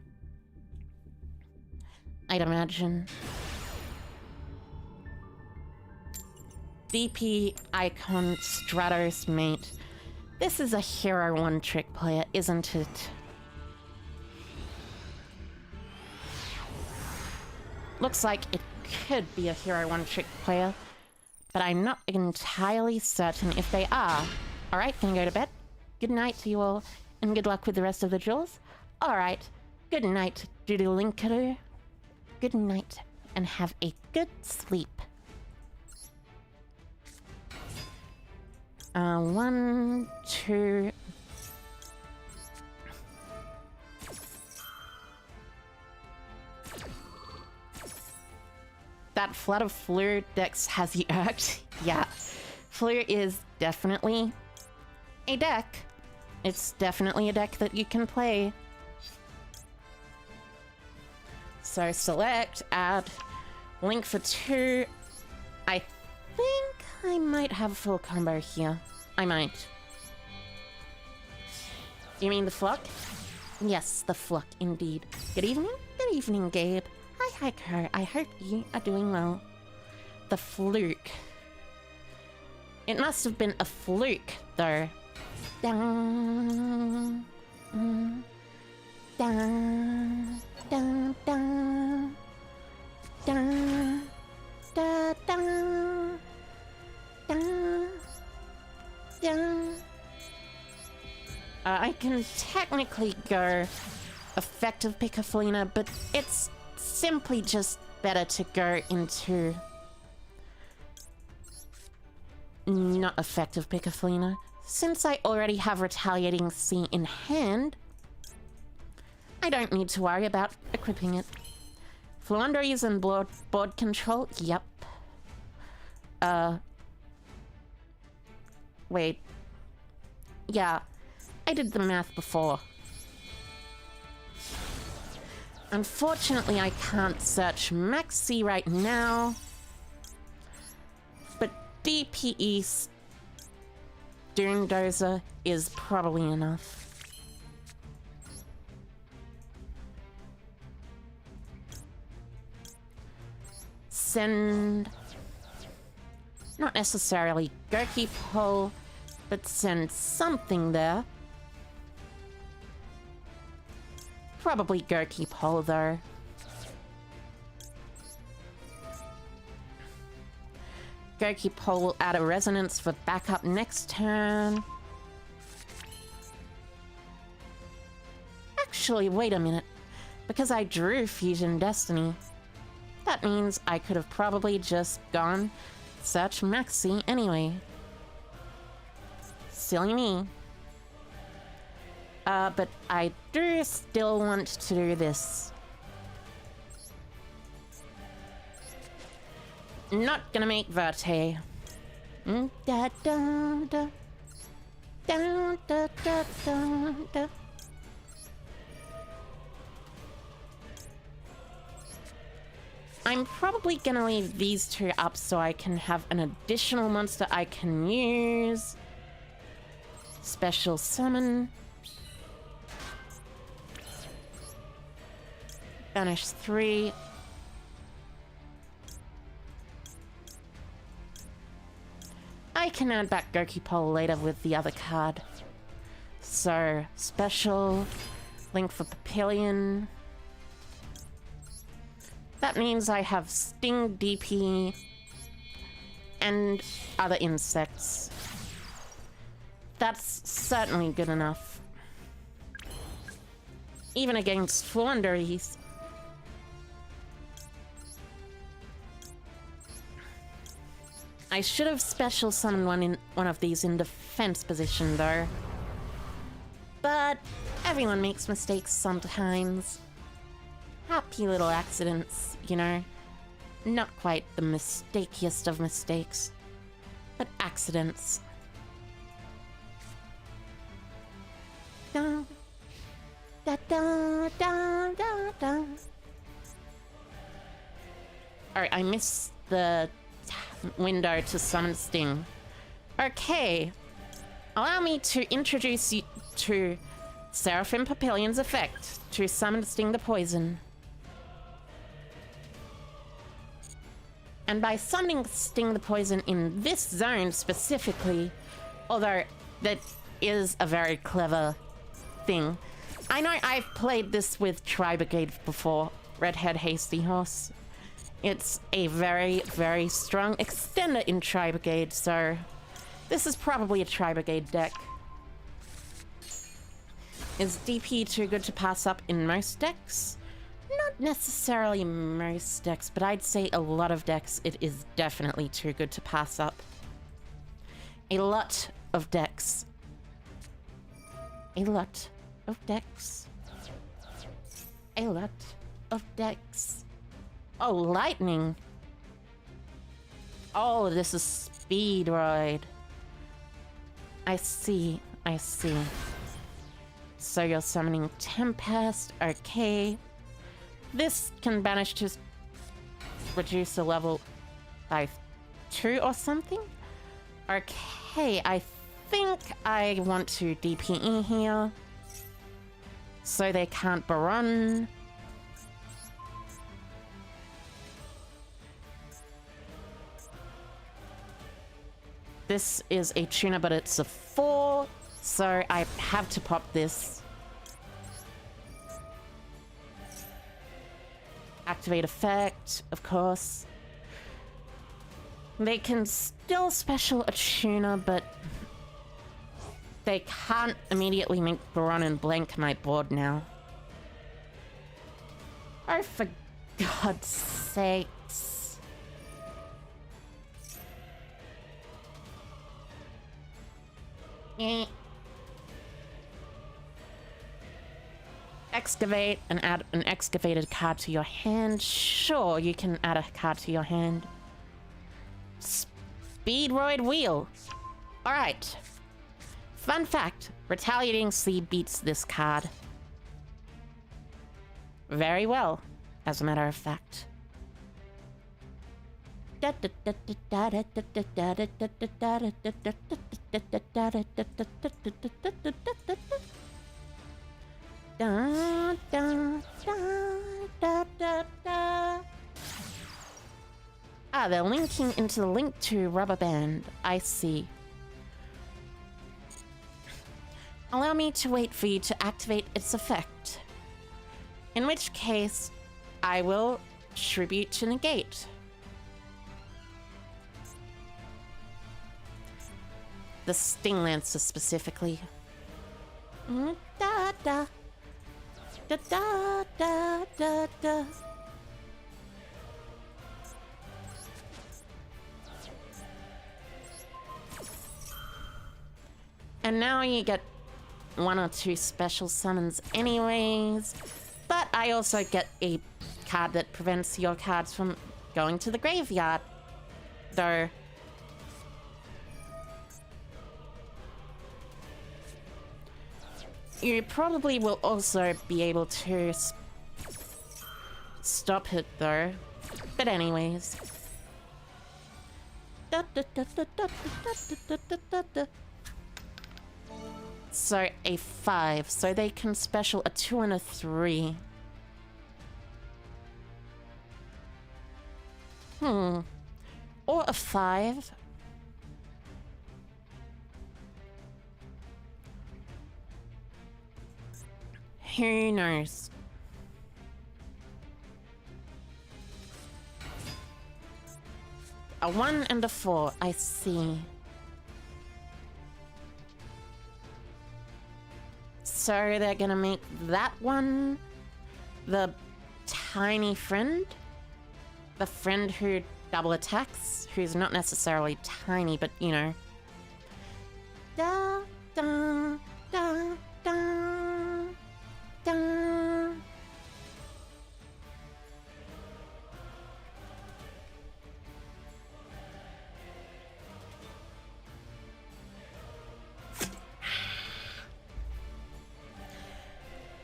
I'd imagine. DP Icon Stratos mate. This is a hero one-trick player, isn't it? Looks like it could be a hero one-trick player, but I'm not entirely certain if they are. Alright, gonna go to bed. Good night to you all, and good luck with the rest of the duels. Alright, good night, Doodlinkaroo. Good night, and have a good sleep. 1, 2... That flood of Fleur decks has you irked? Yeah. Fleur is definitely a deck. It's definitely a deck that you can play. So select, add, link for 2. I think I might have a full combo here. I might. You mean the Flock? Yes, the Flock, indeed. Good evening? Good evening, Gabe. Hi, Kurt. I hope you are doing well. The fluke. It must have been a fluke, though. Dun, dun, dun, dun, dun, dun, dun, dun, dun. I can technically go effective Picaflina, but it's simply just better to go into not effective Picaflina. Since I already have Retaliating C in hand, I don't need to worry about equipping it. Fluandries and board control, yep. Wait. Yeah, I did the math before. Unfortunately, I can't search Maxi right now, but DPE Doomdozer is probably enough. Send... not necessarily Goki Pole, but send something there. Probably Goki Pole, though. Goki Pole will add a resonance for backup next turn. Actually, wait a minute. Because I drew Fusion Destiny, that means I could have probably just gone search Maxi anyway. Silly me. But I do still want to do this. Not gonna make Verte. Da da da. Da da da da da. I'm probably gonna leave these two up so I can have an additional monster I can use. Special summon. Banish 3. I can add back Gokipole later with the other card. So, special. Link for Papillion. That means I have Sting, DP, and other insects. That's certainly good enough. Even against Flaunderies. I should have special summoned one of these in defense position though. But everyone makes mistakes sometimes. Happy little accidents, you know. Not quite the mistakiest of mistakes, but accidents. Da, da, da, da, da, da. Alright, I missed the window to summon Sting. Okay. Allow me to introduce you to Seraphim Papillion's effect to summon Sting the Poison. And by summoning Sting the Poison in this zone specifically, although that is a very clever thing. I know I've played this with Tri-Brigade before, Redhead Hasty Horse. It's a very, very strong extender in Tri-Brigade, so this is probably a Tri-Brigade deck. Is DP too good to pass up in most decks? Not necessarily most decks, but I'd say a lot of decks it is definitely too good to pass up. A lot of decks. A lot of decks. A lot of decks. Oh, lightning. Oh, this is Speedroid. I see, I see. So you're summoning Tempest, okay. This can banish to reduce the level by 2 or something? Okay, I think I want to DPE here. So they can't Baron. This is a tuner, but it's a 4, so I have to pop this. Activate effect, of course. They can still special a tuner, but they can't immediately make Baron and blank my board now. Oh, for God's sakes. Excavate and add an excavated card to your hand. Sure, you can add a card to your hand. Speedroid Wheel. Alright. Fun fact, Retaliating Sea beats this card. Very well, as a matter of fact. Ah, they're linking into the link to Rubber Band. I see. Allow me to wait for you to activate its effect. In which case, I will tribute to negate. The Sting Lancer specifically. Da da. Da da da da da. And now you get 1 or 2 special summons anyways, but I also get a card that prevents your cards from going to the graveyard, though. You probably will also be able to stop it though. But anyways. So a 5. So they can special a 2 and a 3. Or a 5. Who knows? A 1 and a 4, I see. So they're gonna make that one the tiny friend? The friend who double attacks, who's not necessarily tiny, but you know. Da, da, da, da, da.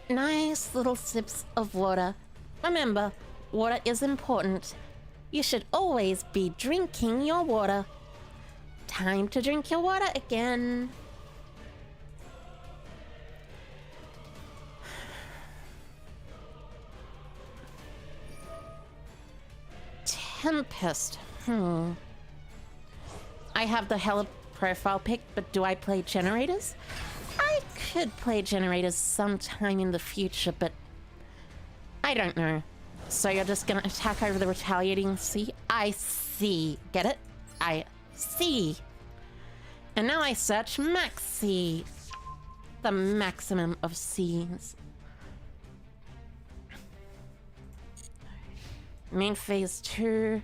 Nice little sips of water. Remember, water is important. You should always be drinking your water. Time to drink your water again. Tempest. I have the hella profile pick, but do I play generators? I could play generators sometime in the future, but I don't know. So you're just gonna attack over the retaliating C? I see. Get it? I see. And now I search max C. The maximum of C's. Main phase 2.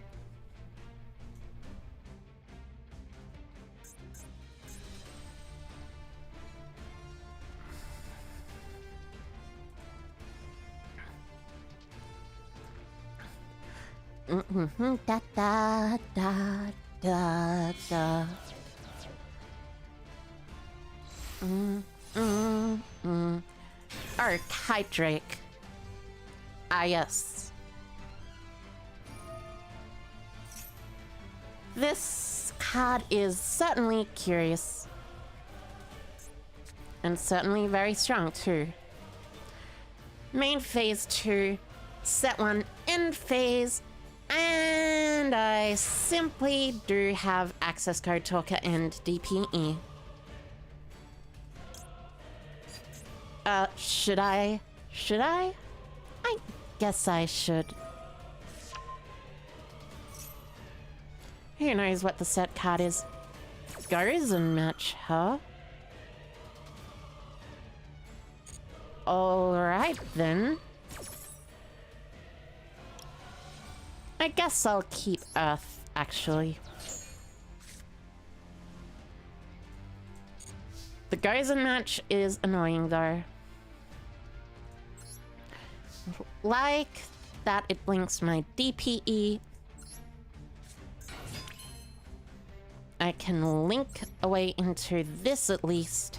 Da da da da da. Oh, Kite Drake. Ah, yes. This card is certainly curious. And certainly very strong, too. Main phase 2. Set 1 end phase. And I simply do have access code talker and DPE. Should I? Should I? I guess I should. Who knows what the set card is? Goes and match, huh? Alright then. I guess I'll keep Earth, actually. The Gozen match is annoying, though. Like that, it blinks my DPE. I can link away into this at least.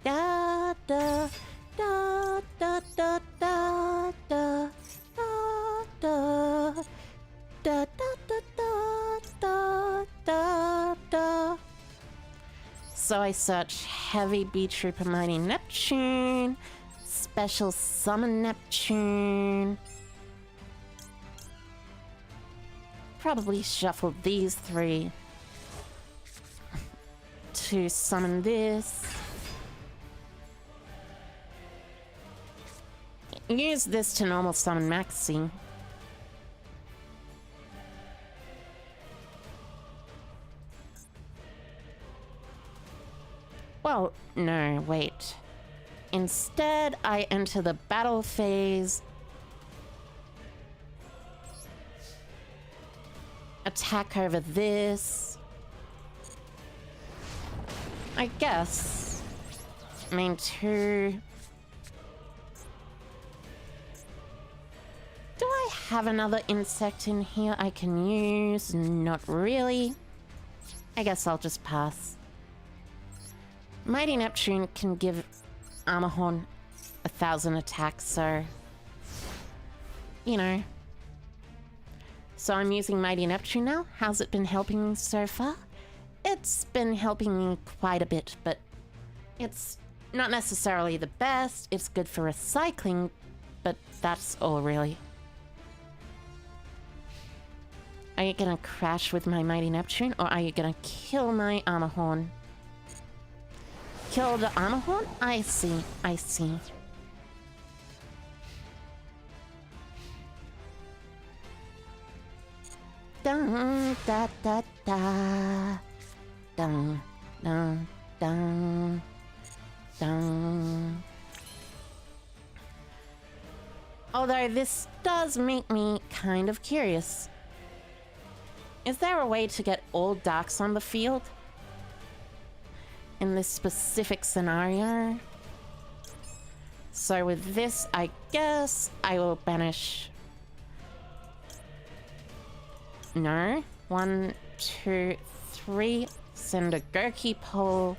Da da da da da da da da da da da da da da da. So I search Heavy Beetrooper Mighty Neptune, Special Summon Neptune. Probably shuffle these 3 to summon this. Use this to normal summon Maxi. Well, no, wait. Instead, I enter the battle phase. Attack over this. I guess. Main 2. Do I have another insect in here I can use? Not really. I guess I'll just pass. Mighty Neptune can give Armorhorn 1,000 attacks, so... You know. So I'm using Mighty Neptune now. How's it been helping me so far? It's been helping me quite a bit, but it's not necessarily the best. It's good for recycling, but that's all really. Are you gonna crash with my Mighty Neptune, or are you gonna kill my Armor Horn? Kill the Armor Horn? I see, I see. Dun da da da. Dun dun dun dun. Although this does make me kind of curious. Is there a way to get all darks on the field? In this specific scenario? So with this, I guess I will banish... No. 1, 2, 3. Send a Gurky pole.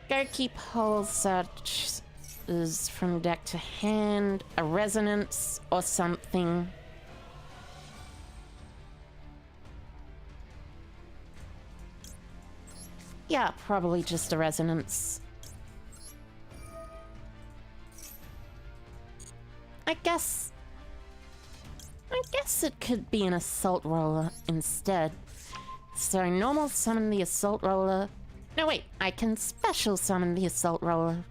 Gurky pole searches from deck to hand. A resonance or something. Yeah, probably just a resonance. I guess it could be an assault roller instead. So normal summon the assault roller. No wait, I can special summon the assault roller.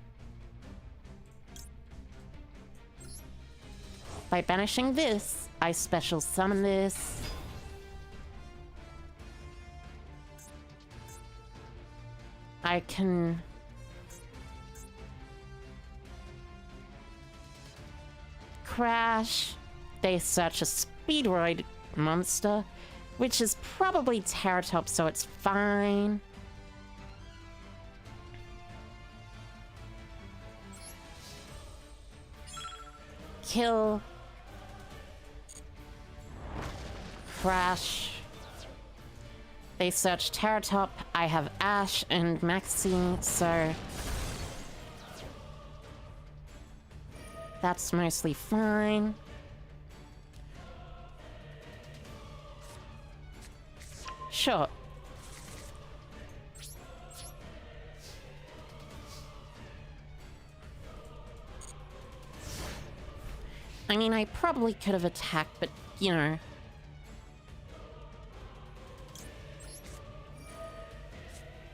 By banishing this, I special summon this. I can... Crash. They search a Speedroid monster, which is probably Terratop, so it's fine. Kill. Crash. They search Terratop. I have Ash and Maxi, so... That's mostly fine. Sure. I mean, I probably could have attacked, but, you know.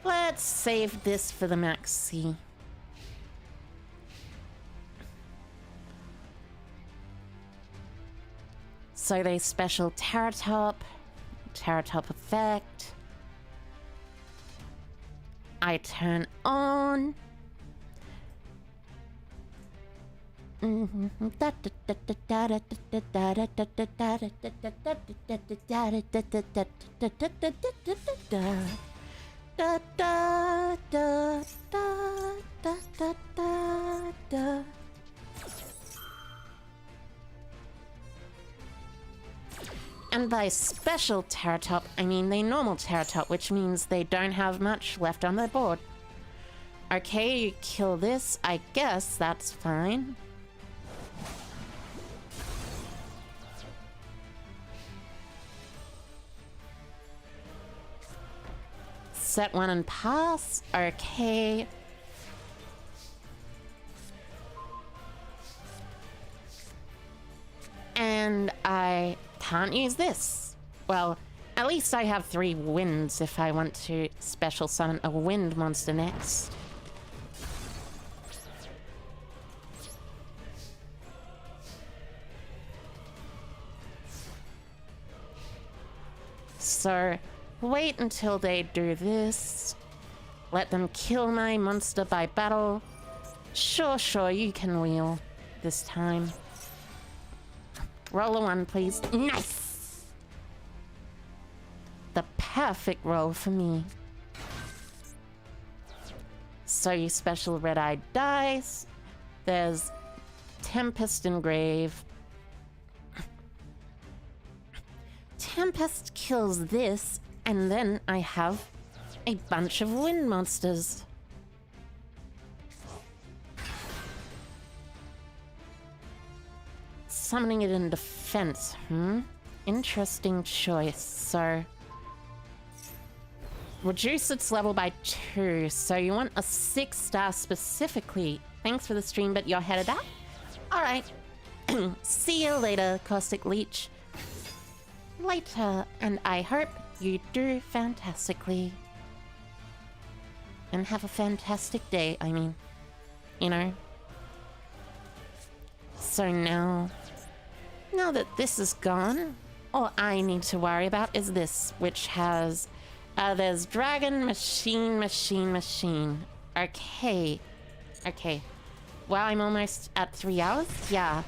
Let's save this for the Maxi. So they special Terratop effect. I turn on. And by special Terratop, I mean they normal Terratop, which means they don't have much left on their board. Okay, you kill this. I guess that's fine. Set one and pass. Okay. And I can't use this. Well, at least I have 3 winds if I want to special summon a wind monster next. So, wait until they do this. Let them kill my monster by battle. Sure, you can wheel this time. Roll a 1, please. Nice! The perfect roll for me. So you special red-eyed dice. There's Tempest Engrave. Tempest kills this, and then I have a bunch of wind monsters. Summoning it in defense, Interesting choice. So, reduce its level by 2. So you want a 6-star specifically. Thanks for the stream, but you're headed out? Alright. See you later, Caustic Leech. Later, and I hope you do fantastically. And have a fantastic day, I mean. You know? So now that this is gone, all I need to worry about is this, which has... there's dragon, machine. Okay. Well, I'm almost at 3 hours. Yeah.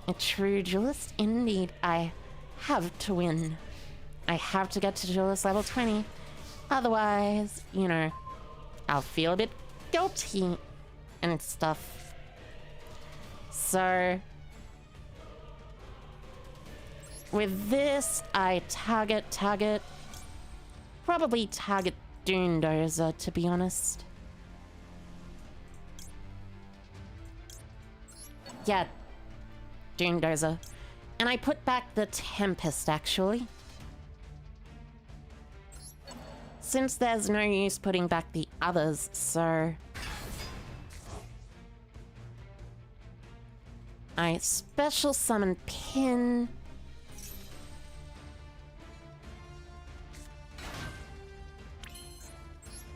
A true duelist, indeed. I have to win. I have to get to duelist level 20. Otherwise, you know, I'll feel a bit guilty and stuff. So... with this, I target. Probably target Duelist, to be honest. Yeah, Duelist. And I put back the Tempest, actually. Since there's no use putting back the others, so... I special summon Pin.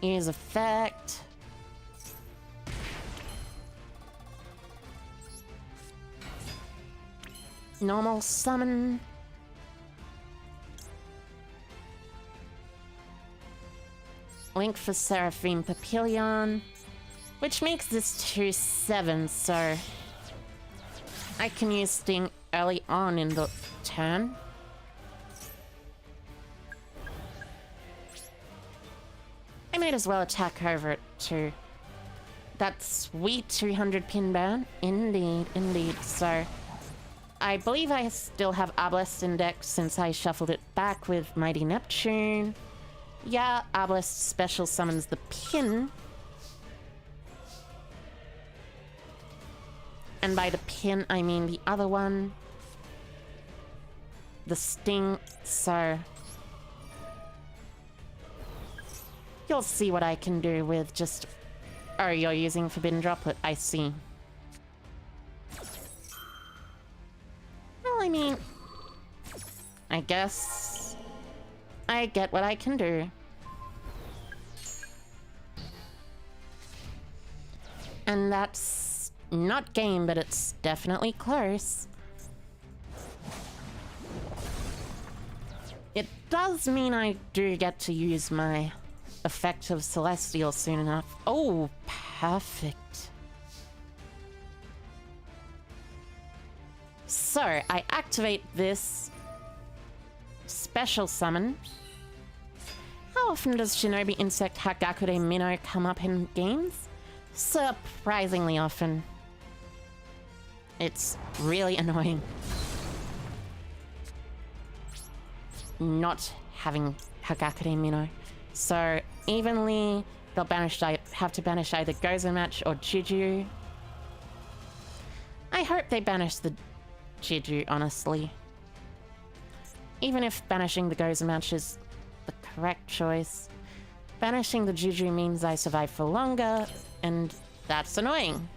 Use effect. Normal summon. Link for Seraphim Papillon. Which makes this 2/7, so... I can use Sting early on in the turn. I might as well attack over it too. That sweet 200 pin burn. Indeed. So, I believe I still have Arbalest in deck since I shuffled it back with Mighty Neptune. Yeah, Arbalest special summons the pin. And by the pin, I mean the other one. The Sting, so... you'll see what I can do with just... oh, you're using Forbidden Droplet, I see. Well, I mean... I guess... I get what I can do. And that's... not game, but it's definitely close. It does mean I do get to use my... effective Celestial soon enough. Oh, perfect. So, I activate this special summon. How often does Shinobi Insect Hagakure Minnow come up in games? Surprisingly often. It's really annoying. Not having Hagakure Minnow. So, evenly, they'll have to banish either Gozen Match or Juju. I hope they banish the Juju, honestly. Even if banishing the Gozen Match is the correct choice, banishing the Juju means I survive for longer, and that's annoying.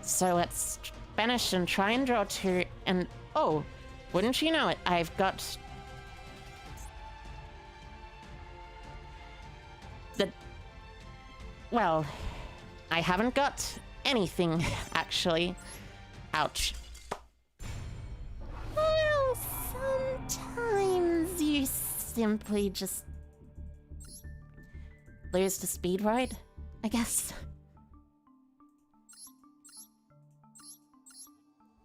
So let's banish and try and draw 2, and oh! Wouldn't you know it, I've got... the... well, I haven't got anything, actually. Ouch. Well, sometimes you simply just... lose to Speed Ride, I guess.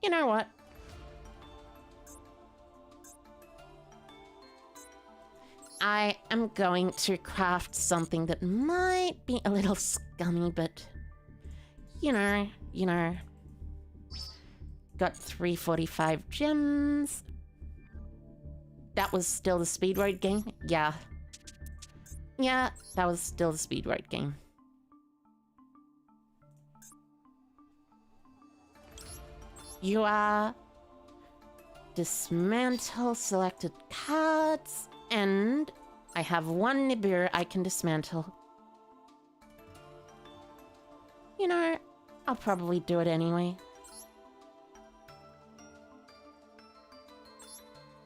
You know what? I am going to craft something that might be a little scummy, but you know. Got 345 gems. That was still the speed road game? Yeah. Yeah, that was still the speed road game. You are... dismantle selected cards, and I have one Nibiru I can dismantle. You know, I'll probably do it anyway.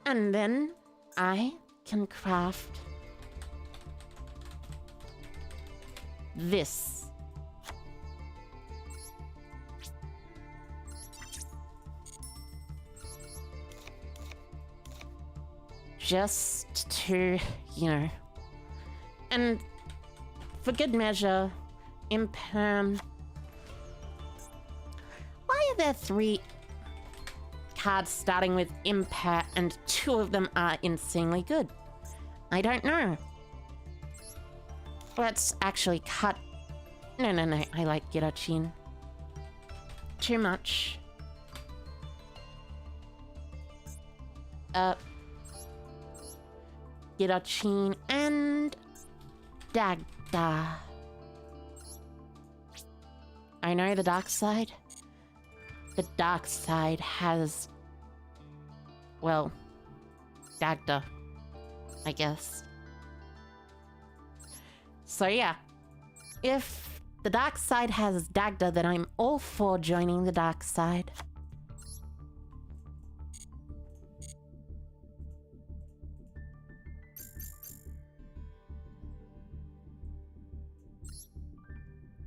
And then I can craft this. Just to, you know. And for good measure, imperm. Why are there 3 cards starting with impair and 2 of them are insanely good? I don't know. Let's actually cut. No, I like Girochin. Too much. Girochin and Dagda. I know the dark side. The dark side has, well, Dagda, I guess. So yeah, if the dark side has Dagda, then I'm all for joining the dark side.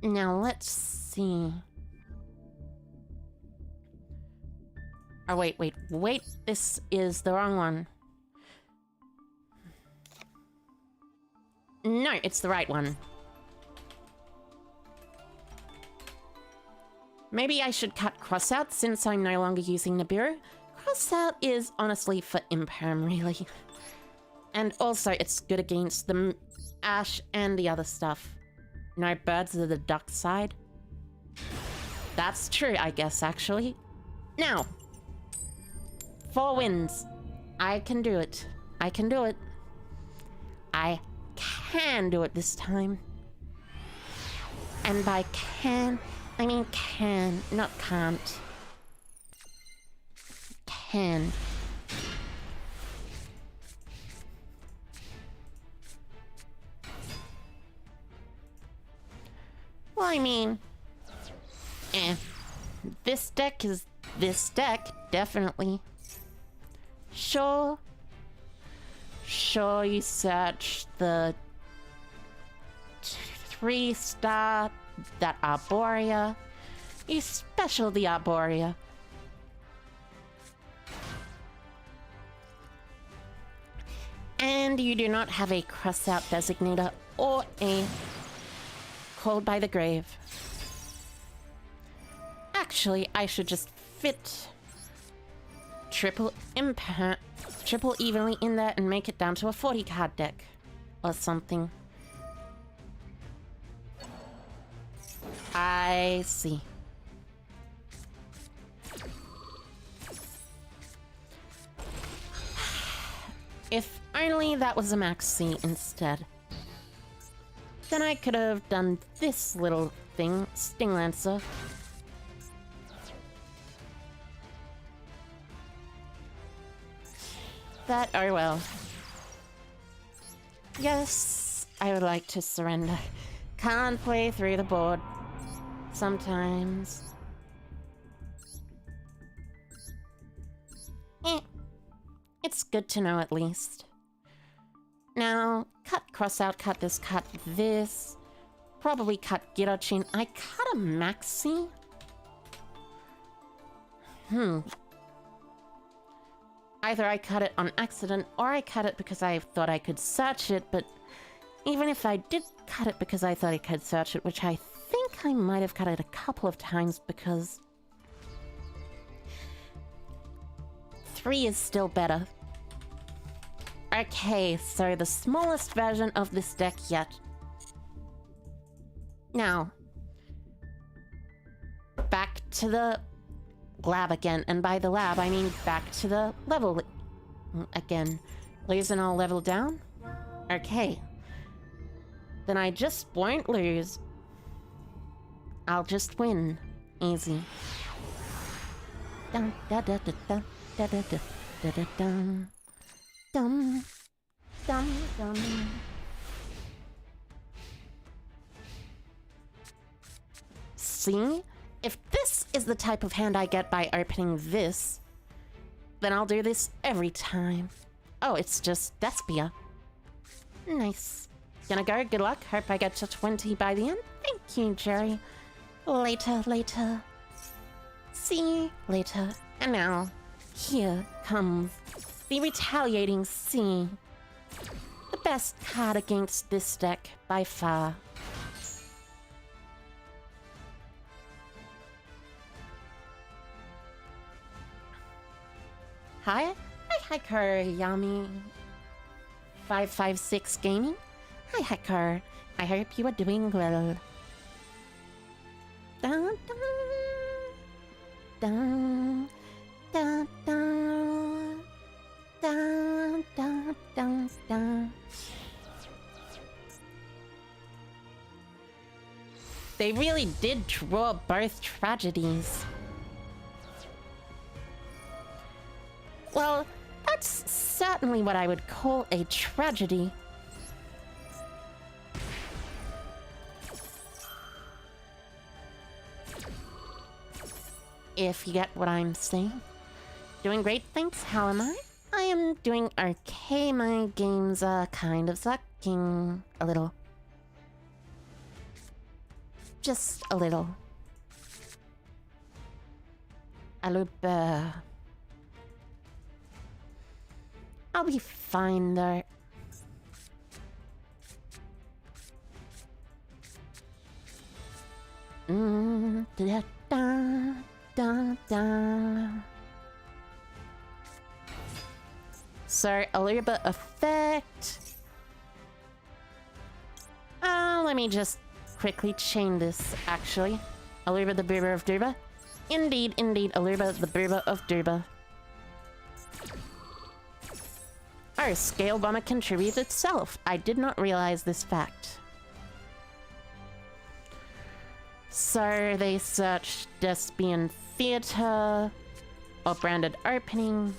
Now let's see. Oh, wait, this is the wrong one. No, it's the right one. Maybe I should cut Crossout since I'm no longer using Nibiru. Crossout is honestly for Imperm, really. And also, it's good against the Ash and the other stuff. No birds are the duck side. That's true, I guess, actually. Now, 4 wins. I can do it. I can do it. I can do it this time. And by can, I mean can, not can't. Can. Well, I mean, this deck is this deck, definitely. Sure, you search the 3-star, that Arborea. You special the Arborea. And you do not have a Crossout Designator or a Called by the Grave. Actually, I should just fit triple evenly in there and make it down to a 40 card deck or something. I see. If only that was a maxi instead. Then I could have done this little thing, Sting Lancer. But oh well. Yes, I would like to surrender. Can't play through the board. Sometimes. It's good to know at least. Now, cut Crossout, cut this. Probably cut Girochin. I cut a maxi? Either I cut it on accident, or I cut it because I thought I could search it, but even if I did cut it because I thought I could search it, which I think I might have cut it a couple of times because 3 is still better. Okay, so the smallest version of this deck yet. Now, back to the lab again, and by the lab I mean back to the level again. Lose and I'll level down? Okay. Then I just won't lose. I'll just win. Easy. Dum da da da da da da da da da dum. Dum dum dum. See? If this is the type of hand I get by opening this, then I'll do this every time. Oh, it's just Despia. Nice. Gonna go, good luck. Hope I get to 20 by the end. Thank you, Jerry. Later, later. See you later. And now, here comes the Retaliating Sea. The best card against this deck by far. Hi, Hacker Yami 556 Gaming. Hi, Hacker. I hope you are doing well. Dun, dun, dun, dun, dun, dun, dun, dun. They really did draw both tragedies. Well, that's certainly what I would call a tragedy. If you get what I'm saying. Doing great, thanks. How am I? I am doing okay. My games are kind of sucking a little. Just a little. Aluber. I'll be fine though. Da da da da. So a little bit effect. Let me just quickly chain this actually. Aluba the Boober of Duba. Indeed, indeed, Aluba the Boober of Duba. Oh, Scale Bomber contributes itself. I did not realize this fact. So they searched Despian Theater or branded opening.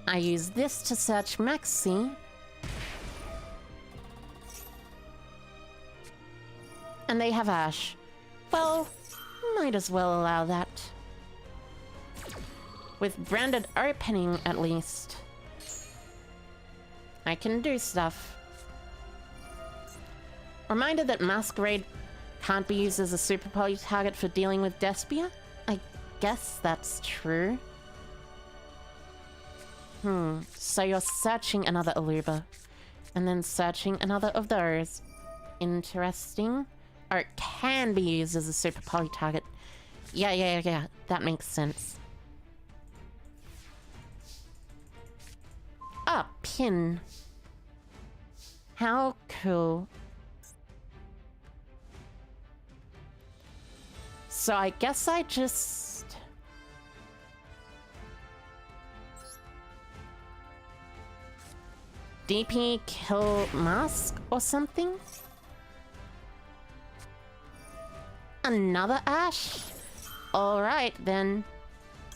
I use this to search Maxi. And they have Ash. Well, might as well allow that. With branded opening, at least. I can do stuff. Reminder that Masquerade can't be used as a super poly target for dealing with Despia? I guess that's true. So you're searching another Aluba. And then searching another of those. Interesting. Or it can be used as a super poly target. Yeah. That makes sense. Ah, pin. How cool. So I guess I just... DP kill Mask or something? Another Ash? Alright then.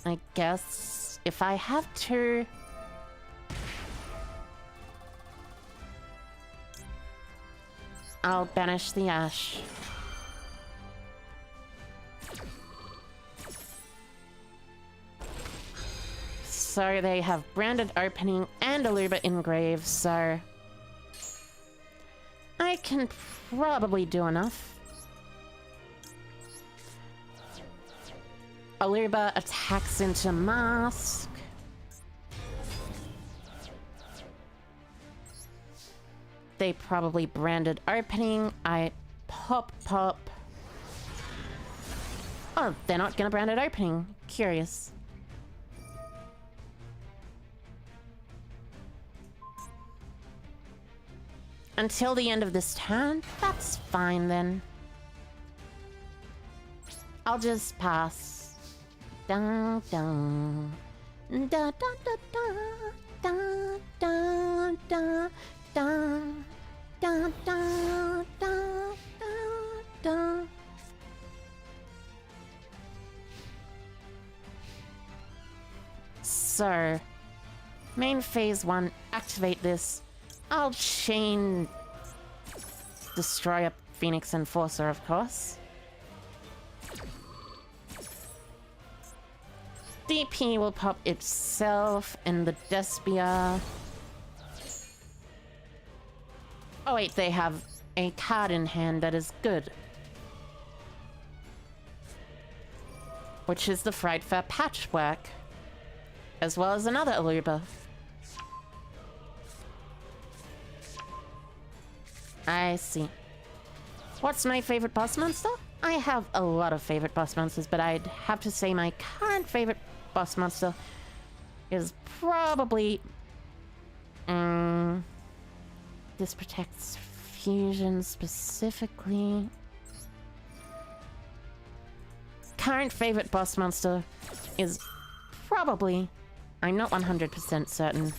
I guess if I have to... I'll banish the Ash. So they have branded opening and Aluba engraved, so... I can probably do enough. Aluba attacks into Mask. They probably branded opening. I pop. Oh, they're not gonna brand it opening. Curious. Until the end of this turn? That's fine then. I'll just pass. Dun dun. Da da da da. da, da, da, da, da, da, da, da. So, main phase 1, activate this. I'll chain Destroyer, Phoenix, Enforcer, of course. DP will pop itself and the Despia. Oh wait, they have a card in hand that is good. Which is the Frightfur Patchwork. As well as another Aluba. I see. What's my favorite boss monster? I have a lot of favorite boss monsters, but I'd have to say my current favorite boss monster is probably... this protects fusion specifically. Current favorite boss monster is probably... I'm not 100% certain.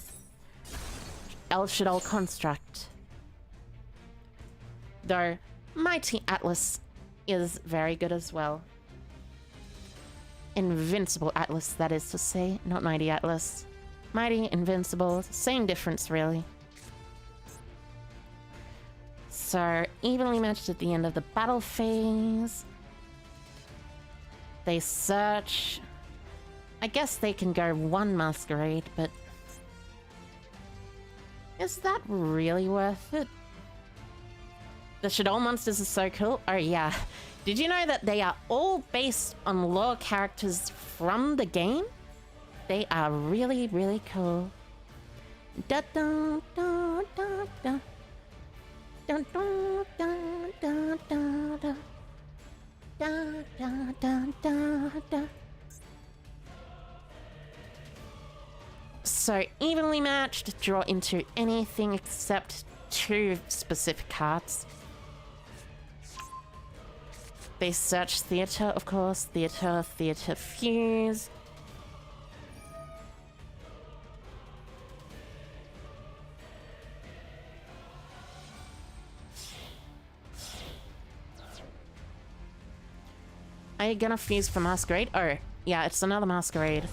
El Shaddai Construct. Though, Mighty Atlas is very good as well. Invincible Atlas, that is to say, not Mighty Atlas. Mighty, Invincible, same difference really. So, evenly matched at the end of the battle phase. They search. I guess they can go one Masquerade, but... is that really worth it? The Shadow monsters are so cool. Oh yeah. Did you know that they are all based on lore characters from the game? They are really, really cool. Da da da da da. Da da da da da da. Da da da da da. So evenly matched, draw into anything except 2 specific cards. They search Theater, of course. Theater, Theater, Fuse. Are you gonna fuse for Masquerade? Oh, yeah, it's another Masquerade.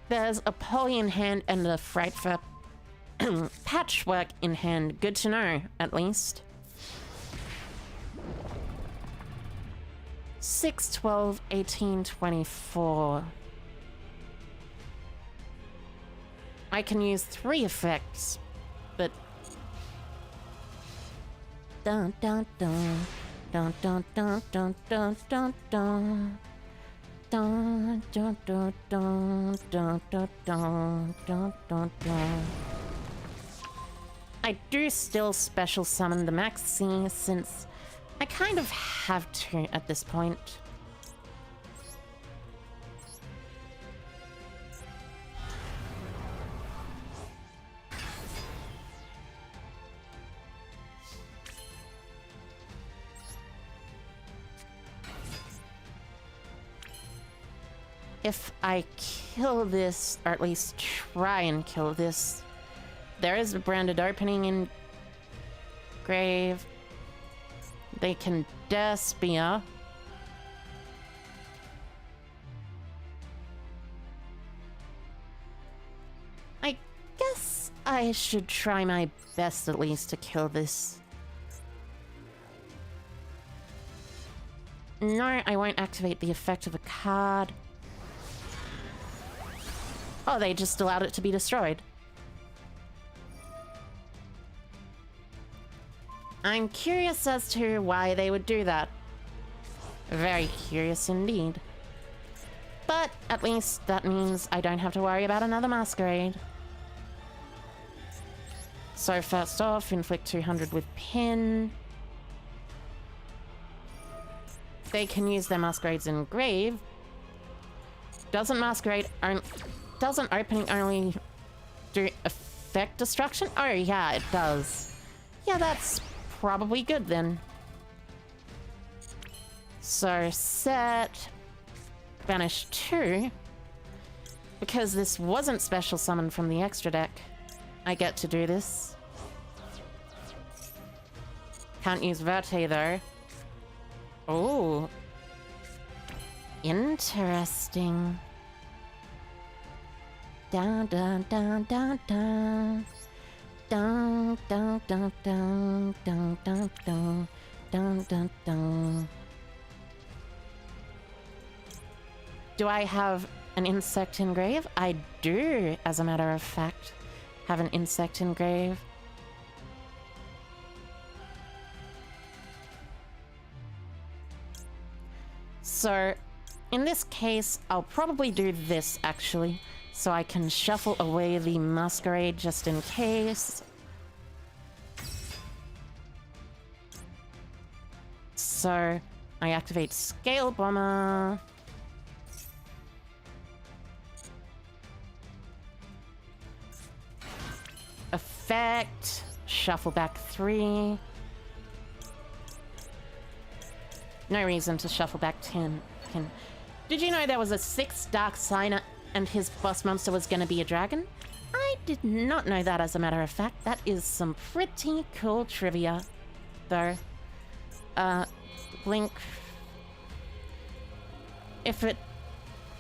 There's a Poly in hand and a Frightfur Patchwork in hand. Good to know, at least. 6, 12, 18, 24. I can use 3 effects, but... dun dun dun dun dun dun dun dun dun dun. Dun dun dun dun dun dun dun dun dun dun. I do still special summon the Maxi since I kind of have to at this point. If I kill this, or at least try and kill this, there is a branded opening in Grave. They can Despia. I guess I should try my best at least to kill this. No, I won't activate the effect of a card. Oh, they just allowed it to be destroyed. I'm curious as to why they would do that. Very curious indeed. But at least that means I don't have to worry about another Masquerade. So first off, inflict 200 with Pin. They can use their Masquerades in Grave. Doesn't opening only do effect destruction? Oh yeah, it does. Yeah, that's probably good then. So set, banish 2. Because this wasn't special summoned from the extra deck, I get to do this. Can't use Verte though. Oh. Interesting. Dun dun dun dun dun. Dun dun dun dun dun dun dun dun dun dun. Do I have an insect engrave? I do, as a matter of fact, have an insect engrave. So, in this case, I'll probably do this, actually, so I can shuffle away the masquerade just in case. So, I activate Scale Bomber. Effect. Shuffle back 3. No reason to shuffle back 10. Did you know there was a 6th Dark Signer and his boss monster was going to be a dragon? I did not know that, as a matter of fact. That is some pretty cool trivia, though. Blink. If it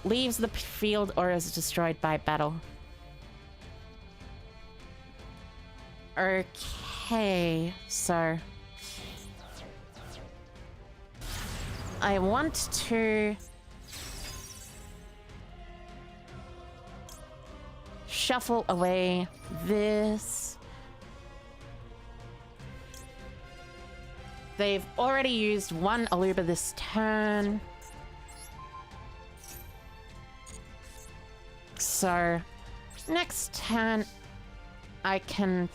leaves the field or is destroyed by battle. Okay, so I want to shuffle away this. They've already used one Aluba this turn. So, next turn, I can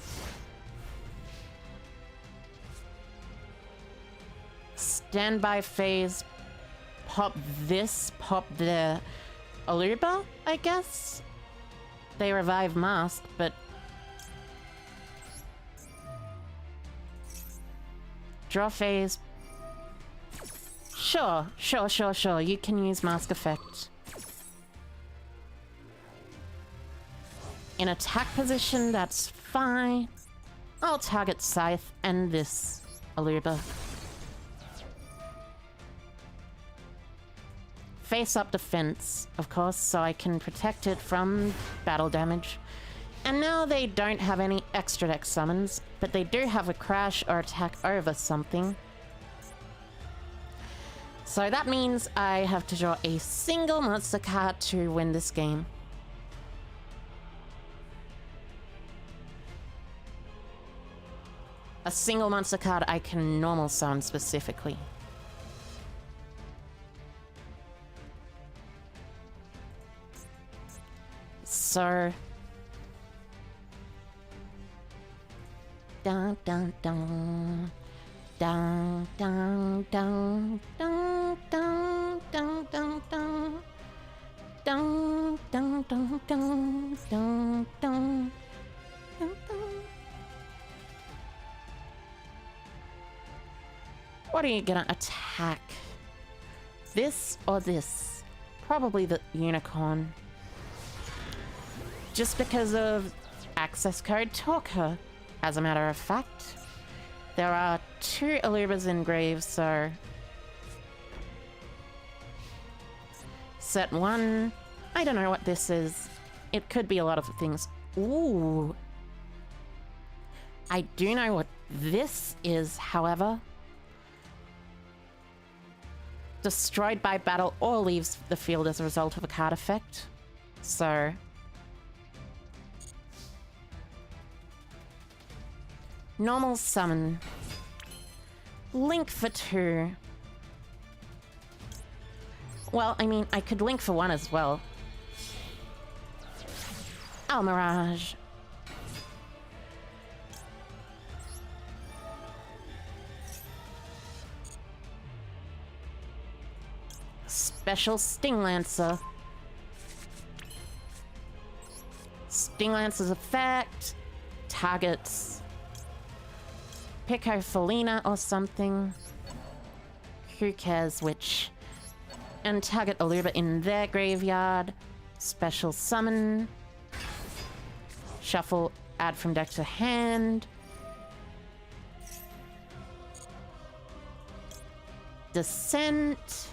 standby phase, pop this, pop the Aluba, I guess. They revive Mask, but draw phase. Sure. You can use Mask Effect. In attack position, that's fine. I'll target Scythe and this Aluba. Face-up defense, of course, so I can protect it from battle damage. And now they don't have any extra deck summons, but they do have a crash or attack over something. So that means I have to draw a single monster card to win this game. A single monster card I can normal summon specifically. So dun dun dun dun dun dun dun dun dun dun dun dun dun dun dun dun dun. What are you gonna attack? This or this? Probably the unicorn. Just because of access code Talker, as a matter of fact. There are 2 Alubas engraved, so set 1. I don't know what this is. It could be a lot of things. Ooh. I do know what this is, however. Destroyed by battle or leaves the field as a result of a card effect. So normal summon. Link for 2. Well, I mean, I could link for 1 as well. Mirage. Special Sting Lancer. Sting Lancer's effect targets Pico Felina or something. Who cares which? And target Aluba in their graveyard. Special summon. Shuffle, add from deck to hand. Descent.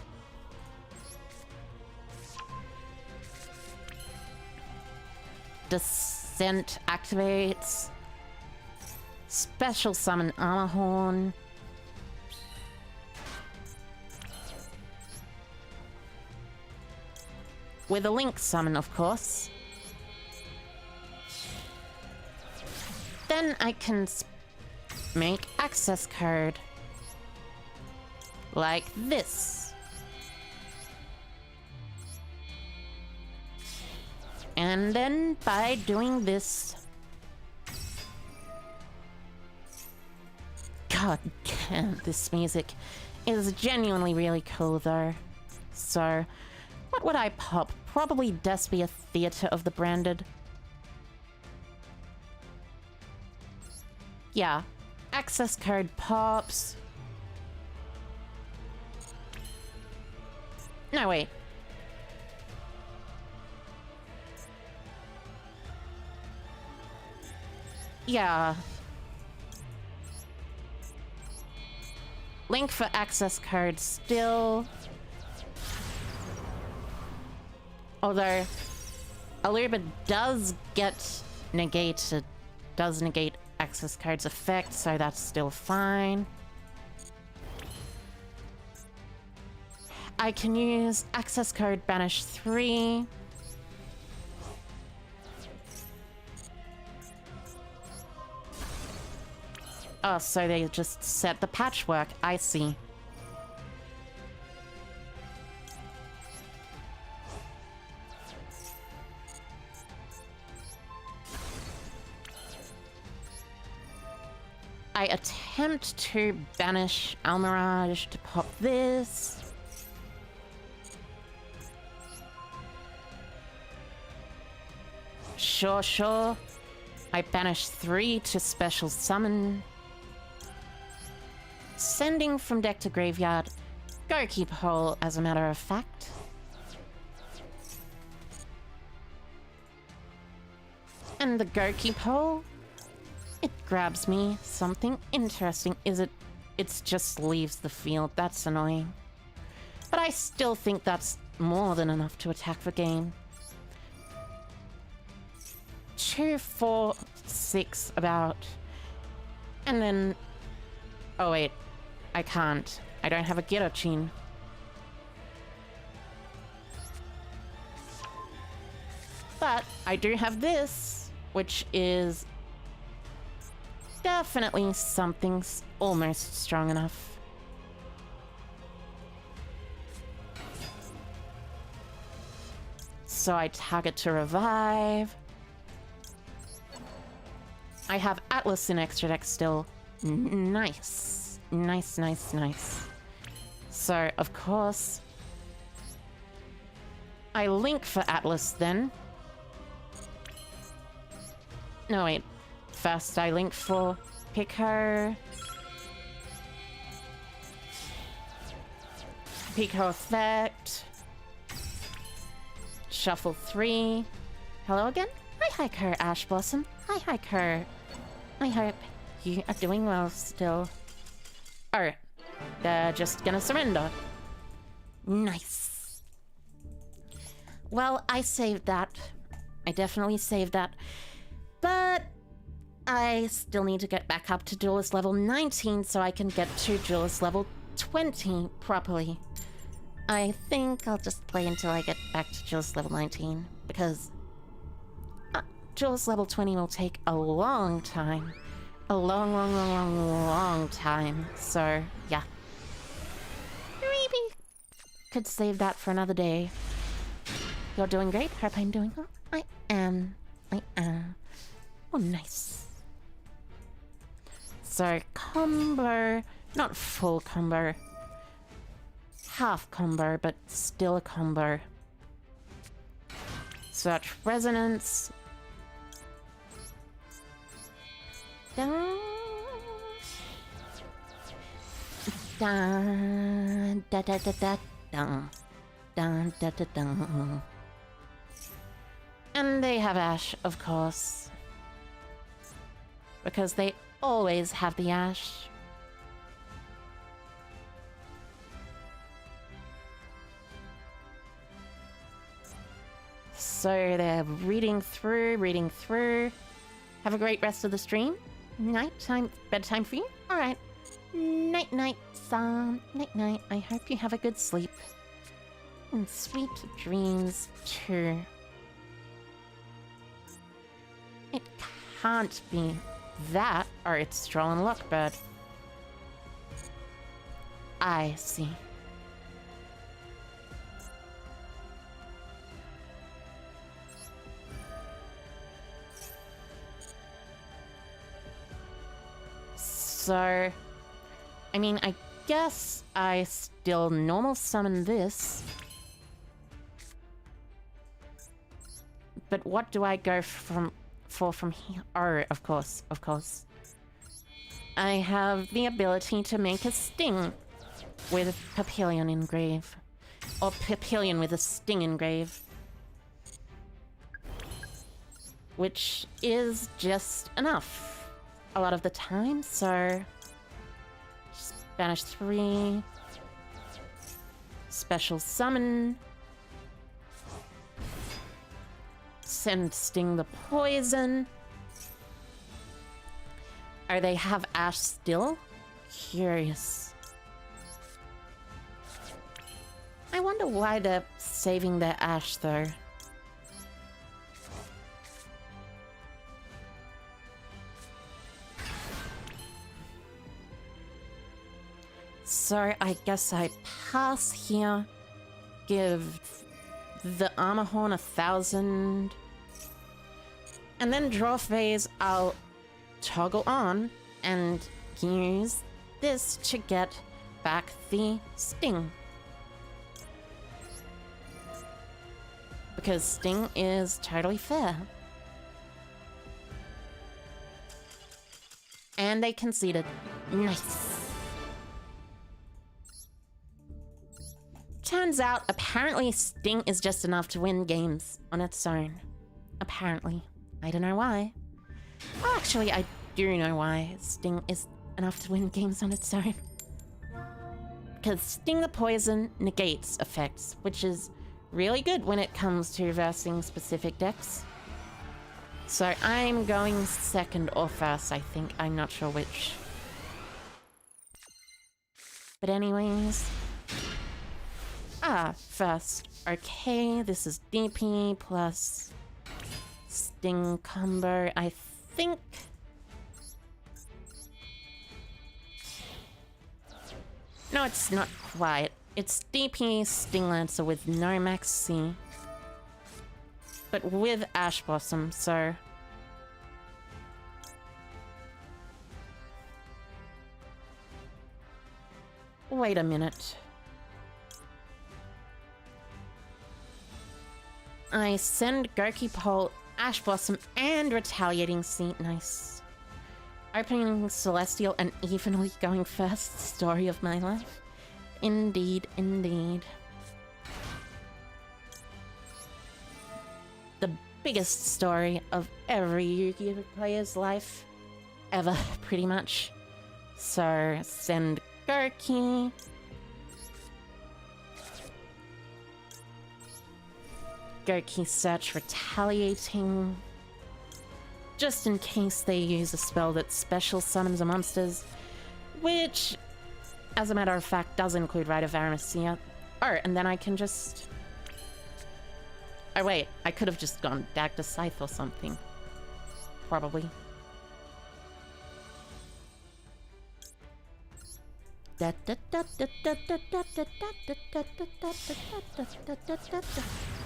Descent activates. Special summon Armor Horn. With a link summon, of course. Then I can make access card. Like this. And then by doing this... God damn, this music is genuinely really cool though. So, what would I pop? Probably Despia Theatre of the Branded. Yeah, access card pops. No, wait. Yeah. Link for access card still. Although, Aluba does get negated, does negate access card's effect, so that's still fine. I can use access card banish 3. Oh, so they just set the patchwork. I see. I attempt to banish Almirage to pop this. Sure. I banish 3 to special summon. Sending from deck to graveyard. Go keep whole, as a matter of fact. And the go keep whole, it grabs me something interesting. It's just leaves the field. That's annoying. But I still think that's more than enough to attack the game. 2, 4, 6 about. And then... Oh wait, I can't. I don't have a guillotine. But I do have this, which is definitely something almost strong enough. So I target to revive. I have Atlas in extra deck still. Nice. Nice. So, of course, I link for Atlas then. No, wait. First I link for Pico. Pico effect. Shuffle 3. Hello again? Hi, Kerr, Ash Blossom. Hi, Kerr. I hope you are doing well still. Oh, they're just gonna surrender. Nice. Well, I saved that. I definitely saved that. But I still need to get back up to Duelist level 19 so I can get to Duelist level 20 properly. I think I'll just play until I get back to Duelist level 19, because Duelist level 20 will take a long time. A long time. So, yeah. Maybe could save that for another day. You're doing great. Hope I'm doing well. I am. Oh, nice. So, combo. Not full combo. Half combo, but still a combo. Search resonance. Dun, dun, da da da da dun, dun da da dun. And they have Ash, of course. Because they always have the Ash. So they're reading through. Have a great rest of the stream. Nighttime, bedtime for you? Alright. Night-night, son. Night-night. I hope you have a good sleep. And sweet dreams, too. It can't be that, or it's Strolling Lockbird. I see. So, I mean, I guess I still normal summon this. But what do I go from here? Oh, of course. I have the ability to make a sting with Papillion engrave. Or Papillion with a sting engrave. Which is just enough a lot of the time, so just banish 3, special summon, send Sting the poison. Oh, they have Ash still? Curious. I wonder why they're saving their Ash though. So I guess I pass here, give the Armor Horn 1,000, and then draw phase I'll toggle on and use this to get back the Sting. Because Sting is totally fair. And they conceded. Nice. Turns out, apparently Sting is just enough to win games on its own. Apparently. I don't know why. Well, actually, I do know why Sting is enough to win games on its own. Because Sting the Poison negates effects, which is really good when it comes to versing specific decks. So I'm going second or first, I think. I'm not sure which. But anyways... first. Okay, this is DP plus Sting combo, I think. No, it's not quite. It's DP Sting Lancer with no max C. But with Ash Blossom, so... Wait a minute. I send Goki Pole, Ash Blossom, and Retaliating Seat. Nice. Opening Celestial and evenly going first. Story of my life. Indeed, indeed. The biggest story of every Yu-Gi-Oh player's life. Ever, pretty much. So, send Goki. Goki search Retaliating. Just in case they use a spell that special summons the monsters. Which, as a matter of fact, does include Rite of Aramesia. Oh, and then I can just... Oh wait, I could have just gone Dagda Scythe or something. Probably.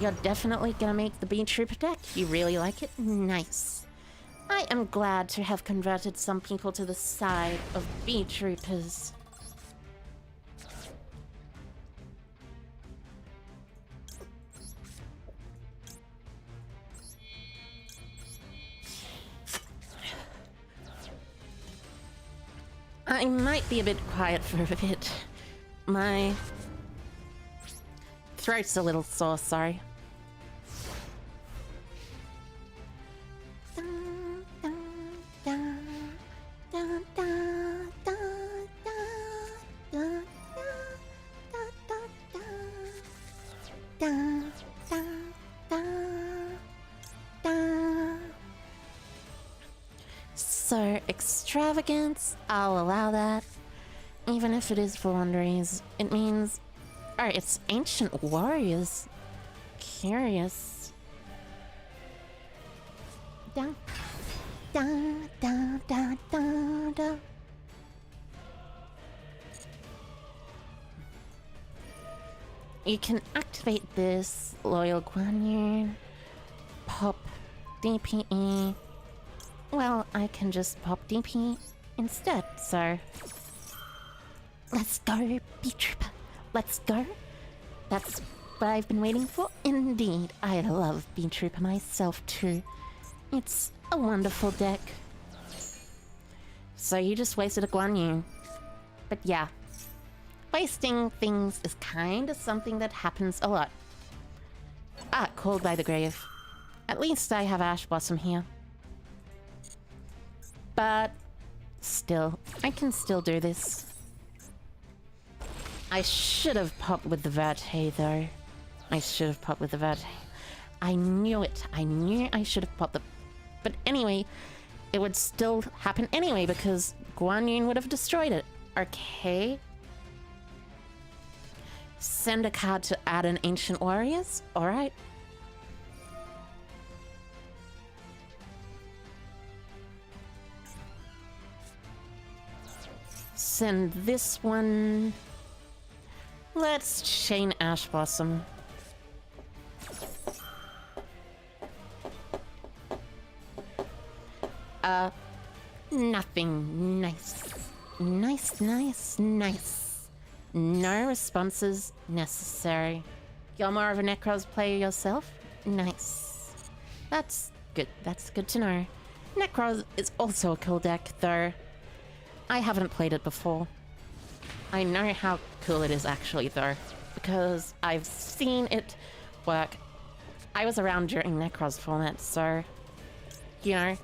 You're definitely gonna make the Beetrooper deck? You really like it? Nice. I am glad to have converted some people to the side of Beetroopers. I might be a bit quiet for a bit. My throat's a little sore, sorry. so extravagant. I'll allow that. Even if it is for laundries, it means... Oh, it's ancient warriors. Curious. Da, da, da, da, da, da. You can activate this Loyal Guanyu, pop DPE. Well, I can just pop DP instead, so... Let's go, Beetrooper. Let's go. That's what I've been waiting for. Indeed, I love Beetrooper myself too. It's a wonderful deck. So you just wasted a Guanyu. But yeah, wasting things is kind of something that happens a lot. Ah, Called by the Grave. At least I have Ash Blossom here. But still, I can still do this. I should have popped with the Verte though. I should have popped with the Verte. I knew it. I knew I should have popped the... But anyway, it would still happen anyway because Guanyu would have destroyed it. Okay. Send a card to add an Ancient Warriors? Alright. Send this one... Let's chain Ash Blossom. Nothing. Nice. Nice, nice, nice. No responses necessary. You're more of a Necros player yourself? Nice. That's good. That's good to know. Necros is also a cool deck, though. I haven't played it before. I know how cool it is actually though, because I've seen it work. I was around during Necros format, so, you know,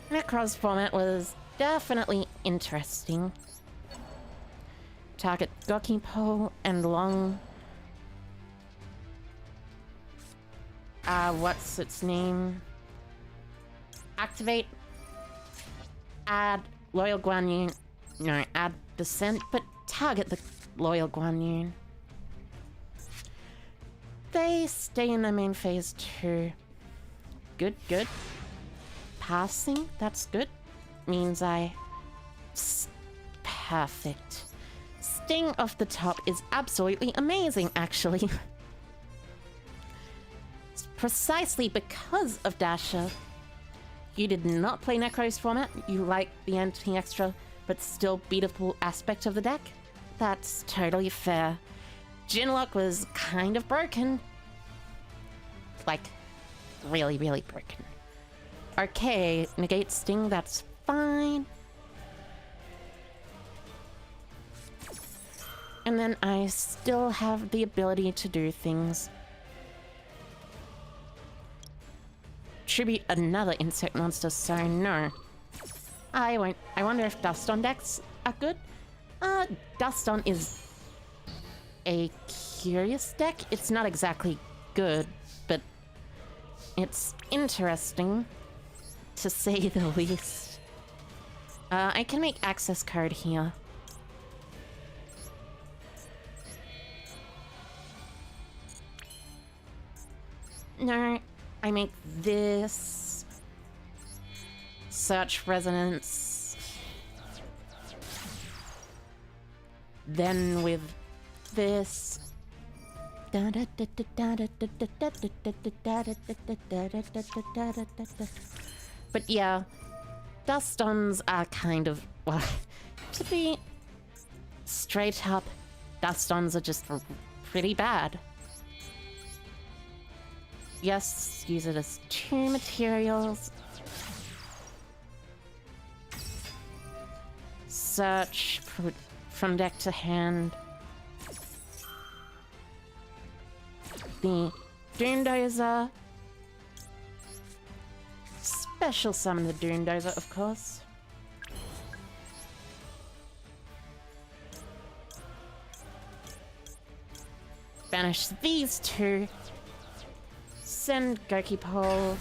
Necros format was definitely interesting. Target Goki Pole and Long. What's its name? Activate. Add Loyal Guanyu. No, add Descent, but target the Loyal Guanyu. They stay in their main phase too. Good, good. Passing, that's good. Means perfect. Sting off the top is absolutely amazing, actually. It's precisely because of Dasher. You did not play Necros format, you like the anti-extra, but still beatable aspect of the deck? That's totally fair. Jinlock was kind of broken. Like, really, really broken. Okay, negate Sting, that's fine. And then I still have the ability to do things. Tribute another insect monster, so no. I won't. I wonder if Dust On decks are good. Dust On is a curious deck. It's not exactly good, but it's interesting, to say the least. I can make access card here. No, I make this. Search Resonance. Then with this. But yeah, Dust-Ons are kind of, well, to be straight up, Dust-Ons are just pretty bad. Yes, use it as 2 materials. Search from deck to hand. The Doomdozer. Special summon the Doomdozer, of course. Banish these 2. Send Goki Pole.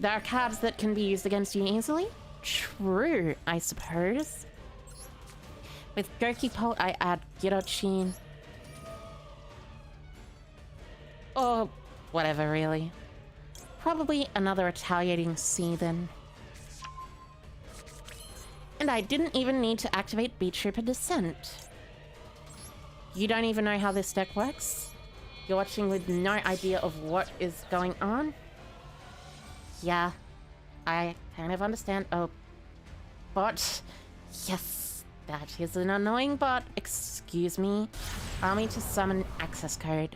There are cards that can be used against you easily. True, I suppose. With Goki Pult, I add Bigotry. Or whatever, really. Probably another retaliating C then. And I didn't even need to activate Beetrooper Descent. You don't even know how this deck works? You're watching with no idea of what is going on? Yeah, I kind of understand. Oh, bot. Yes, that is an annoying bot. Excuse me. Allow me to summon access code.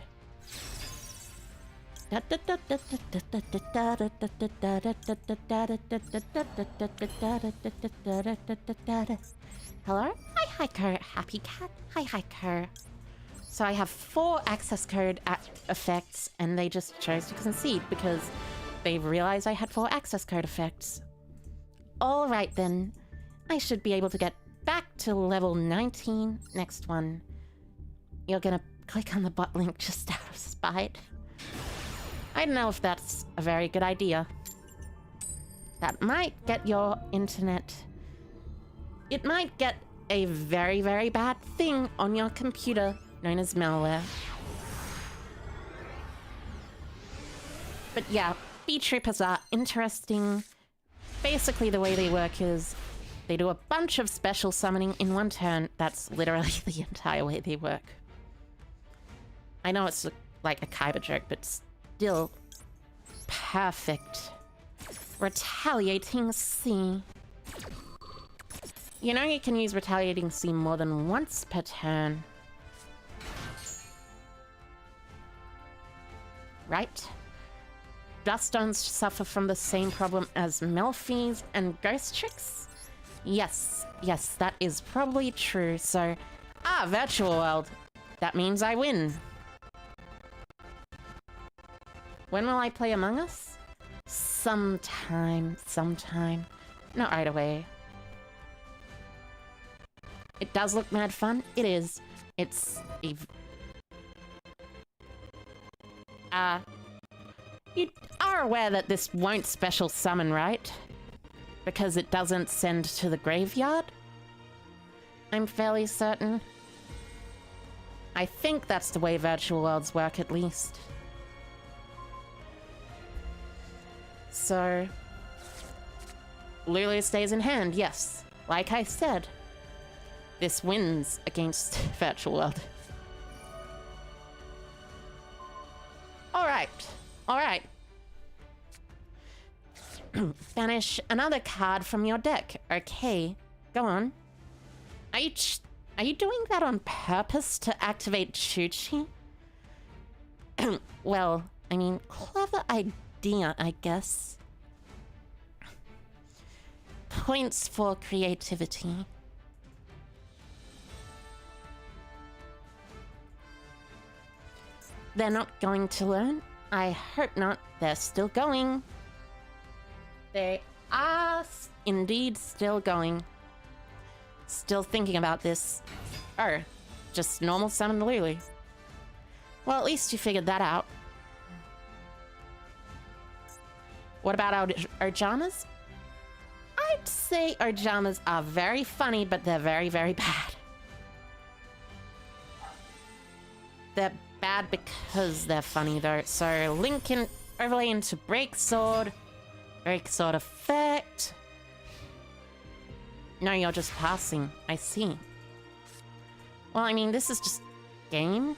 Hello? Hi, Hiker. Happy Cat. Hi, Hiker. So I have 4 access code effects, and they just chose to concede because they realized I had 4 access code effects. Alright then. I should be able to get back to level 19. Next one. You're gonna click on the bot link just out of spite. I don't know if that's a very good idea. That might get your internet... It might get a very, very bad thing on your computer known as malware. But yeah, Beetroopers are interesting. Basically the way they work is they do a bunch of special summoning in one turn. That's literally the entire way they work. I know it's like a Kyber joke, but still perfect. Retaliating C. You know you can use Retaliating C more than once per turn. Right? Duststones suffer from the same problem as Melfies and Ghost Tricks? Yes, yes, that is probably true, so... Ah, Virtual World! That means I win! When will I play Among Us? Sometime. Not right away. It does look mad fun. It is. It's... You are aware that this won't special summon, right? Because it doesn't send to the graveyard? I'm fairly certain. I think that's the way Virtual Worlds work, at least. So... Lulu stays in hand, yes. Like I said. This wins against Virtual World. Alright. Banish another card from your deck. Okay, go on. Are you doing that on purpose to activate Chuchi? Well, I mean, clever idea, I guess. Points for creativity. They're not going to learn? I hope not. They're still going. They are indeed still going. Still thinking about this. Oh, just normal summon Lulu. Well, at least you figured that out. What about Ojamas? I'd say Ojamas are very funny, but they're very, very bad. They're bad because they're funny though. So Link can overlay into Breaksword. Breaksword effect. No, you're just passing. I see. Well, I mean, this is just game.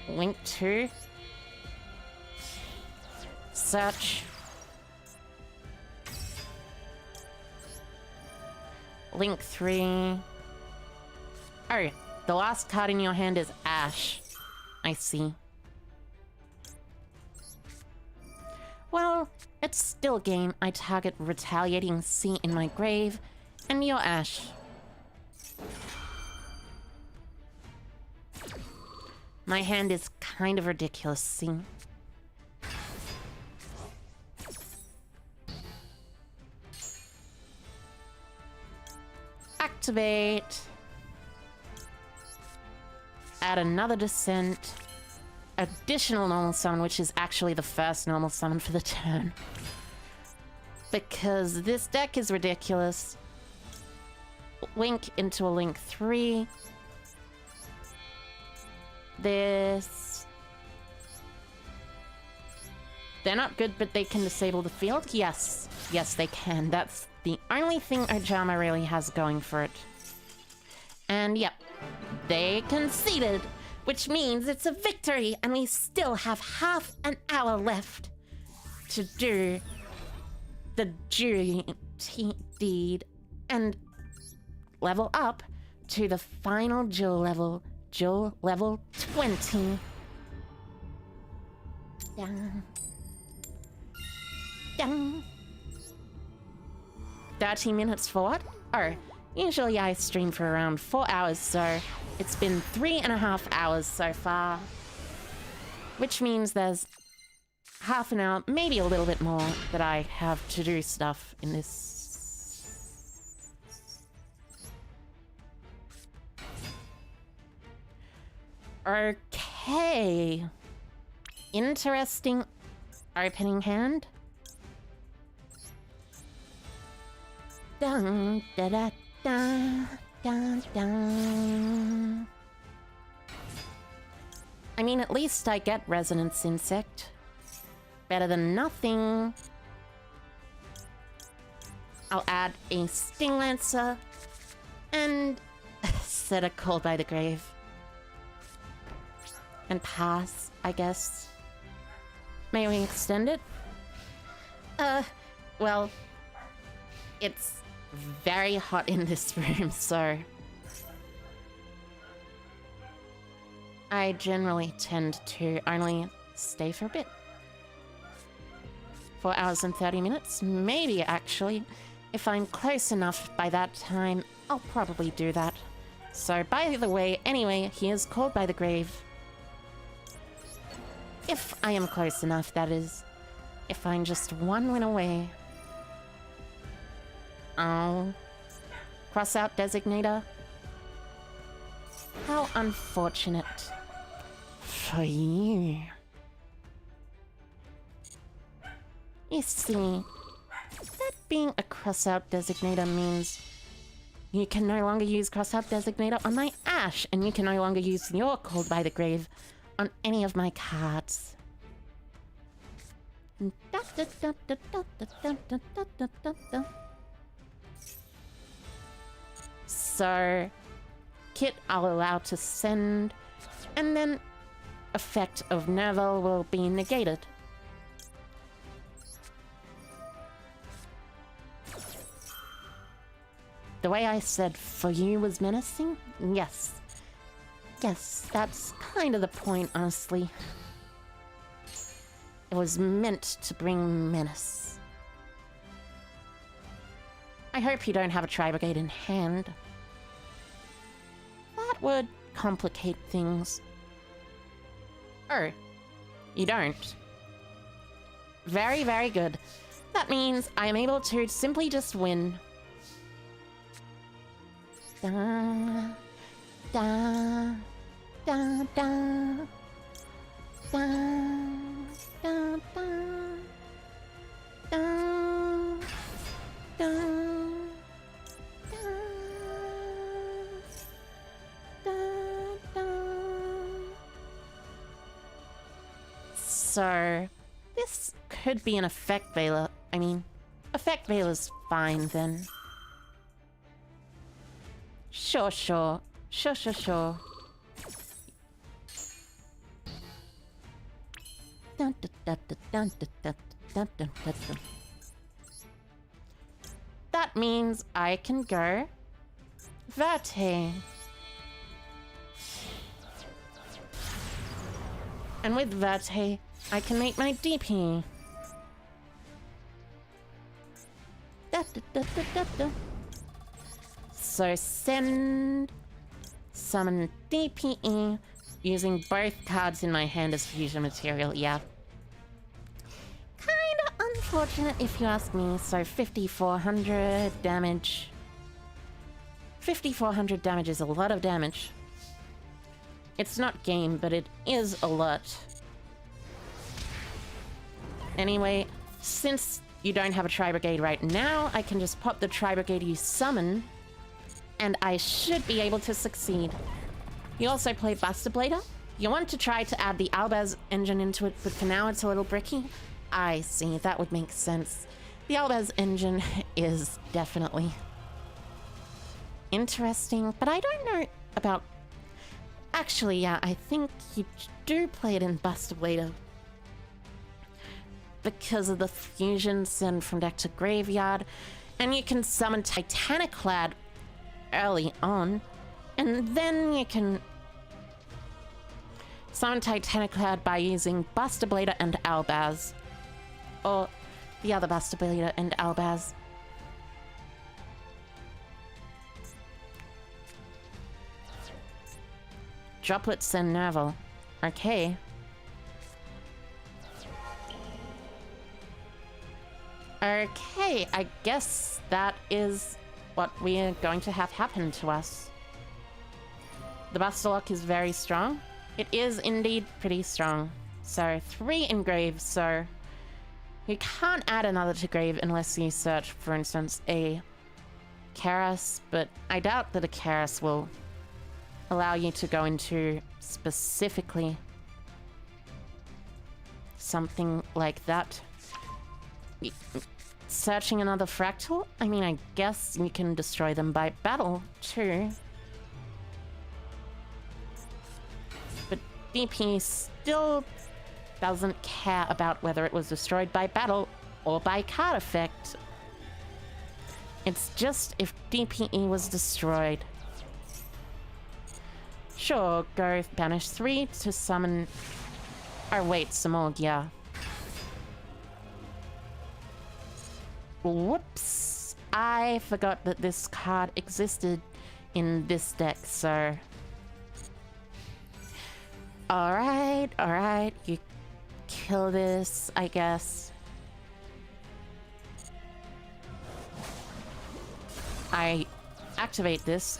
Link 2. Search. Link 3. Oh, the last card in your hand is Ash. I see. Well, it's still game. I target Retaliating C in my grave, and you're Ash. My hand is kind of ridiculous, see? Activate. add another descent, additional normal summon, which is actually the first normal summon for the turn. Because this deck is ridiculous. Link into a Link 3. This... They're not good, but they can disable the field? Yes. Yes, they can. That's the only thing Ojama really has going for it. And yep, they conceded, which means it's a victory, and we still have half an hour left to do the duty deed and level up to the final Duel level, Duel level 20. Dun. Dun. 30 minutes for what? Oh, usually I stream for around 4 hours, so it's been 3.5 hours so far. Which means there's half an hour, maybe a little bit more, that I have to do stuff in this. Okay. Interesting opening hand. Dun, da, da, da, dun, dun. I mean, at least I get Resonance Insect. Better than nothing. I'll add a Sting Lancer and set a Call by the Grave. And pass, I guess. May we extend it? Well, it's very hot in this room, so I generally tend to only stay for a bit. 4 hours and 30 minutes, maybe actually. If I'm close enough by that time, I'll probably do that. So, by the way, anyway, here's Called by the Grave. If I am close enough, that is. If I'm just one win away. Oh. Cross out Designator. How unfortunate for you. You see, that being a cross-out designator means you can no longer use cross-out designator on my Ash, and you can no longer use your Called by the Grave on any of my cards. So, Kit I'll allow to send, and then effect of Nerval will be negated. The way I said for you was menacing? Yes. Yes, that's kind of the point, honestly. It was meant to bring menace. I hope you don't have a Tri-Brigade in hand. That would complicate things. Oh, you don't. Very, very good. That means I am able to simply just win. Da, da, da, da, da, da, da, da, da, da. So, this could be an Effect Veiler. I mean, Effect Veiler's fine then. Sure. Dun, dun, dun, dun, dun, dun, dun, dun, dun, dun. That means I can go Verte. And with Verte, I can make my DP. Da, da, da, da, da, da. So send, summon DPE, using both cards in my hand as fusion material, yeah. Kinda unfortunate if you ask me, so 5400 damage. 5400 damage is a lot of damage. It's not game, but it is alert. Anyway, since you don't have a Tri-Brigade right now, I can just pop the Tri-Brigade you summon, and I should be able to succeed. You also play Buster Blader. You want to try to add the Albaz engine into it, but for now it's a little bricky. I see, that would make sense. The Albaz engine is definitely interesting, but I don't know about... Actually, yeah, I think you do play it in Buster Blader because of the fusion send from deck to graveyard, and you can summon Titaniclad early on, and then you can summon Titaniclad by using Buster Blader and Albaz, or the other Buster Blader and Albaz. Droplets and Nerval. Okay. Okay, I guess that is what we're going to have happen to us. The Buster Lock is very strong. It is indeed pretty strong. So 3 in grave, so you can't add another to grave unless you search, for instance, a Karas, but I doubt that a Karas will allow you to go into specifically something like that. Searching another fractal? I mean, I guess you can destroy them by battle, too. But DP still doesn't care about whether it was destroyed by battle or by card effect. It's just if DPE was destroyed. Sure, go banish 3 to summon... Oh wait, Samog, yeah. Whoops! I forgot that this card existed in this deck, so... Alright, you kill this, I guess. I activate this,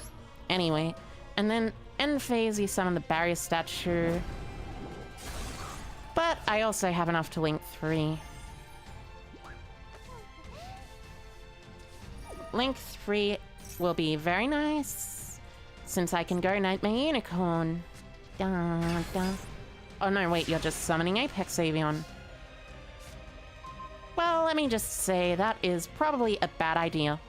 anyway, and then end phase you summon the barrier statue. But I also have enough to link 3. Link 3 will be very nice, since I can go Nightmare Unicorn. Dun, dun. Oh no, wait, you're just summoning Apex Avion. Well, let me just say that is probably a bad idea.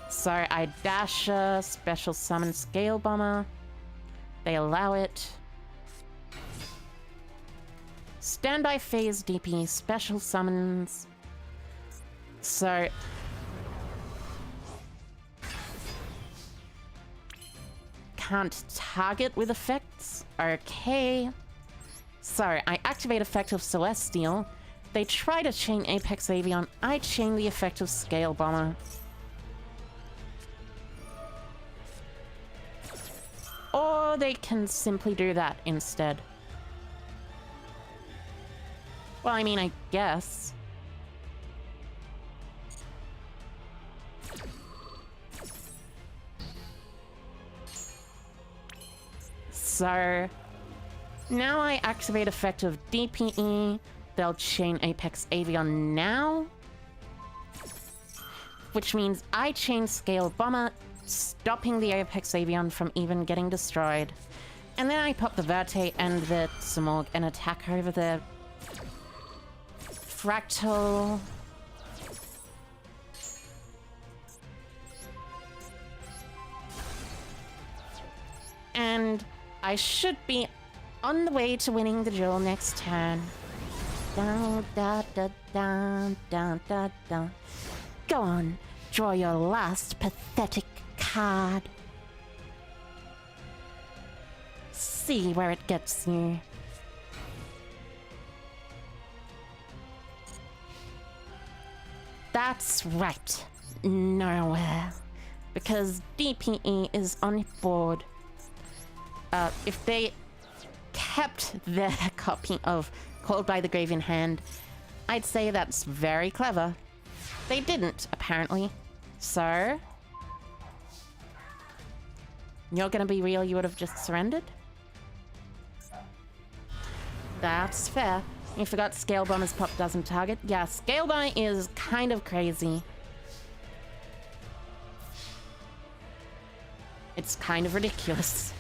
So I dash a special summon Scale Bomber. They allow it. Standby phase DP special summons. So can't target with effects. Okay. So I activate effect of Celestial. They try to chain Apex Avion. I chain the effect of Scale Bomber. Or they can simply do that instead. Well, I mean, I guess. So now I activate effect of DPE. They'll chain Apex Avion now, which means I chain Scale Bomber, stopping the Apex Avion from even getting destroyed. And then I pop the Verte and the Samorg and attack over the Fractal. And I should be on the way to winning the duel next turn. Dun, da, da, dun, dun, da, dun. Go on, draw your last pathetic card. See where it gets you. That's right. Nowhere. Because DPE is on board. If they kept their copy of Called by the Grave in hand, I'd say that's very clever. They didn't, apparently. So You're gonna be real, you would have just surrendered? That's fair. You forgot Scale Bomber's pop doesn't target. Yeah, Scale Bomber is kind of crazy. It's kind of ridiculous.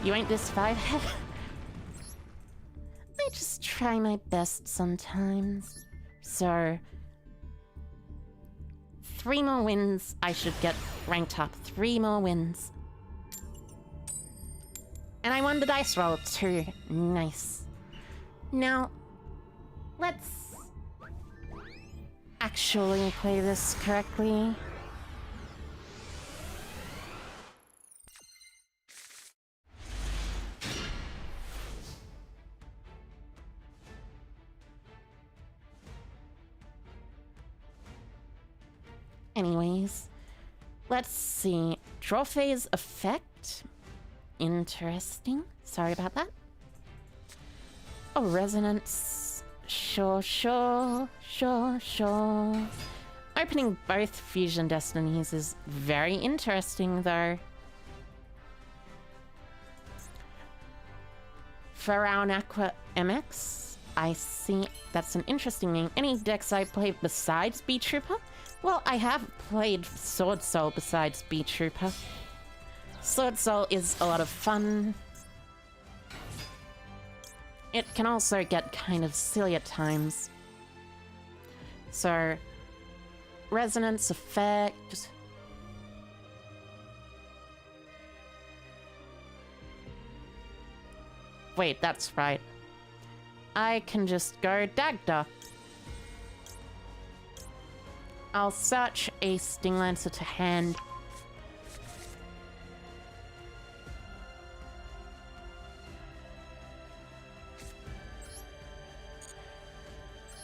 You ain't this five. I just try my best sometimes. So, 3 more wins, I should get ranked up. 3 more wins. And I won the dice roll too. Nice. Now, let's actually play this correctly. Anyways, let's see. Draw phase effect. Interesting. Sorry about that. Oh, resonance. Sure. Opening both fusion destinies is very interesting, though. Pharaon Aqua MX. I see. That's an interesting name. Any decks I play besides Beetrooper? Well, I have played Sword Soul besides Beetrooper. Sword Soul is a lot of fun. It can also get kind of silly at times. So, resonance effect. Wait, that's right. I can just go Dagda. I'll search a Sting Lancer to hand.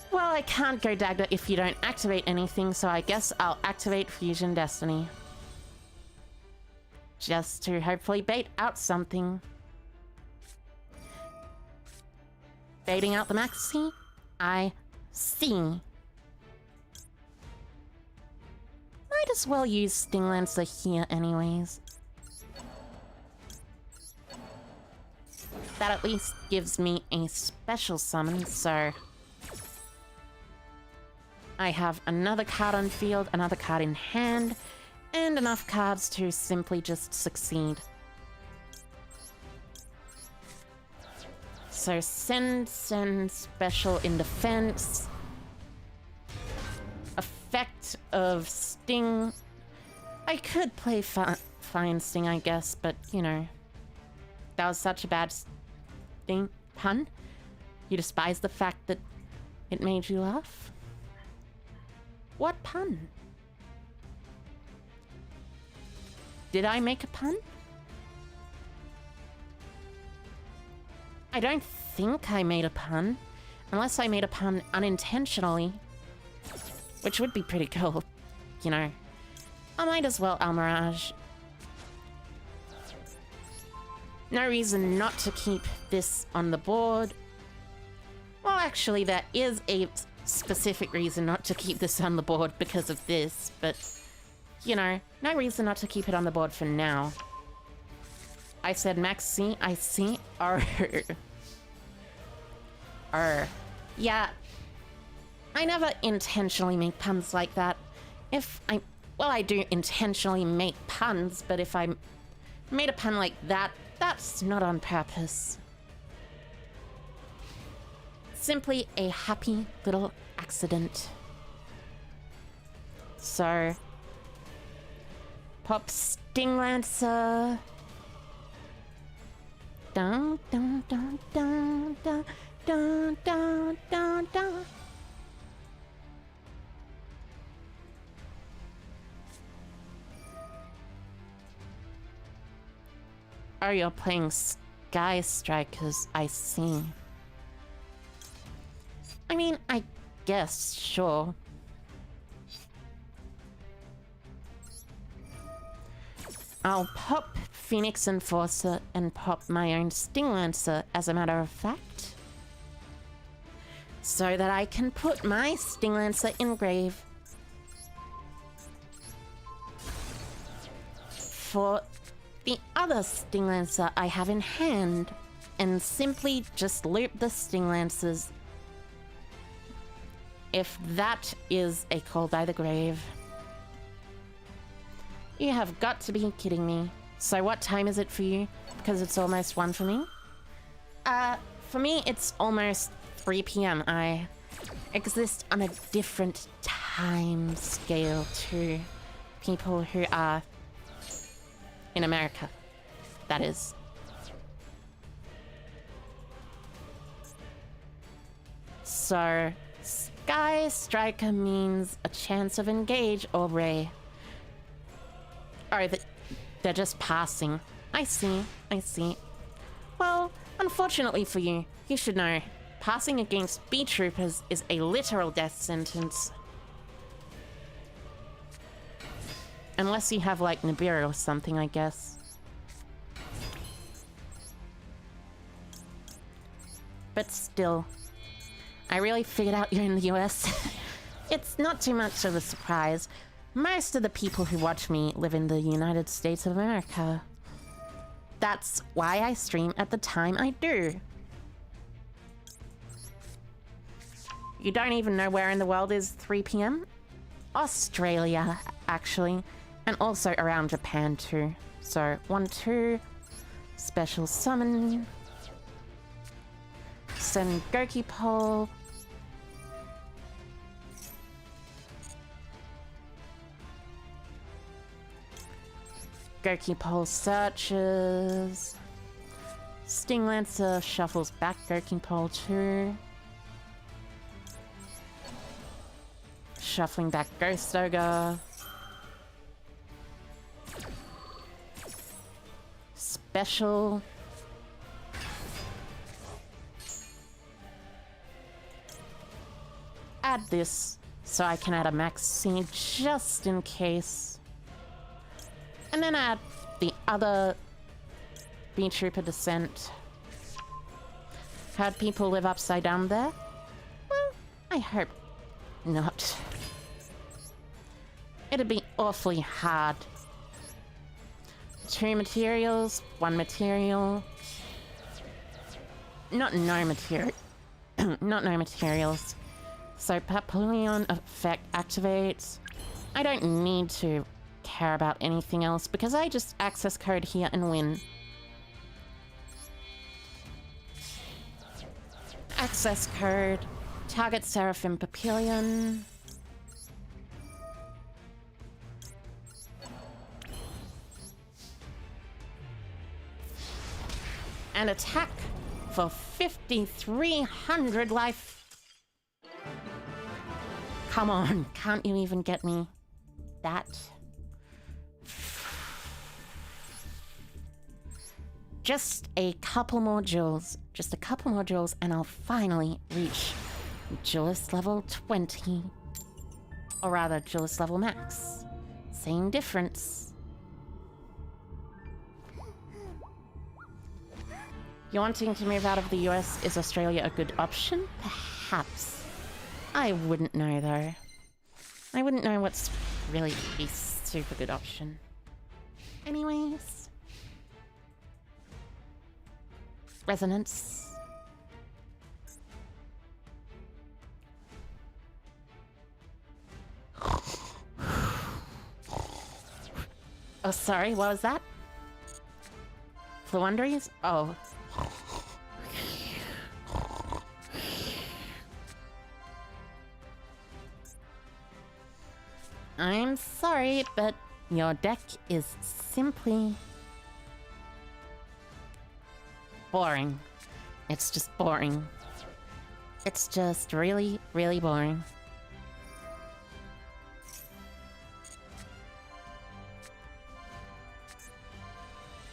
Well, I can't go Dagda if you don't activate anything, so I guess I'll activate Fusion Destiny. Just to hopefully bait out something. Baiting out the Maxi? I see. Might as well use Sting Lancer here anyways. That at least gives me a special summon, so... I have another card on field, another card in hand, and enough cards to simply just succeed. So send special in defense. Effect of Sting. I could play Fine Sting, I guess, but you know. That was such a bad Sting pun. You despise the fact that it made you laugh? What pun? Did I make a pun? I don't think I made a pun. Unless I made a pun unintentionally. Which would be pretty cool. You know. I might as well Almirage. No reason not to keep this on the board. Well, actually, there is a specific reason not to keep this on the board because of this, but, you know, no reason not to keep it on the board for now. I said Maxi, I see. Yeah, I never intentionally make puns like that. Well, I do intentionally make puns, but if I made a pun like that, that's not on purpose. Simply a happy little accident. So, pop Sting Lancer. Dun dun dun dun dun dun dun dun dun. Oh, you're playing Sky Strikers, I see. I mean, I guess, sure. I'll pop Phoenix Enforcer and pop my own Sting Lancer, as a matter of fact. So that I can put my Sting Lancer in grave. for the other Sting Lancer I have in hand and simply just loop the Sting Lancers. If that is a call by the grave. You have got to be kidding me. So what time is it for you? Because it's almost 1 for me. For me, it's almost 3 p.m. I exist on a different time scale to people who are in America, that is. So, Sky Striker means a chance of engage or ray. Oh, they're just passing. I see, I see. Well, unfortunately for you, you should know, passing against Beetroopers is a literal death sentence. Unless you have, like, Nibiru or something, I guess. But still, I really figured out you're in the US. It's not too much of a surprise. Most of the people who watch me live in the United States of America. That's why I stream at the time I do. You don't even know where in the world is 3 p.m? Australia, actually. And also around Japan too. So, 1-2. Special summon. Send Goki Pole. Goki Pole searches. Sting Lancer shuffles back Goki Pole too. Shuffling back Ghost Ogre. Special. Add this so I can add a max scene just in case. And then add the other Beetrooper Descent. Had people live upside down there? Well, I hope not. It'd be awfully hard. 2 materials, 1 material. Not no material. Not no materials. So Papillon effect activates. I don't need to care about anything else because I just access code here and win. Access code. Target Seraphim Papillon. And attack for 5,300 life. Come on, can't you even get me that? Just a couple more jewels. Just a couple more jewels and I'll finally reach Duelist level 20. Or rather, Duelist level max. Same difference. You wanting to move out of the US, is Australia a good option? Perhaps. I wouldn't know though. I wouldn't know what's really a super good option. Anyways. Resonance. Oh, sorry, what was that? Fluunderies? Oh. I'm sorry, but your deck is simply boring. It's just boring. It's just really, really boring.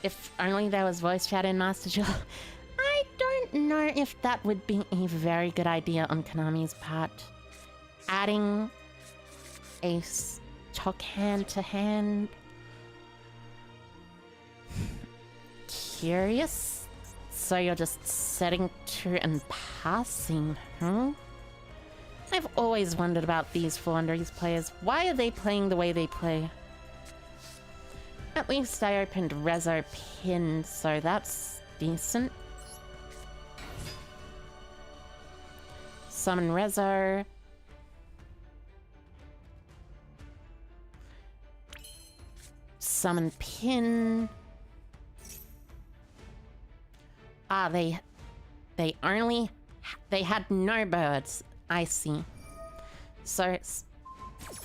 If only there was voice chat in Master Duel. I don't know if that would be a very good idea on Konami's part. Adding a stock hand-to-hand. Curious? So you're just setting 2 and passing, huh? I've always wondered about these Fluunderies players. Why are they playing the way they play? At least I opened Rezo Pin, so that's decent. Summon Rezo. Summon Pin. Ah, they had no birds. I see. So,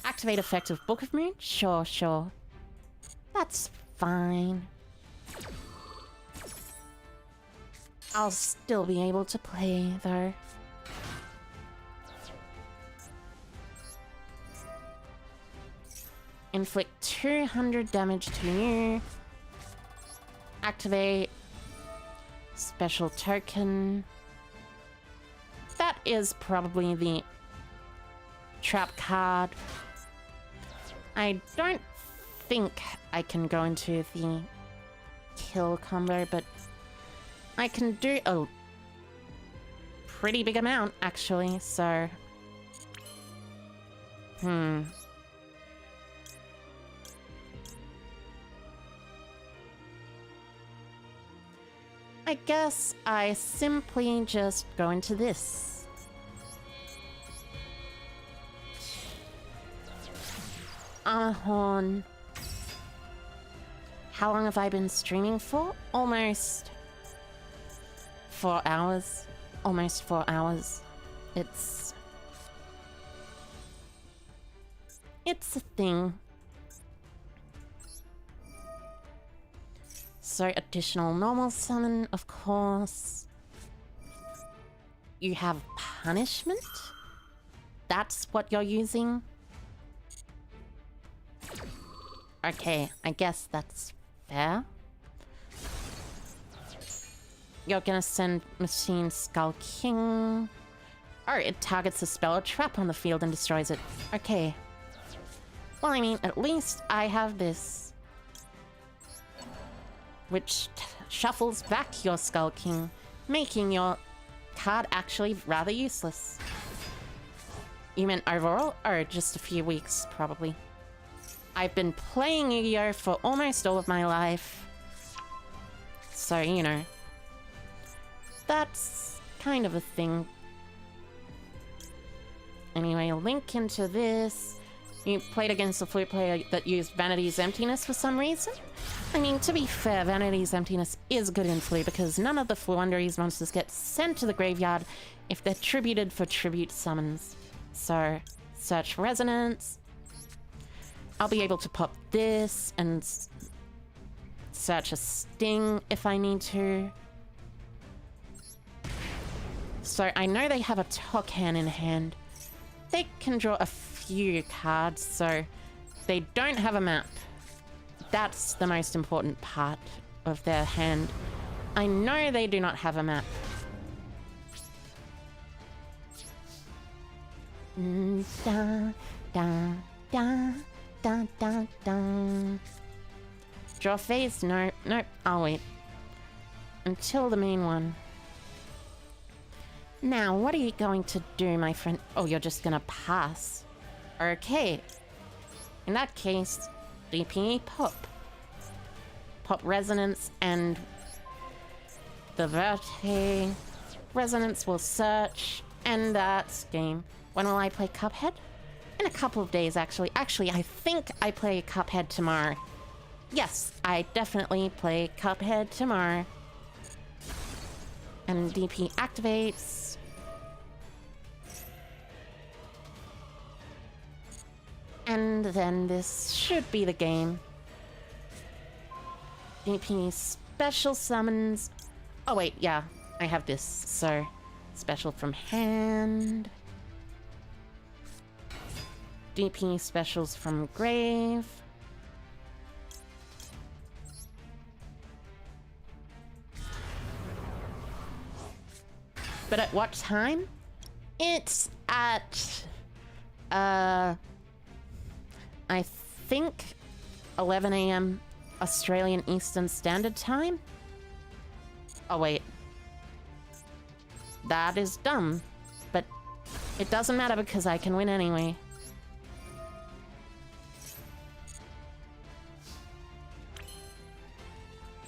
activate effective Book of Moon? Sure, sure. That's fine. I'll still be able to play, though. Inflict 200 damage to you. Activate special token. That is probably the trap card. I don't think I can go into the kill combo, but I can do a pretty big amount, actually, so... I guess I simply just go into this. Horn. How long have I been streaming for? Almost 4 hours. Almost 4 hours. It's a thing. So, additional normal summon, of course. You have punishment? That's what you're using? Okay, I guess that's fair. You're gonna send Machine Skull King. Oh, it targets a spell or trap on the field and destroys it. Okay. Well, I mean, at least I have this. Which shuffles back your Skull King, making your card actually rather useless. You meant overall? Or just a few weeks, probably. I've been playing Yu-Gi-Oh! For almost all of my life. So, you know. That's kind of a thing. Anyway, link into this. You played against a flute player that used Vanity's Emptiness for some reason? I mean, to be fair, Vanity's Emptiness is good in Flute because none of the Fluunderies monsters get sent to the graveyard if they're tributed for tribute summons. So, search Resonance. I'll be able to pop this and search a Sting if I need to. So, I know they have a Tokhan in hand. They can draw a few cards, so they don't have a map. That's the most important part of their hand. I know they do not have a map. Da, da, da, da, da, da. Draw phase? No, nope, I'll wait. Until the main one. Now, what are you going to do, my friend? Oh, you're just gonna pass. Okay. In that case, DP pop. Pop Resonance and the Verte. Resonance will search, and that's game. When will I play Cuphead? In a couple of days, actually. Actually, I think I play Cuphead tomorrow. Yes, I definitely play Cuphead tomorrow. And DP activates. And then this should be the game. DP special summons. Oh wait, yeah, I have this. So, special from hand. DP specials from grave. But at what time? It's at I think 11 AM Australian Eastern Standard Time? Oh wait. That is dumb. But it doesn't matter because I can win anyway.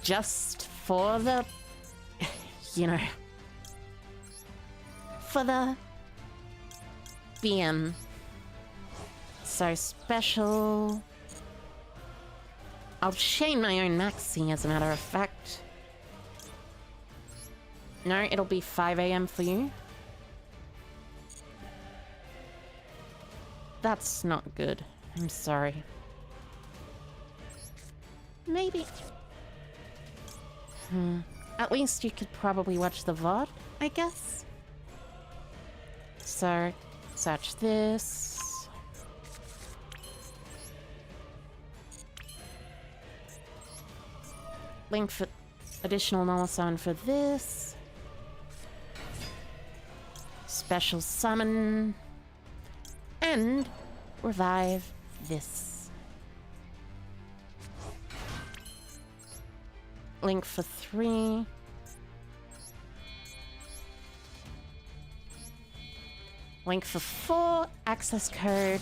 just for the, you know, for the BM. So special. I'll chain my own maxi, as a matter of fact. No, it'll be 5 AM for you. That's not good. I'm sorry. Maybe. At least you could probably watch the VOD, I guess. So, search this. Link for additional normal summon for this. Special summon. And revive this. Link for 3. Link for 4. Access code.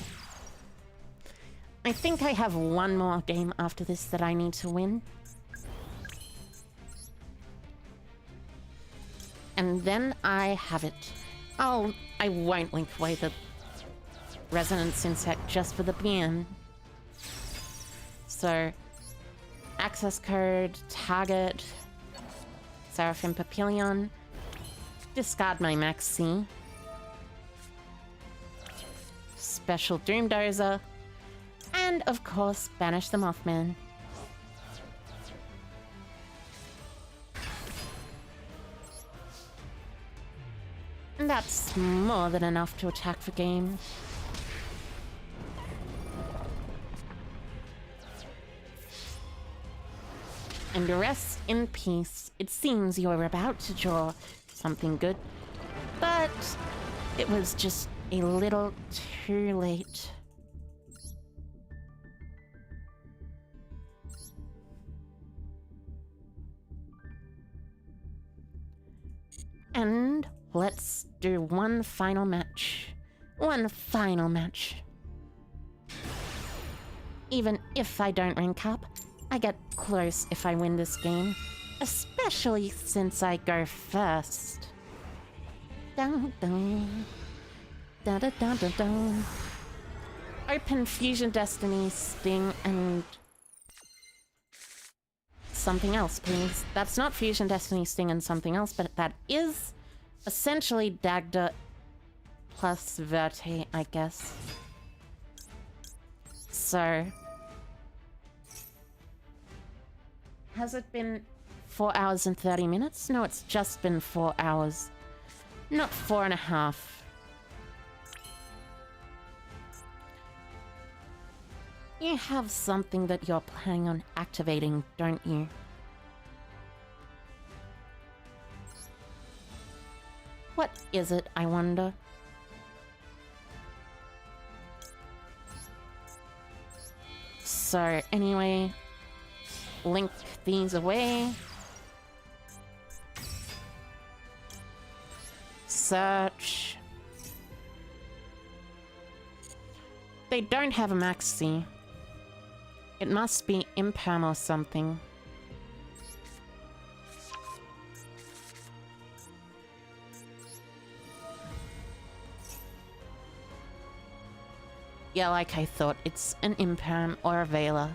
I think I have one more game after this that I need to win. And then I have it. I won't link away the Resonance Insect just for the BM. So, access code, target, Seraphim Papillion, discard my maxi, special Doom Dozer, and of course, banish the Mothman. And that's more than enough to attack for game. And rest in peace. It seems you were about to draw something good, but it was just a little too late. And let's do one final match. One final match. Even if I don't rank up, I get close if I win this game, especially since I go first. Dun, dun. Dun, dun, dun, dun, dun. Open Fusion Destiny, Sting, and something else, please. That's not Fusion Destiny, Sting, and something else, but that is essentially Dagda plus Verte, I guess. So, has it been 4 hours and 30 minutes? No, it's just been 4 hours. Not 4.5. You have something that you're planning on activating, don't you? What is it, I wonder? So, anyway, link these away. Search. They don't have a maxi. It must be imperm or something. Yeah, like I thought, it's an imperm or a Veiler.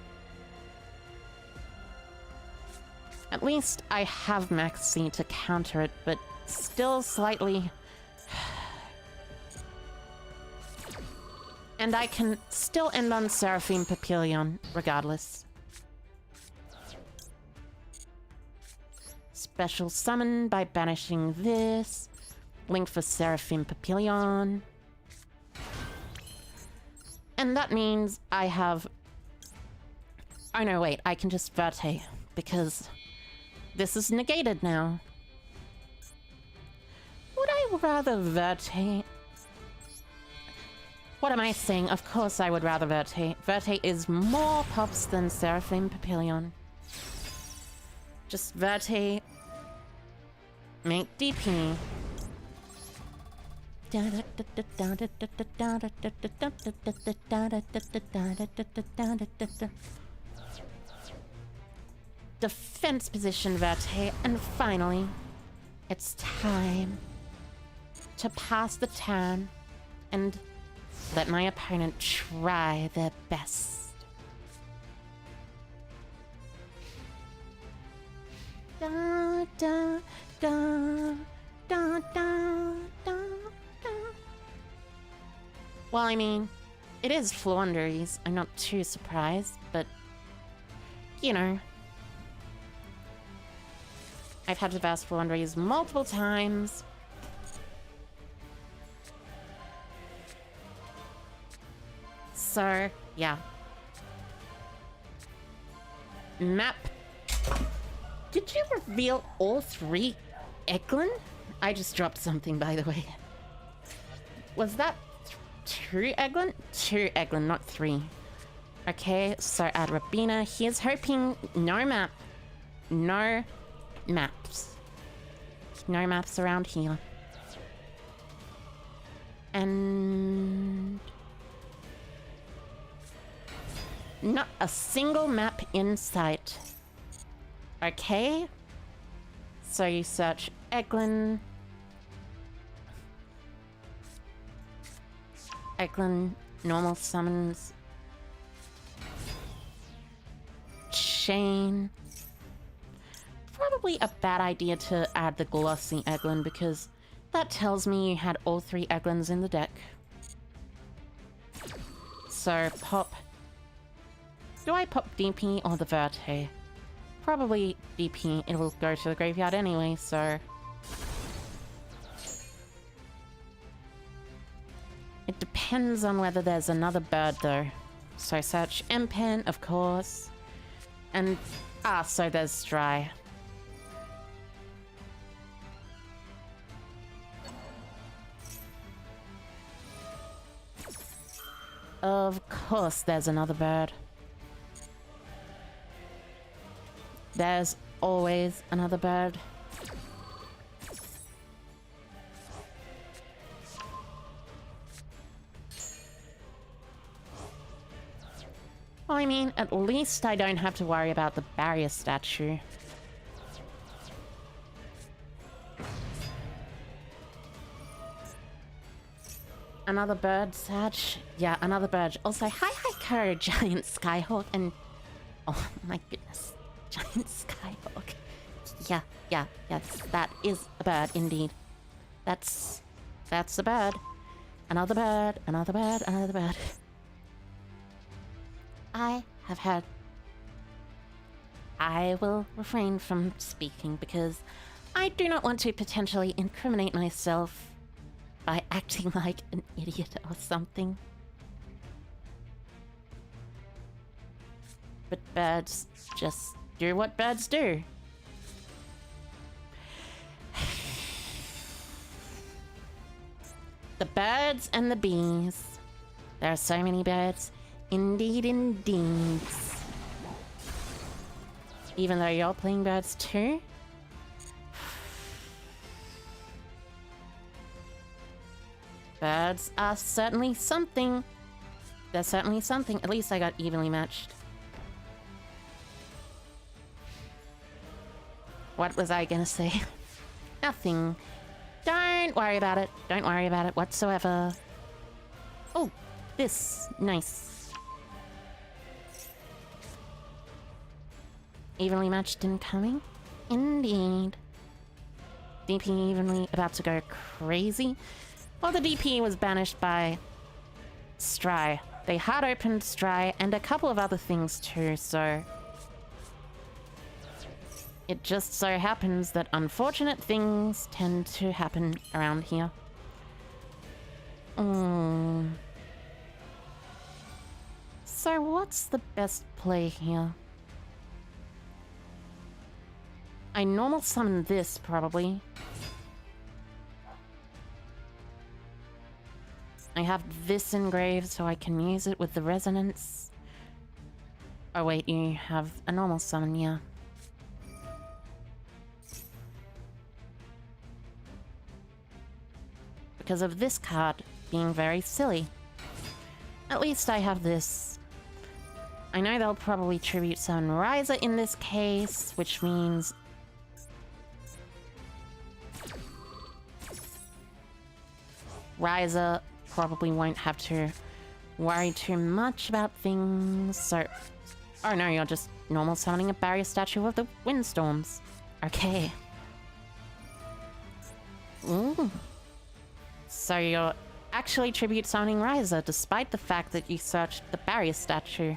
At least I have maxi to counter it, but still slightly... And I can still end on Seraphim Papillion, regardless. Special summon by banishing this. Link for Seraphim Papillion. And that means I have... Oh no, wait, I can just Verte, because this is negated now. Would I rather Verte? What am I saying? Of course I would rather Verte. Verte is more pops than Seraphim Papillion. Just Verte. Make DP. defense position, Verte, and finally, it's time to pass the turn and let my opponent try their best. Da, da, da, da, da, da, da. Well, I mean, it is Flaunderies. I'm not too surprised, but, you know, I've had to verse Flaunderies multiple times. So, yeah. Map. Did you reveal all 3 Eglin? I just dropped something, by the way. Was that 2 Eglin? 2 Eglin, not 3. Okay, so add Rabina. Here's hoping no map. No maps. No maps around here. And not a single map in sight. Okay. So you search Eglin. Eglin, normal summons. Chain. Probably a bad idea to add the glossy Eglin because that tells me you had all 3 Eglins in the deck. So pop. Do I pop DP or the Verte? Probably DP. It will go to the graveyard anyway, so it depends on whether there's another bird though. So search M-Pen, of course. And so there's Stry. Of course there's another bird. There's always another bird. Well, I mean, at least I don't have to worry about the barrier statue. Another bird, Satch. Yeah, another bird. Also, hi, Ko, Giant Skyhawk, and oh my goodness, Giant Skyhawk. Yes, that is a bird indeed. That's a bird. Another bird, another bird, another bird. I will refrain from speaking because I do not want to potentially incriminate myself by acting like an idiot or something. But birds just do what birds do. The birds and the bees. There are so many birds. Indeed, indeed. Even though you're playing birds too? Birds are certainly something. They're certainly something. At least I got evenly matched. What was I gonna say? Nothing. Don't worry about it. Don't worry about it whatsoever. Oh, this. Nice. Evenly matched incoming? Indeed. DP evenly about to go crazy? Well, the DP was banished by Stry. They had opened Stry and a couple of other things too, so it just so happens that unfortunate things tend to happen around here. So what's the best play here? I normal summon this, probably. I have this engraved so I can use it with the resonance. Oh wait, you have a normal summon, yeah. Because of this card being very silly. At least I have this. I know they'll probably tribute summon Riser in this case, which means... Riser probably won't have to worry too much about things, so... Oh no, you're just normal summoning a barrier statue of the windstorms. Okay. Ooh. So you're actually tribute summoning Riser, despite the fact that you searched the barrier statue.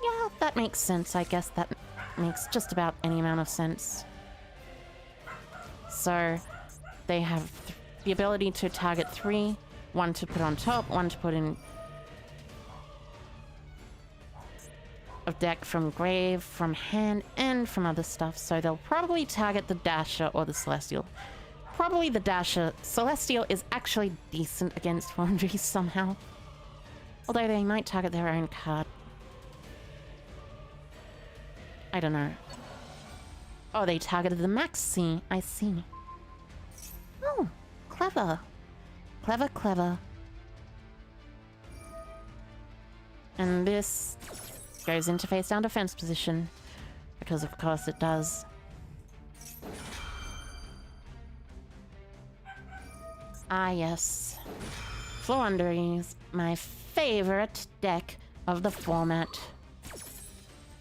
Yeah, that makes sense. I guess that makes just about any amount of sense. So, they have the ability to target 3, 1 to put on top, 1 to put in of deck from grave, from hand, and from other stuff. So they'll probably target the Dasher or the Celestial. Probably the Dasher. Celestial is actually decent against Foundry somehow. Although they might target their own card. I don't know. Oh, they targeted the Maxi. I see. Oh, clever. Clever, clever. And this goes into face down defense position. Because of course it does. Ah yes. Floundry is my favorite deck of the format.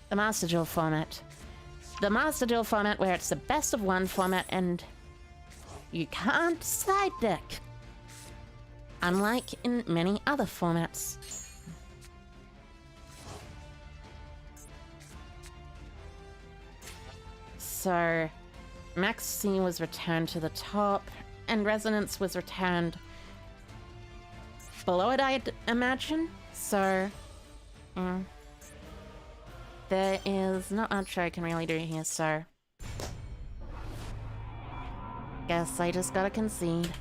The Master Duel format. The Master Duel format where it's the best of 1 format and you can't side deck. Unlike in many other formats. So, Maxi was returned to the top, and Resonance was returned below it, I'd imagine. So, there is not much I can really do here, so... Guess I just gotta concede.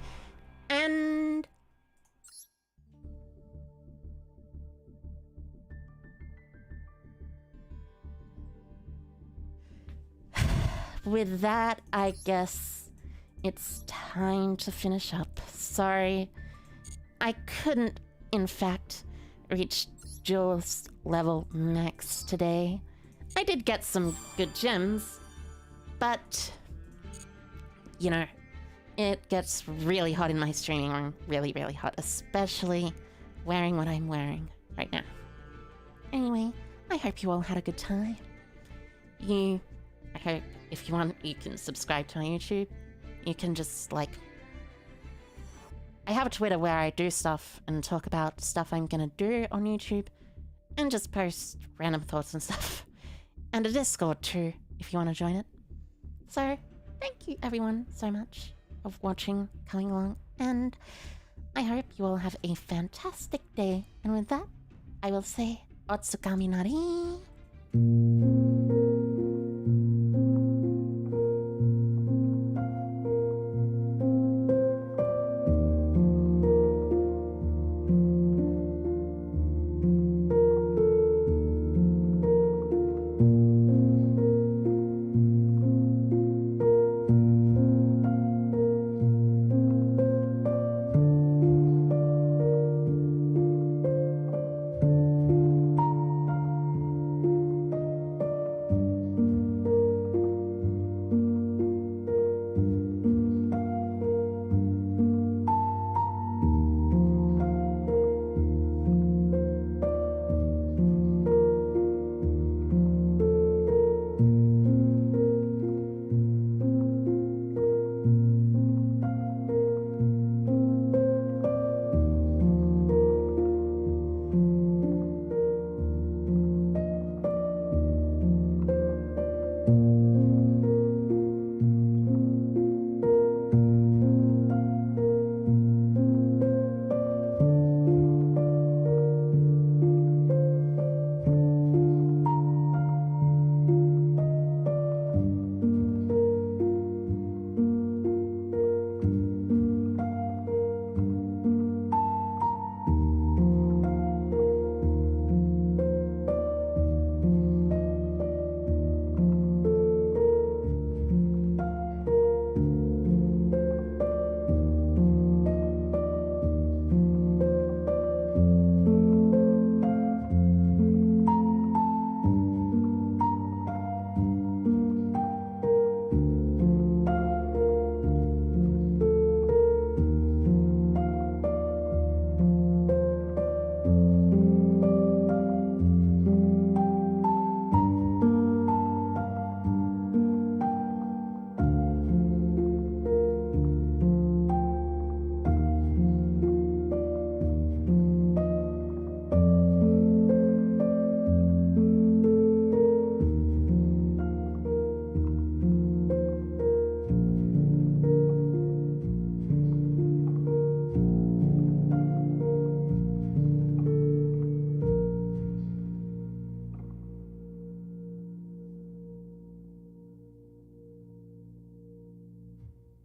And... with that, I guess it's time to finish up. Sorry, I couldn't, in fact, reach Duelist level max today. I did get some good gems, but, you know, it gets really hot in my streaming room. Really, really hot, especially wearing what I'm wearing right now. Anyway, I hope you all had a good time. I hope if you want, you can subscribe to my YouTube. You can just, like... I have a Twitter where I do stuff and talk about stuff I'm gonna do on YouTube. And just post random thoughts and stuff. And a Discord too, if you want to join it. So, thank you everyone so much for watching, coming along. And I hope you all have a fantastic day. And with that, I will say, Otsukami nari.